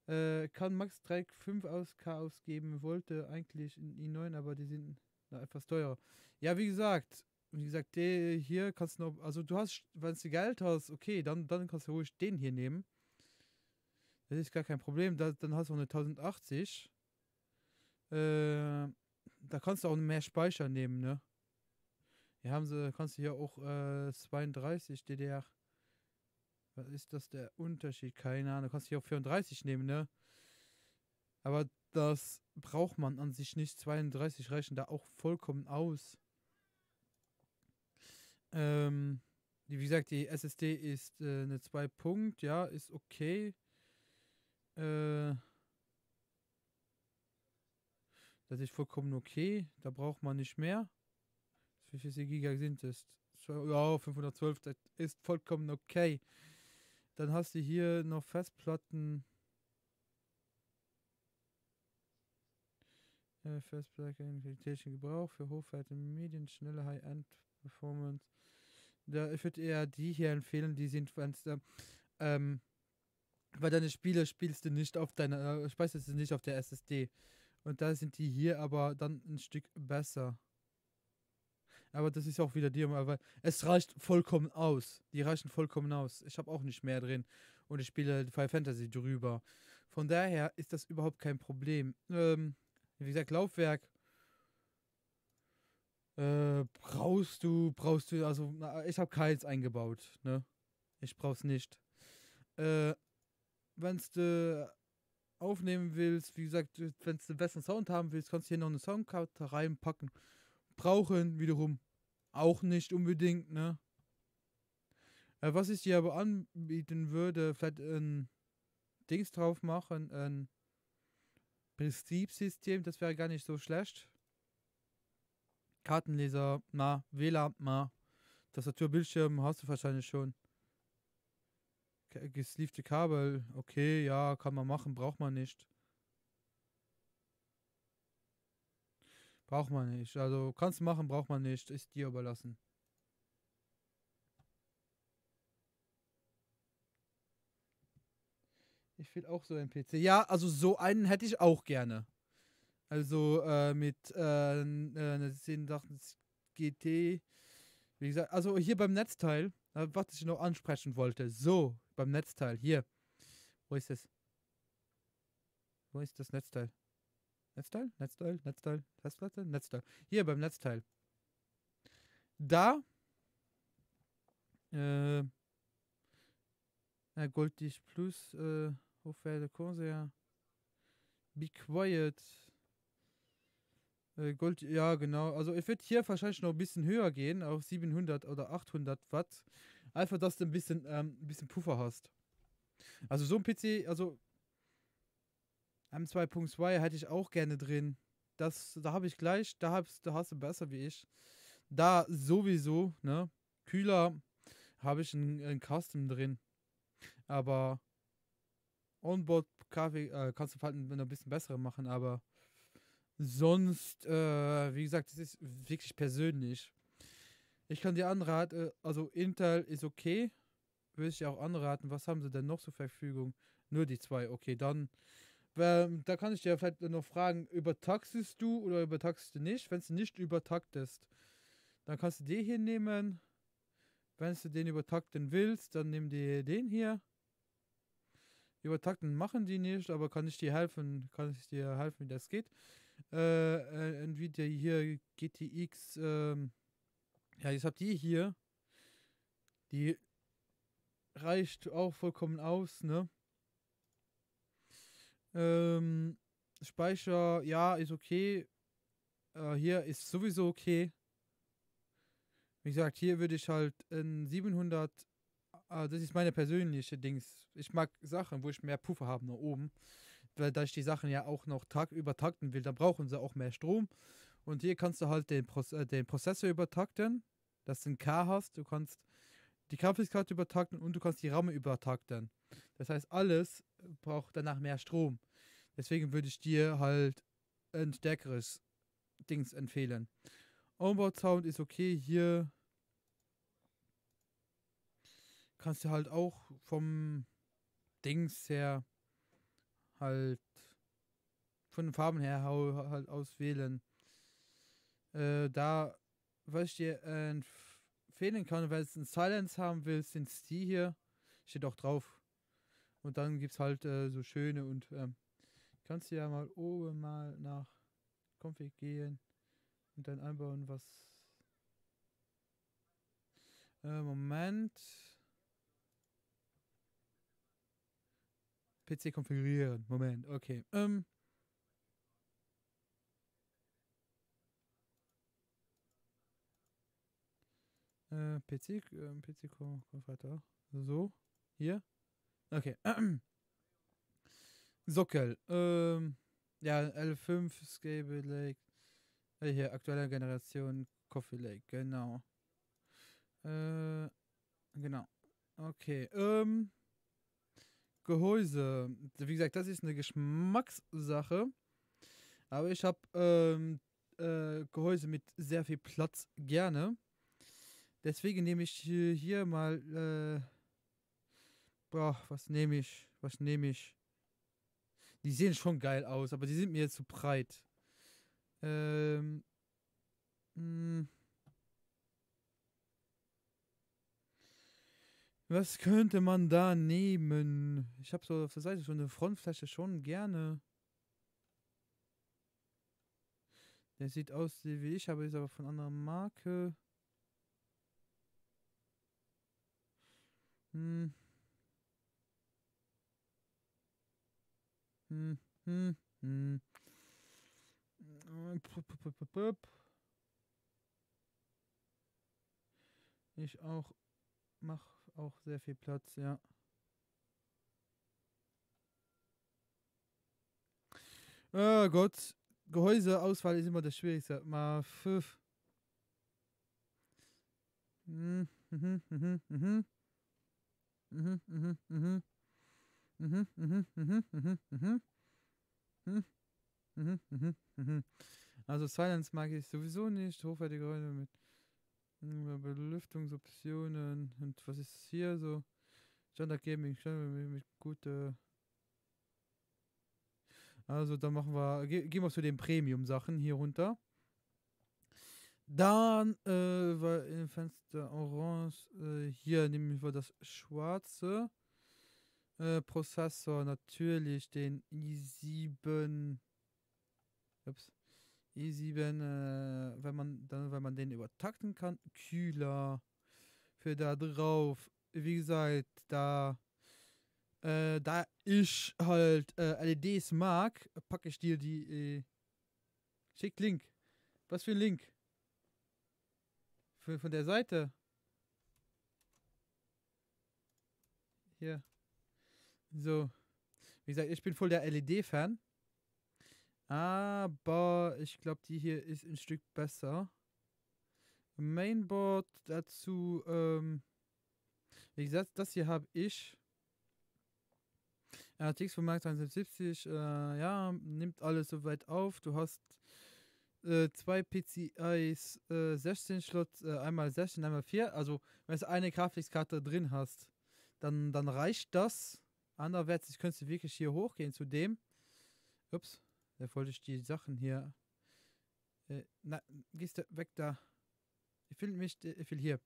Kann Max 3.5 ausgeben. Wollte eigentlich in i9, aber die sind etwas teurer. Ja, wie gesagt, die hier kannst du noch, also du hast, wenn du Geld hast, okay, dann kannst du ruhig den hier nehmen. Das ist gar kein Problem. Dann hast du auch eine 1080. Da kannst du auch mehr Speicher nehmen, ne? Hier kannst du hier auch 32 DDR. Was ist das der Unterschied? Keine Ahnung. Du kannst hier auch 34 nehmen, ne? Aber das braucht man an sich nicht. 32 reichen da auch vollkommen aus. Wie gesagt, die SSD ist eine 2 Punkt, ja, ist okay. Das ist vollkommen okay. Da braucht man nicht mehr. Wie viele Giga sind das? Ja, 512, das ist vollkommen okay. Dann hast du hier noch Festplatten. Festplatten, Gebrauch für hochwertige Medien, schnelle High-End-Performance. Ich würde eher die hier empfehlen, die sind, weil deine Spiele spielst du nicht auf deiner, speicherst du nicht auf der SSD. Und da sind die hier aber dann ein Stück besser. Aber das ist auch wieder dir, weil es reicht vollkommen aus. Die reichen vollkommen aus. Ich habe auch nicht mehr drin. Und ich spiele Final Fantasy drüber. Von daher ist das überhaupt kein Problem. Wie gesagt, Laufwerk brauchst du, also ich habe keins eingebaut, ne? Ich brauch's nicht. Wenn du aufnehmen willst, wie gesagt, wenn du einen besseren Sound haben willst, kannst du hier noch eine Soundkarte reinpacken. Brauchen wiederum auch nicht unbedingt, ne? Was ich dir aber anbieten würde, vielleicht ein Dings drauf machen, ein Betriebssystem, das wäre gar nicht so schlecht. Kartenleser, WLAN, Tastatur, Bildschirm hast du wahrscheinlich schon. Gesleevte Kabel, okay, ja, kann man machen, braucht man nicht. Braucht man nicht. Also kannst du machen, braucht man nicht. Ist dir überlassen. Ich will auch so einen PC. Ja, also so einen hätte ich auch gerne. Also mit 1080 GT. Wie gesagt, also hier beim Netzteil, was ich noch ansprechen wollte. So, beim Netzteil. Hier. Wo ist das? Wo ist das Netzteil? Netzteil? Festplatte? Netzteil. Hier beim Netzteil. Da Golddicht Plus hochwertige Corsair Be Quiet Gold, ja genau. Also ich würde hier wahrscheinlich noch ein bisschen höher gehen, auf 700 oder 800 Watt. Einfach, dass du ein bisschen Puffer hast. Also so ein PC, also M2.2 hätte ich auch gerne drin. Da habe ich gleich, da hast du besser wie ich. Da sowieso, ne? Kühler habe ich einen Custom drin. Aber Onboard Kaffee kannst du halt ein bisschen bessere machen, aber sonst, wie gesagt, das ist wirklich persönlich. Ich kann dir anraten, also Intel ist okay. Würde ich dir auch anraten. Was haben sie denn noch zur Verfügung? Nur die zwei, okay, dann da kann ich dir vielleicht noch fragen, übertaxest du oder übertaxest du nicht? Wenn du nicht übertaktest, dann kannst du den hier nehmen. Wenn du den übertakten willst, dann nimm dir den hier. Übertakten machen die nicht, aber kann ich dir helfen, wie das geht. Nvidia hier, GTX, ja, jetzt habt ihr hier, die reicht auch vollkommen aus, ne? Speicher, ja, ist okay. Hier ist sowieso okay. Wie gesagt, hier würde ich halt in 700, das ist meine persönliche Dings. Ich mag Sachen, wo ich mehr Puffer habe nach oben. Weil da ich die Sachen ja auch noch übertakten will, dann brauchen sie auch mehr Strom. Und hier kannst du halt den Prozessor übertakten, dass du ein K hast. Du kannst die Grafikkarte übertakten und du kannst die RAM übertakten. Das heißt, alles braucht danach mehr Strom. Deswegen würde ich dir halt ein stärkeres Dings empfehlen. Onboard Sound ist okay. Hier kannst du halt auch vom Dings her halt von den Farben her halt auswählen. Da, was ich dir empfehlen kann, wenn du einen Silence haben willst, sind die hier. Steht auch drauf. Und dann gibt es halt so schöne und kannst du ja mal oben mal nach Config gehen und dann einbauen, was. Moment. PC konfigurieren. Moment, okay. PC weiter. So. Hier. Okay. Sockel. Ja, L5, Scable Lake. Hier, aktuelle Generation Coffee Lake, genau. Genau. Okay. Gehäuse. Wie gesagt, das ist eine Geschmackssache. Aber ich habe Gehäuse mit sehr viel Platz gerne. Deswegen nehme ich hier mal. Was nehme ich? Die sehen schon geil aus, aber die sind mir jetzt zu breit. Was könnte man da nehmen? Ich habe so auf der Seite schon eine Frontfläche schon gerne. Der sieht aus wie ich, aber ist aber von anderer Marke. Ich auch mach auch sehr viel Platz, ja. Oh Gott, Gehäuseauswahl ist immer das Schwierigste. Mal 5. Also Silence mag ich sowieso nicht. Hochwertige Geräusche mit Belüftungsoptionen. Und was ist hier so? Standard Gaming mit gute. Also da machen wir. Gehen wir zu den Premium-Sachen hier runter. Dann war im Fenster Orange. Hier nehmen wir das schwarze. Prozessor natürlich den i7. i7, wenn man den übertakten kann. Kühler für da drauf. Wie gesagt, da ich halt LEDs mag, packe ich dir die. Schick Link. Was für ein Link? Von der Seite. Hier. So. Wie gesagt, ich bin voll der LED-Fan. Aber ich glaube, die hier ist ein Stück besser. Mainboard dazu. Wie gesagt, das hier habe ich. RTX von Mark 370. Ja, nimmt alles soweit auf. Du hast 2 PCIs, 16 Slots, einmal 16, einmal 4. Also, wenn du eine Grafikkarte drin hast, dann reicht das. Andererseits könntest du wirklich hier hochgehen zu dem. Ups, da wollte ich die Sachen hier. Na, gehst du weg da. Ich will hier.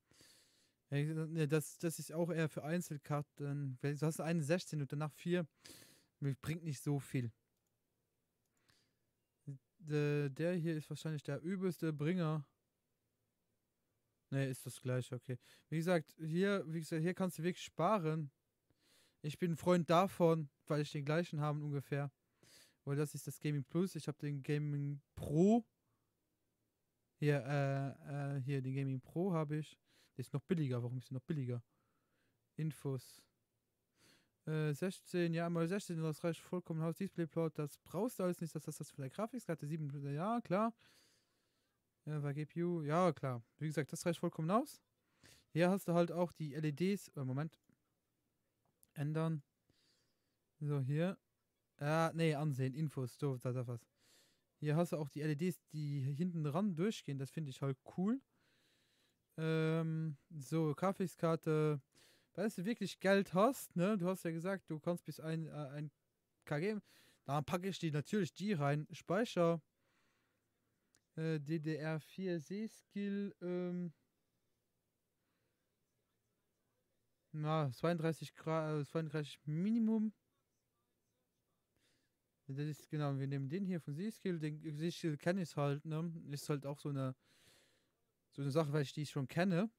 Ne, das ist auch eher für Einzelkarten. Du hast eine 16 und danach 4. Bringt nicht so viel. Der hier ist wahrscheinlich der übelste Bringer. Ne, ist das gleiche, okay. Wie gesagt, hier kannst du wirklich sparen. Ich bin ein Freund davon, weil ich den gleichen habe ungefähr. Weil das ist das Gaming Plus. Ich habe den Gaming Pro. Hier, den Gaming Pro habe ich. Der ist noch billiger. Warum ist der noch billiger? Infos. 16, ja, mal 16, das reicht vollkommen aus. Displayplot, das brauchst du alles nicht. Das für der Grafikkarte 7, ja, klar. Ja, bei GPU, ja, klar. Wie gesagt, das reicht vollkommen aus. Hier hast du halt auch die LEDs. Moment. Ändern. So, hier. Nee, ansehen, Infos, so, da was. Hier hast du auch die LEDs, die hinten dran durchgehen. Das finde ich halt cool. So, Grafikkarte. Weil du wirklich Geld hast, ne? Du hast ja gesagt, du kannst bis ein KG. Da packe ich natürlich die rein. Speicher. DDR4 C-Skill. 32 Minimum. Das ist genau, wir nehmen den hier von C-Skill. Den C-Skill kenne ich halt, ne? Ist halt auch so eine Sache, weil ich die schon kenne.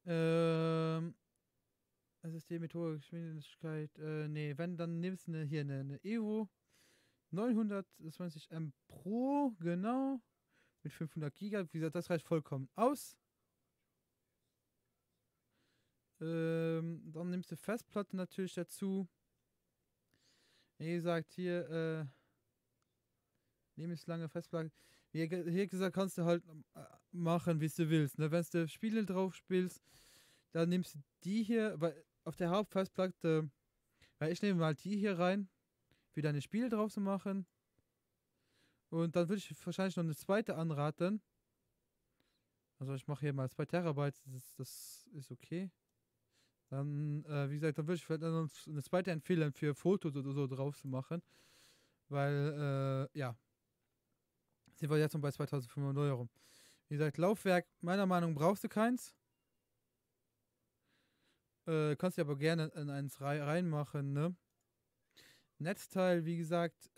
Das ist die Methode, Geschwindigkeit. Nee, wenn, dann nimmst du hier eine Evo 920 M Pro, genau. Mit 500 Giga. Wie gesagt, das reicht vollkommen aus. Dann nimmst du Festplatte natürlich dazu. Wie gesagt, hier, lebenslange Festplatte. Wie hier gesagt, kannst du halt machen, wie du willst. Ne? Wenn du Spiele drauf spielst, dann nimmst du die hier, weil auf der Hauptfestplatte, weil ich nehme mal die hier rein, für deine Spiele drauf zu machen. Und dann würde ich wahrscheinlich noch eine zweite anraten. Also ich mache hier mal 2 Terabyte, das ist okay. Dann, wie gesagt, dann würde ich vielleicht noch eine zweite empfehlen, für Fotos oder so drauf zu machen. Weil, ja. Sind wir jetzt noch bei 2500 Euro. Wie gesagt, Laufwerk, meiner Meinung nach brauchst du keins. Kannst du aber gerne in eins reinmachen, ne? Netzteil, wie gesagt,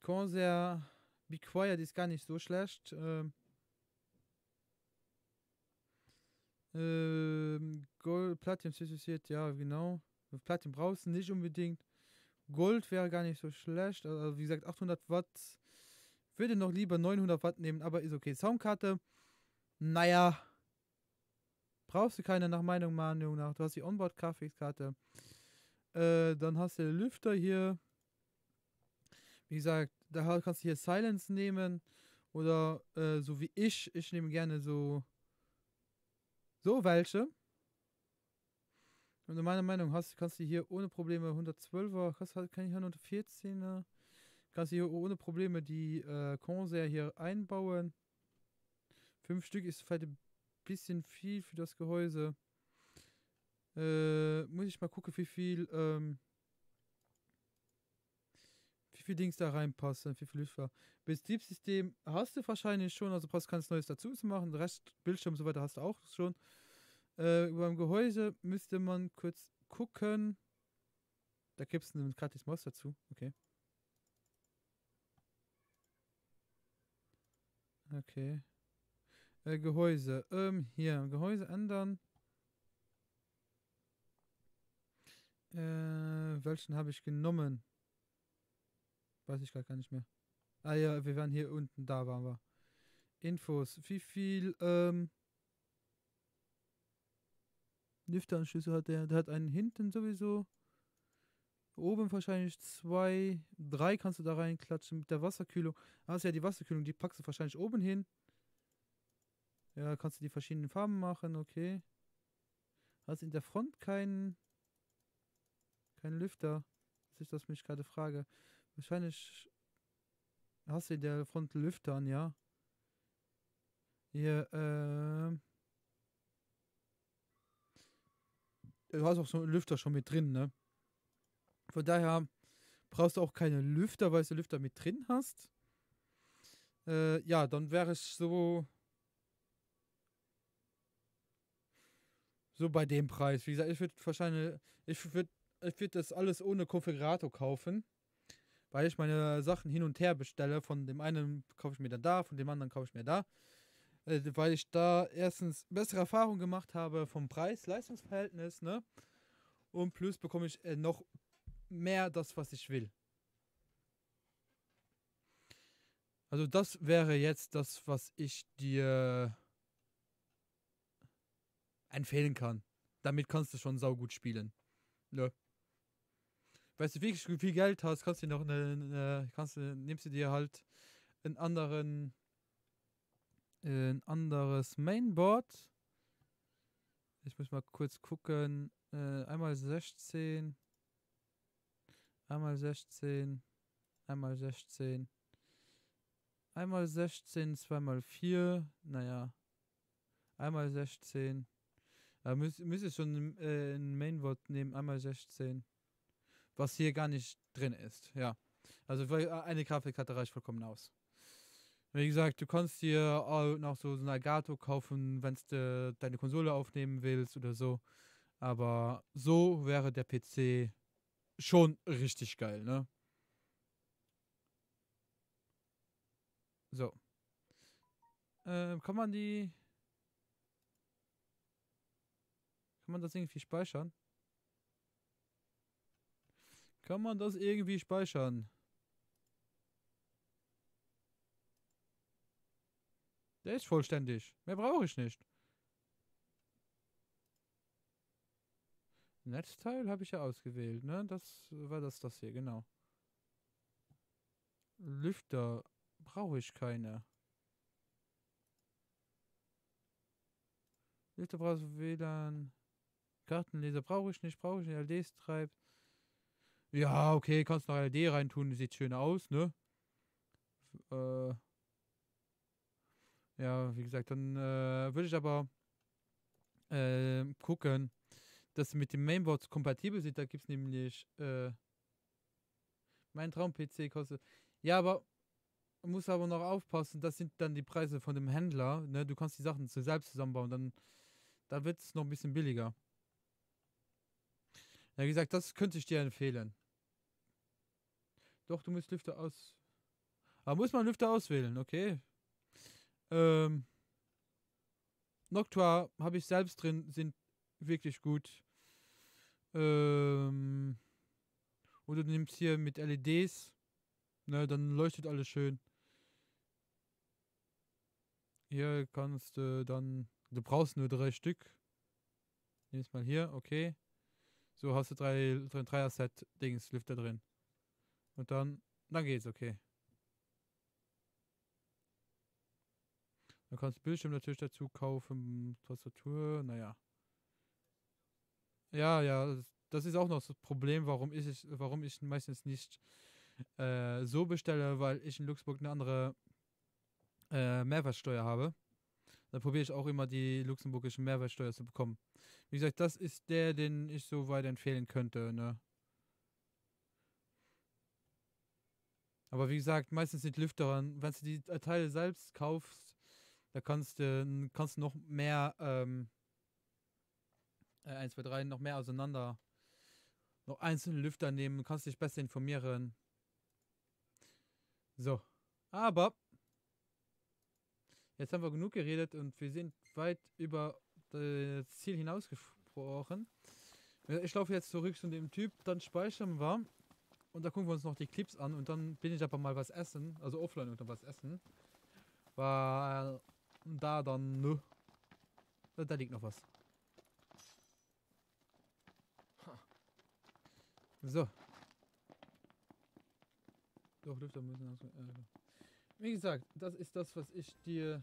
Corsair Be Quiet ist gar nicht so schlecht. Gold, Platin zertifiziert, ja, genau. Platin brauchst du nicht unbedingt. Gold wäre gar nicht so schlecht. Also, wie gesagt, 800 Watt. Würde noch lieber 900 Watt nehmen, aber ist okay. Soundkarte, naja. Brauchst du keine nach meiner Meinung nach. Du hast die Onboard-Grafikkarte. Dann hast du den Lüfter hier. Wie gesagt, da kannst du hier Silence nehmen. Oder so wie ich. Ich nehme gerne so welche. Und in meiner Meinung kannst du hier ohne Probleme 112er, kann ich 114er. Kannst du hier ohne Probleme die Corsair hier einbauen. 5 Stück ist vielleicht ein bisschen viel für das Gehäuse. Muss ich mal gucken, wie viel Dings da reinpassen, wie viel Lüfter. Betriebssystem hast du wahrscheinlich schon, also passt keins Neues dazu zu machen. Rest, Bildschirm und so weiter hast du auch schon. Beim Gehäuse müsste man kurz gucken. Da gibt es einen gratis Maus dazu. Okay. Okay. Gehäuse. Hier, Gehäuse ändern. Welchen habe ich genommen? Weiß ich gar nicht mehr. Ah ja, wir waren hier unten, da waren wir. Infos. Wie viel Lüfteranschlüsse hat der? Der hat einen hinten sowieso. Oben wahrscheinlich 2, 3 kannst du da reinklatschen mit der Wasserkühlung. Also ja, die Wasserkühlung, die packst du wahrscheinlich oben hin. Ja, kannst du die verschiedenen Farben machen, okay. Hast in der Front keinen Lüfter? Das ist das, mich gerade frage. Wahrscheinlich hast du in der Front Lüfter an, ja. Hier, du hast auch so einen Lüfter schon mit drin, ne? Von daher brauchst du auch keine Lüfter, weil du Lüfter mit drin hast. Ja, dann wäre es so So bei dem Preis. Wie gesagt, ich würde wahrscheinlich, ich würd das alles ohne Konfigurator kaufen, weil ich meine Sachen hin und her bestelle. Von dem einen kaufe ich mir dann da, von dem anderen kaufe ich mir da. Weil ich da erstens bessere Erfahrungen gemacht habe vom Preis-Leistungsverhältnis, ne? Und plus bekomme ich noch mehr das, was ich will. Also das wäre jetzt das, was ich dir empfehlen kann. Damit kannst du schon saugut spielen. Ne? Weißt du, wirklich viel Geld hast, kannst du noch nimmst du dir halt ein anderes Mainboard. Ich muss mal kurz gucken. Einmal 16. Einmal 16. Einmal 16. Einmal 16, zweimal 4. Naja. Einmal 16. Da müsste schon ein Mainboard nehmen. Einmal 16. Was hier gar nicht drin ist. Ja. Also eine Grafikkarte reicht vollkommen aus. Wie gesagt, du kannst dir auch noch so ein Elgato kaufen, wenn du deine Konsole aufnehmen willst oder so. Aber so wäre der PC schon richtig geil, ne? So. Kann man das irgendwie speichern? Kann man das irgendwie speichern? Der ist vollständig. Mehr brauche ich nicht. Netzteil habe ich ja ausgewählt, ne? Das war das hier, genau. Lüfter brauche ich keine. Lüfter brauchst du WLAN. Kartenleser brauche ich nicht. LEDs treibt. Ja, okay, kannst noch LED reintun. Sieht schön aus, ne? Ja, wie gesagt, dann würde ich aber gucken, dass mit dem Mainboard kompatibel sind. Da gibt es nämlich mein Traum-PC kostet. Ja, aber man muss aber noch aufpassen, das sind dann die Preise von dem Händler. Ne? Du kannst die Sachen selbst zusammenbauen, dann wird es noch ein bisschen billiger. Ja, wie gesagt, das könnte ich dir empfehlen. Doch, du musst Lüfter aus... Aber muss man Lüfter auswählen, okay. Noctua habe ich selbst drin, sind wirklich gut. Oder du nimmst hier mit LEDs, ne, dann leuchtet alles schön. Hier kannst du dann, du brauchst nur 3 Stück. Nimm's mal hier, okay. So hast du 3er-Set Dings, Lüfter drin. Und dann geht's, okay. Dann kannst du Bildschirm natürlich dazu kaufen, Tastatur, naja. Ja, das ist auch noch das Problem, warum ich meistens nicht so bestelle, weil ich in Luxemburg eine andere Mehrwertsteuer habe. Da probiere ich auch immer die luxemburgische Mehrwertsteuer zu bekommen. Wie gesagt, das ist der, den ich so weit empfehlen könnte, ne? Aber wie gesagt, meistens sind Lüfter, wenn du die Teile selbst kaufst, da kannst du noch mehr 1, 2, 3 noch mehr auseinander noch einzelne Lüfter nehmen, kannst dich besser informieren. So, aber jetzt haben wir genug geredet und wir sind weit über das Ziel hinausgesprochen. Ich laufe jetzt zurück zu dem Typ, dann speichern wir und da gucken wir uns noch die Clips an und dann bin ich aber mal was essen, also offline und dann was essen. Weil da dann, ne, da liegt noch was. So. Doch, Lüfter müssen wie gesagt, das ist das, was ich dir...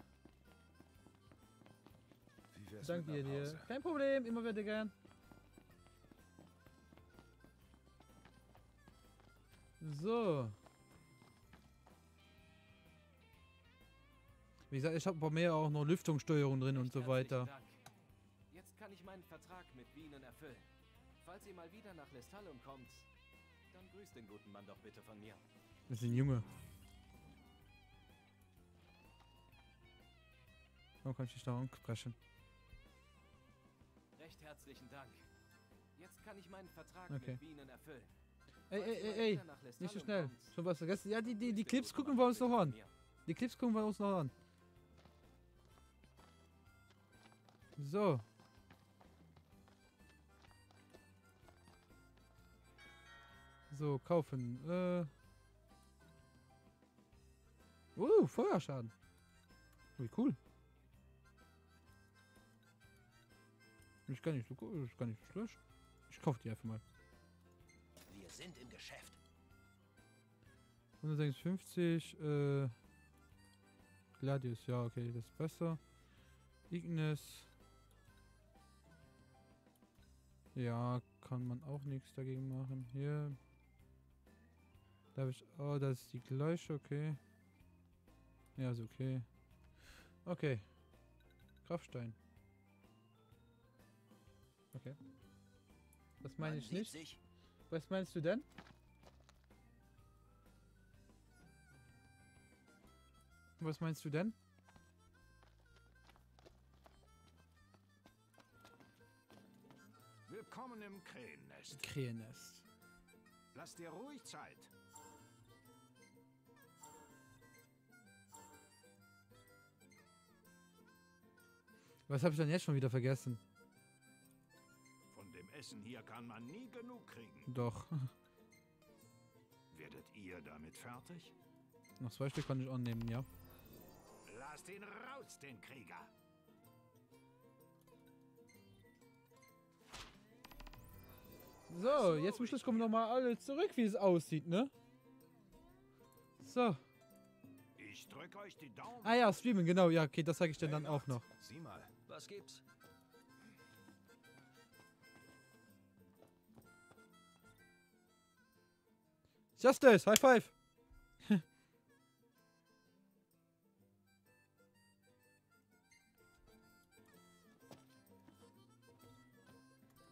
Danke dir. Kein Problem, immer wieder gern. So. Wie gesagt, ich habe bei mir auch noch Lüftungssteuerung drin und so weiter. Dank. Jetzt kann ich meinen Vertrag mit Bienen erfüllen. Falls ihr mal wieder nach Lestallum kommt, dann grüßt den guten Mann doch bitte von mir. Das ist ein Junge. Warum kann ich dich da ansprechen? Recht herzlich. Herzlichen Dank. Jetzt kann ich meinen Vertrag Okay. mit Bienen erfüllen. Ey, nicht so schnell. Schon was vergessen? Ja, die Clips gucken wir uns noch an. Die Clips gucken wir uns noch an. So. So, kaufen. Feuerschaden. Wie cool. Ich kann nicht so gut, ich kann nicht so schlecht. Ich kaufe die einfach mal. Wir sind im Geschäft. 156, Gladius, ja, okay, das ist besser. Ignis. Ja, kann man auch nichts dagegen machen. Hier. Da habe ich. Oh, das ist die gleiche, okay. Ja, ist okay. Okay. Kraftstein. Okay. Das meine ich nicht. Was meinst du denn? Was meinst du denn? Willkommen im Krähennest. Krähennest. Lass dir ruhig Zeit. Was habe ich dann jetzt schon wieder vergessen? Von dem Essen hier kann man nie genug kriegen. Doch. Werdet ihr damit fertig? Noch 2 Stück kann ich annehmen, ja. Lasst ihn raus, den Krieger. So, jetzt zum Schluss kommen nochmal alle zurück, wie es aussieht, ne? So. Ich drücke euch die Daumen. Ah ja, streamen, genau. Ja, okay, das zeige ich dir dann auch noch. Sieh mal, was gibt's? Justice, High Five.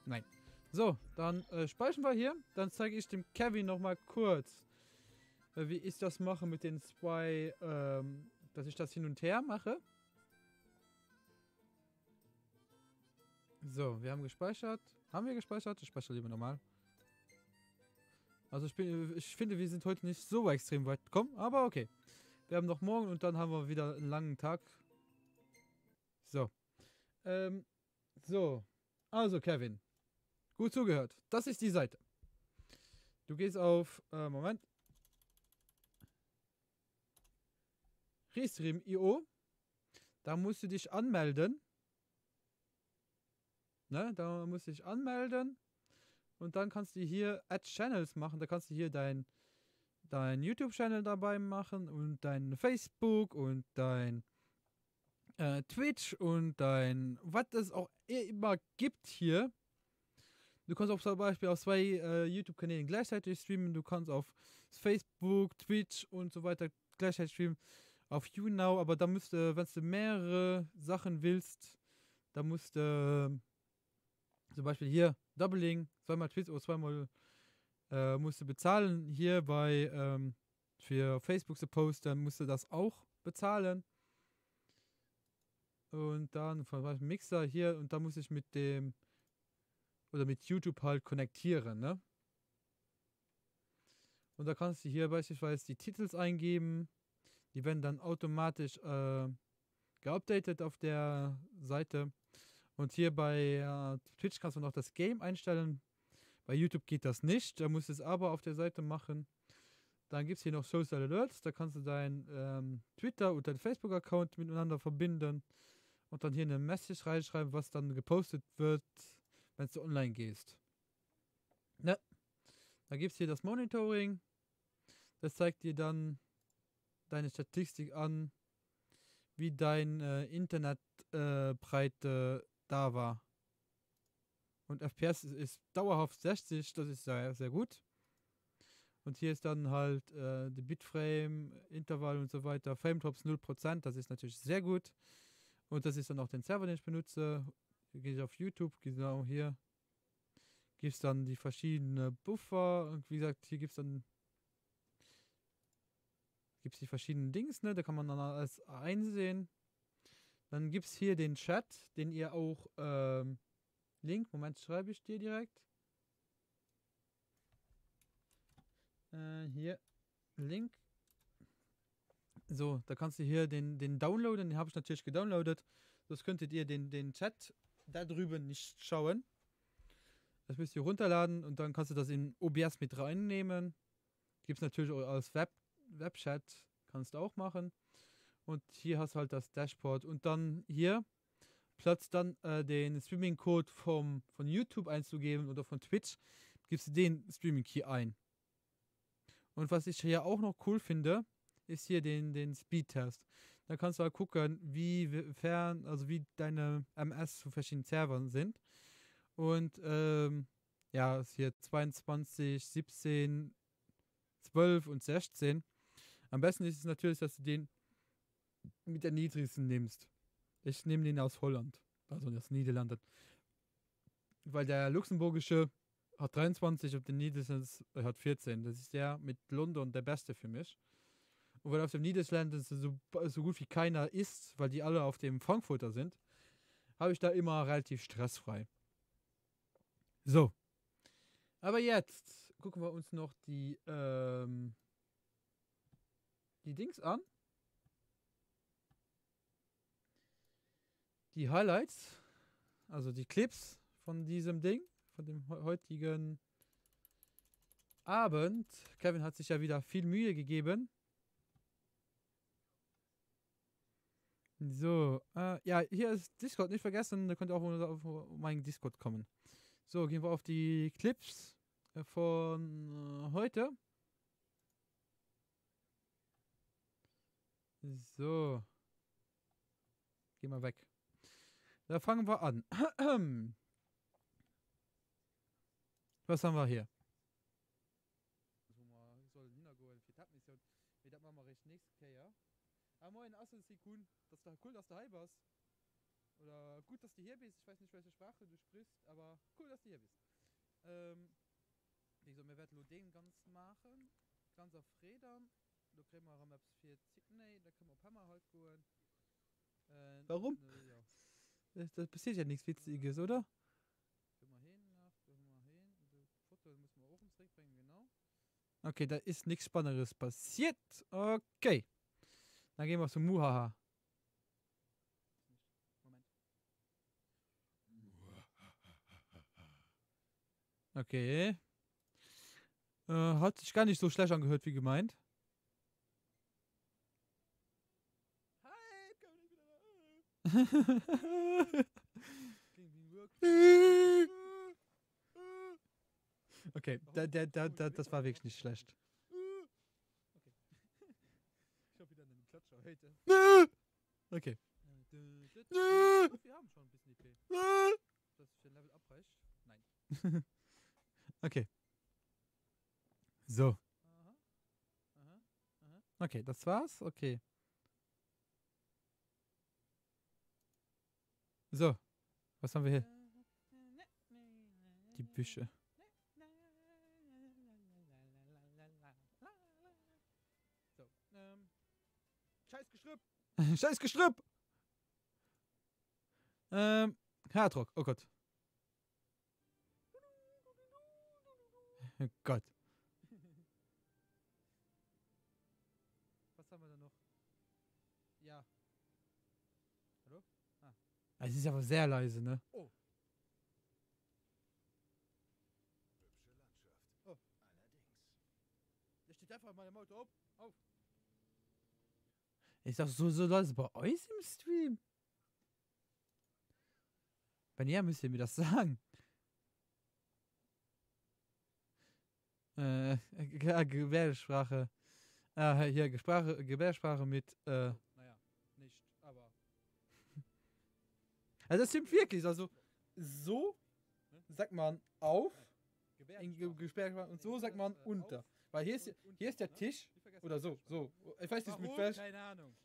Nein. So, dann speichern wir hier. Dann zeige ich dem Kevin noch mal kurz, wie ich das mache mit den 2, dass ich das hin und her mache. So, wir haben gespeichert. Haben wir gespeichert? Ich speichere lieber normal. Also ich finde, wir sind heute nicht so extrem weit gekommen, aber okay. Wir haben noch morgen und dann haben wir wieder einen langen Tag. So. So. Also, Kevin. Gut zugehört. Das ist die Seite. Du gehst auf, Moment. Restream.io. Da musst du dich anmelden. Ne? Da musst du dich anmelden. Und dann kannst du hier Add Channels machen. Da kannst du hier dein YouTube-Channel dabei machen und dein Facebook und dein Twitch und dein, was es auch immer gibt hier. Du kannst auch zum Beispiel auf 2 YouTube-Kanälen gleichzeitig streamen. Du kannst auf Facebook, Twitch und so weiter gleichzeitig streamen. Auf YouNow, aber da wenn du mehrere Sachen willst, da musst du zum Beispiel hier Doubling, 2-mal Twitch oder 2-mal musst du bezahlen. Hier bei für Facebook zu posten, musst du das auch bezahlen. Und dann zum Beispiel Mixer hier und da muss ich mit dem oder mit YouTube halt konnektieren, ne? Und da kannst du hier beispielsweise die Titels eingeben. Die werden dann automatisch geupdatet auf der Seite. Und hier bei Twitch kannst du noch das Game einstellen. Bei YouTube geht das nicht. Da musst du es aber auf der Seite machen. Dann gibt es hier noch Social Alerts. Da kannst du dein Twitter und dein Facebook-Account miteinander verbinden. Und dann hier eine Message reinschreiben, was dann gepostet wird, wenn du online gehst. Ne? Da gibt es hier das Monitoring. Das zeigt dir dann deine Statistik an, wie dein Internetbreite da war. Und FPS ist dauerhaft 60, das ist sehr, sehr gut. Und hier ist dann halt die Bitframe, Intervall und so weiter. Frametrops 0%, das ist natürlich sehr gut. Und das ist dann auch den Server, den ich benutze. Hier gehe ich auf YouTube, genau hier. Gibt es dann die verschiedenen Buffer. Und wie gesagt, hier gibt es dann die verschiedenen Dings, ne? Da kann man dann alles einsehen. Dann gibt es hier den Chat, den ihr auch Link, Moment, schreibe ich dir direkt. Hier, Link. So, da kannst du hier den downloaden. Den habe ich natürlich gedownloadet. Das könntet ihr den Chat da drüben nicht schauen. Das müsst ihr runterladen und dann kannst du das in OBS mit reinnehmen. Gibt es natürlich auch als Webchat. Kannst du auch machen. Und hier hast du halt das Dashboard. Und dann hier Platz dann den Streaming-Code von YouTube einzugeben oder von Twitch. Gibst du den Streaming-Key ein. Und was ich hier auch noch cool finde, ist hier den Speed-Test. Da kannst du halt gucken, wie deine MS zu verschiedenen Servern sind. Und ja, ist hier 22, 17, 12 und 16. Am besten ist es natürlich, dass du den mit der niedrigsten nimmst. Ich nehme den aus Holland, also aus Niederlanden. Weil der luxemburgische hat 23 und der niederländische hat 14. Das ist der mit London der beste für mich. Und weil auf dem Niederlanden so gut wie keiner ist, weil die alle auf dem Frankfurter sind, habe ich da immer relativ stressfrei. So. Aber jetzt gucken wir uns noch die Dings an. Die Highlights, also die Clips von diesem Ding, von dem heutigen Abend. Kevin hat sich ja wieder viel Mühe gegeben. So, ja, hier ist Discord, nicht vergessen, da könnt ihr auch auf meinen Discord kommen. So, gehen wir auf die Clips von heute. So. Gehen wir weg. Da fangen wir an. Was haben wir hier? Moin, Assensekund. Das ist cool, dass du hier bist. Oder gut, dass du hier bist. Ich weiß nicht, welche Sprache du sprichst, aber cool, dass du hier bist. Wieso, wir werden nur den ganz machen. Ganz auf Rädern. Da kriegen wir Maps 4 Sydney. Da können wir Pammer halt gehen. Warum? Ja. Das passiert ja nichts Witziges, oder? Gehen wir hin. Das Foto müssen wir auch ums Trick bringen, genau. Okay, da ist nichts Spannendes passiert. Okay. Dann gehen wir zu Muhaha. Moment. Okay. Hat sich gar nicht so schlecht angehört wie gemeint. Hi, komm nicht wieder. Okay, das war wirklich nicht schlecht. Heute. Okay. Wir haben schon ein bisschen EP. Das für ein Level abreicht? Nein. Okay. So. Okay, das war's? Okay. So. Was haben wir hier? Die Büsche. So. Scheiß Gestrüpp! Scheiß Gestrüpp! Hardrock, oh Gott. Oh Gott. Was haben wir da noch? Ja. Hallo? Ah. Es ist aber sehr leise, ne? Oh. Hübsche Landschaft. Oh. Allerdings. Da steht einfach mal im Auto auf. Ist das so leise bei euch im Stream? Wenn ja, müsst ihr mir das sagen. Gebärdensprache. Hier, Gebärdensprache mit, naja, nicht, aber. Also das stimmt wirklich, also so sagt man auf, in Gebärdensprache und so sagt man unter. Weil hier ist der Tisch, oder so. Ich weiß nicht,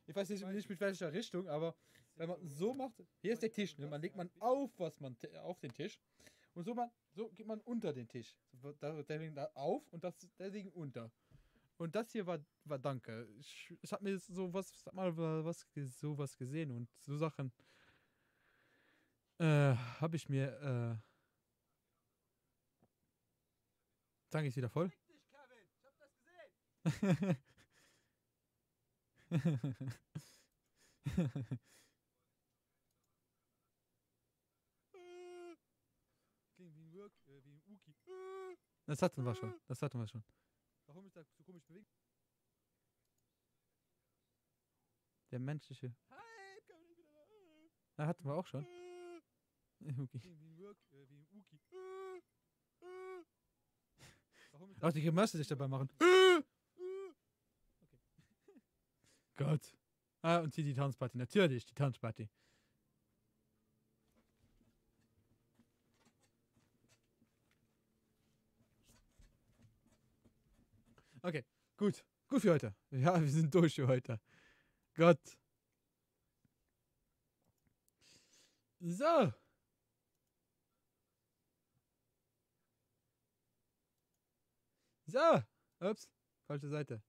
ich weiß nicht mit welcher Richtung, aber wenn man so macht, hier ist der Tisch, ne? Man legt man auf auf den Tisch und so geht man unter den Tisch. Deswegen da auf und deswegen unter. Und das hier war Danke. Ich hab mir sowas gesehen und so Sachen habe ich mir Tank ist wieder voll. Das hatten wir schon. Das hatten wir schon. Warum ist das so komisch bewegt? Der menschliche. Da hatten wir auch schon. Auch die Grimasse sich dabei machen. Gott. Ah, und die Tanzparty. Natürlich, die Tanzparty. Okay, gut. Gut für heute. Ja, wir sind durch für heute. Gott. So. So. Ups. Falsche Seite.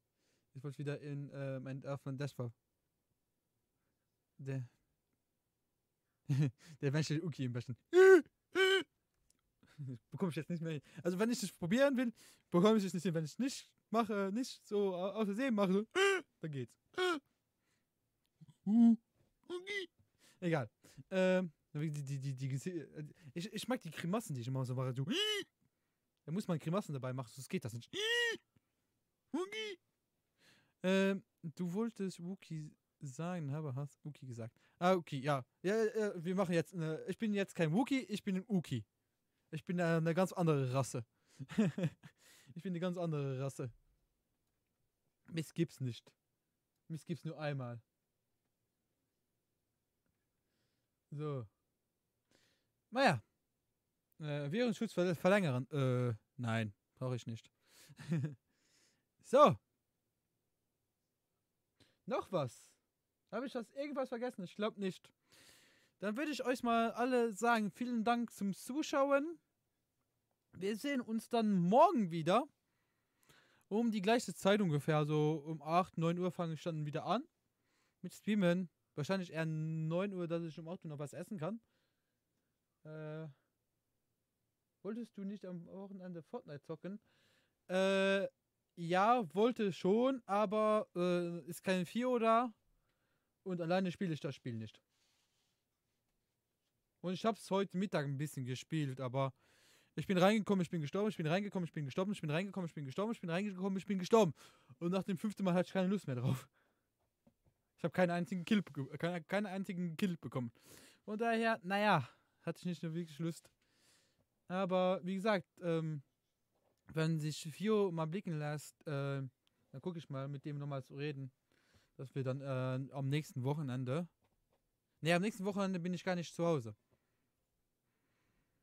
Ich wollte wieder in mein von Dashboard. Der menschliche Uki im besten. Bekomme ich jetzt nicht mehr hin. Also wenn ich das probieren will, bekomme ich es nicht hin. Wenn ich es nicht mache, nicht so aus Versehen mache, so, dann geht's. Egal. Ich mag die Grimassen, die ich immer so mache. So, da muss man Grimassen dabei machen, sonst geht das nicht. Du wolltest Wookie sagen, aber hast Wookie gesagt. Ah, okay, ja. Ja, wir machen jetzt ich bin jetzt kein Wookie, ich bin ein Uki. Ich bin eine ganz andere Rasse. Ich bin eine ganz andere Rasse. Mist gibt's nicht. Mist gibt's nur einmal. So. Naja. Währungsschutz verlängern. Nein, brauche ich nicht. So. Noch was? Habe ich das irgendwas vergessen? Ich glaube nicht. Dann würde ich euch mal alle sagen, vielen Dank zum Zuschauen. Wir sehen uns dann morgen wieder. Um die gleiche Zeit ungefähr. So um 8, 9 Uhr fange ich dann wieder an. Mit Streamen. Wahrscheinlich eher 9 Uhr, dass ich um 8 Uhr noch was essen kann. Wolltest du nicht am Wochenende Fortnite zocken? Ja, wollte schon, aber ist kein 4 da. Und alleine spiele ich das Spiel nicht. Und ich habe es heute Mittag ein bisschen gespielt, aber ich bin reingekommen, ich bin gestorben, ich bin reingekommen, ich bin gestorben, ich bin reingekommen, ich bin gestorben, ich bin reingekommen, ich bin gestorben. Und nach dem 5. Mal hatte ich keine Lust mehr drauf. Ich habe keinen einzigen Kill bekommen. Und daher, naja, hatte ich nicht nur wirklich Lust. Aber wie gesagt, wenn sich Fio mal blicken lässt, dann gucke ich mal mit dem nochmal zu reden, dass wir dann am nächsten Wochenende. Ne, am nächsten Wochenende bin ich gar nicht zu Hause.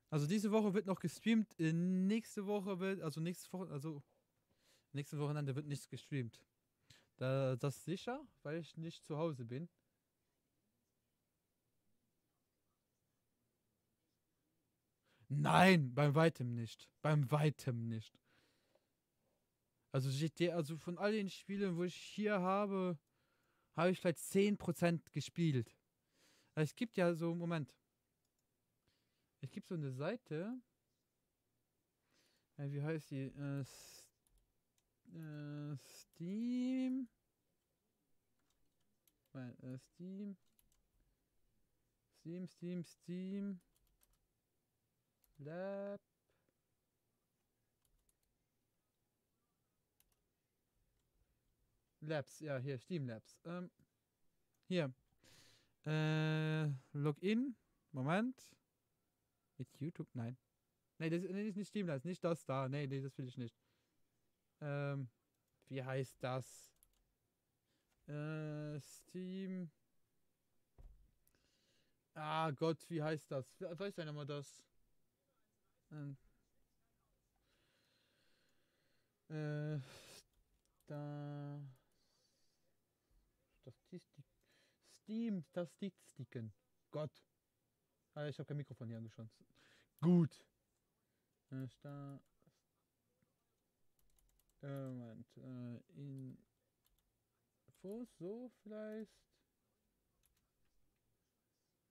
Also diese Woche wird noch gestreamt, nächste Wochenende wird nichts gestreamt. Das ist sicher, weil ich nicht zu Hause bin. Nein, beim weitem nicht. Beim weitem nicht. Also von all den Spielen, wo ich hier habe ich vielleicht 10% gespielt. Es gibt ja so, Moment. Es gibt so eine Seite. Wie heißt die? Steam. Steam. Labs, ja, hier, Steam Labs. Hier. Login. Moment. Mit YouTube? Nein. Nee, das ist nicht Steam Labs, nicht das da. Nee, das will ich nicht. Wie heißt das? Steam. Ah Gott, wie heißt das? Weiß einer mal das? Statistiken. Gott. Ich habe kein Mikrofon hier angeschaut. Gut. Moment. Infos, so vielleicht.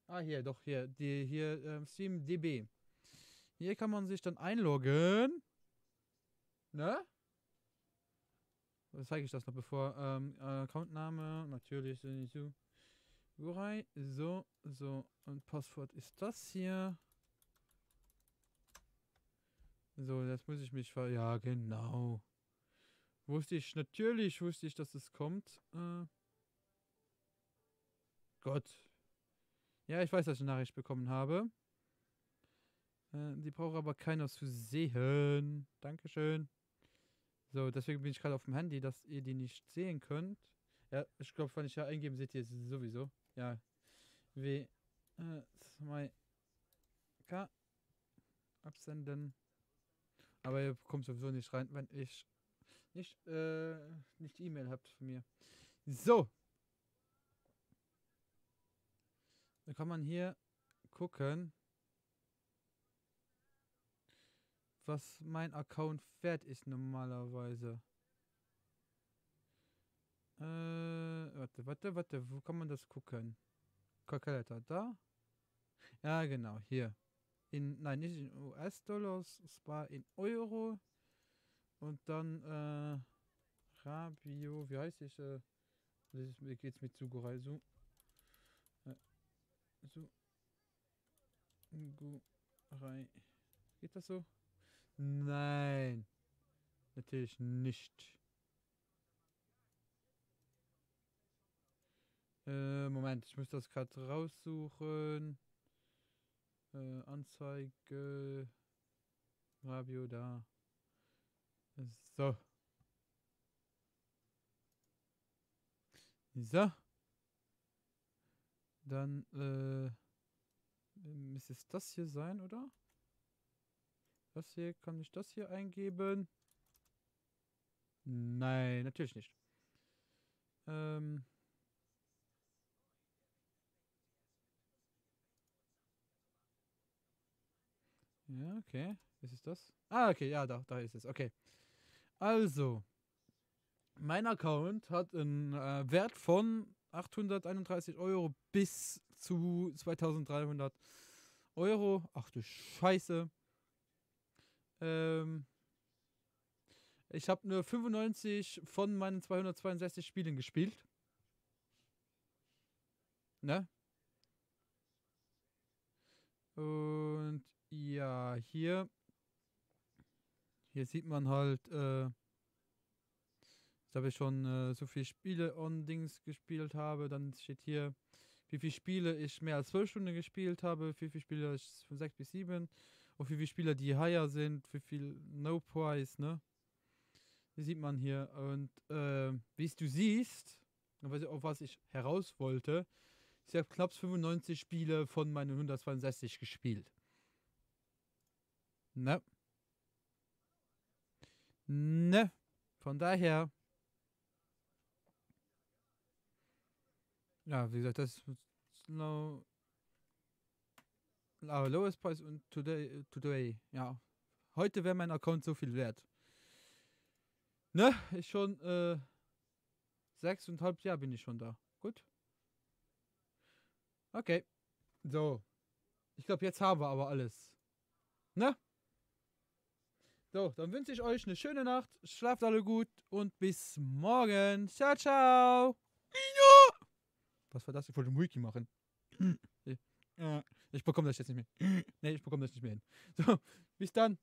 Ah, hier, doch, hier. Hier, SteamDB. Hier kann man sich dann einloggen. Ne? Zeige ich das noch bevor. Accountname, natürlich so. So. Und Passwort ist das hier. So, jetzt muss ich mich ja, genau. Natürlich wusste ich, dass es kommt. Gott. Ja, ich weiß, dass ich eine Nachricht bekommen habe. Die braucht aber keiner zu sehen. Dankeschön. So, deswegen bin ich gerade auf dem Handy, dass ihr die nicht sehen könnt. Ja, ich glaube, wenn ich ja eingeben, seht ihr es sowieso. Ja. W2K absenden. Aber ihr kommt sowieso nicht rein, wenn ich nicht E-Mail habt von mir. So. Da kann man hier gucken, was mein Account wert ist normalerweise. Warte, wo kann man das gucken? Calculator, da? Ja, genau, hier. Nein, nicht in US-Dollars, es war in Euro. Und dann, Rabio, wie heißt ich? Wie geht's mit Sugurei? Sugurei. Geht das so? Nein. Natürlich nicht. Moment, ich muss das gerade raussuchen. Anzeige. Rabio da. So. So. Dann, müsste es das hier sein, oder? Das hier, kann ich das hier eingeben? Nein, natürlich nicht. Ja, okay. Ist es das? Ah, okay, ja, da ist es. Okay. Also, mein Account hat einen Wert von 831 Euro bis zu 2300 Euro. Ach du Scheiße. Ich habe nur 95 von meinen 262 Spielen gespielt. Ne? Und ja, hier sieht man halt, jetzt habe ich schon so viele Spiele on Dings gespielt habe. Dann steht hier, wie viele Spiele ich mehr als 12 Stunden gespielt habe, wie viele Spiele ich von 6 bis 7, und wie viele Spieler die higher sind, wie viel No Price, ne? Die sieht man hier. Und wie du siehst, auf was ich heraus wollte, ich habe knapp 95 Spiele von meinen 162 gespielt. Ne? Ne? Von daher. Ja, wie gesagt, das ist lowest price und today. Ja. Heute wäre mein Account so viel wert. Ne? Ich schon 6,5 Jahre bin ich schon da. Gut. Okay. So. Ich glaube, jetzt haben wir aber alles. Ne? So, dann wünsche ich euch eine schöne Nacht. Schlaft alle gut und bis morgen. Ciao, ciao. Was war das? Ich wollte Wiki machen. Ich bekomme das jetzt nicht mehr. Nee, ich bekomme das nicht mehr hin. So, bis dann.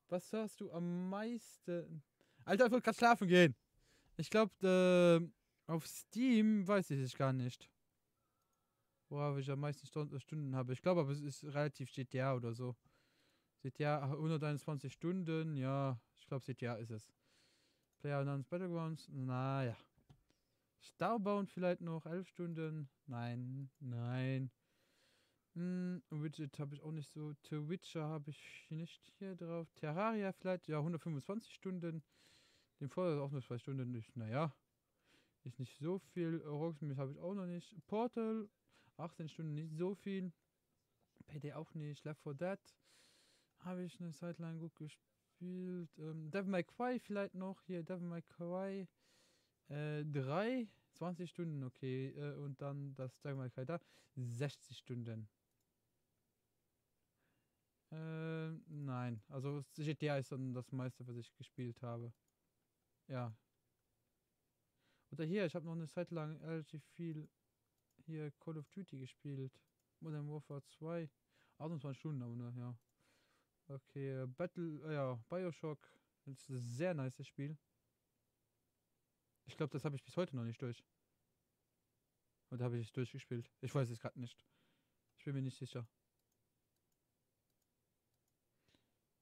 Was hörst du am meisten? Alter, ich wollte gerade schlafen gehen. Ich glaube, auf Steam weiß ich es gar nicht. Worauf ich am meisten Stunden habe. Ich glaube aber, es ist relativ GTA oder so. GTA 121 Stunden, ja. Ich glaube, GTA ist es. PlayerUnknown's Battlegrounds, naja. Starbound vielleicht noch 11 Stunden. Nein. Widget habe ich auch nicht so. The Witcher habe ich nicht hier drauf. Terraria vielleicht, ja, 125 Stunden. Den vorher auch nur 2 Stunden nicht. Naja. Ist nicht so viel. Rocksmith habe ich auch noch nicht. Portal, 18 Stunden, nicht so viel. PD auch nicht. Left 4 Dead habe ich eine Zeit lang gut gespielt. Devil May Cry vielleicht noch. Hier, Devil May Cry 3, 20 Stunden, okay. Und dann das Devil May Cry da, 60 Stunden. Nein. Also GTA ist dann das meiste, was ich gespielt habe. Ja. Oder hier, ich habe noch eine Zeit lang relativ viel hier Call of Duty gespielt. Modern Warfare 2. 28 Stunden aber nur, ja. Okay, Bioshock. Das ist ein sehr nice Spiel. Ich glaube, das habe ich bis heute noch nicht durch. Oder habe ich es durchgespielt? Ich weiß es gerade nicht. Ich bin mir nicht sicher.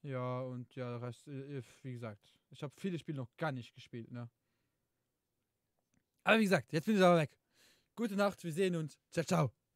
Ja, und ja, der Rest, wie gesagt, ich habe viele Spiele noch gar nicht gespielt, ne? Aber wie gesagt, jetzt bin ich aber weg. Gute Nacht, wir sehen uns. Ciao, ciao.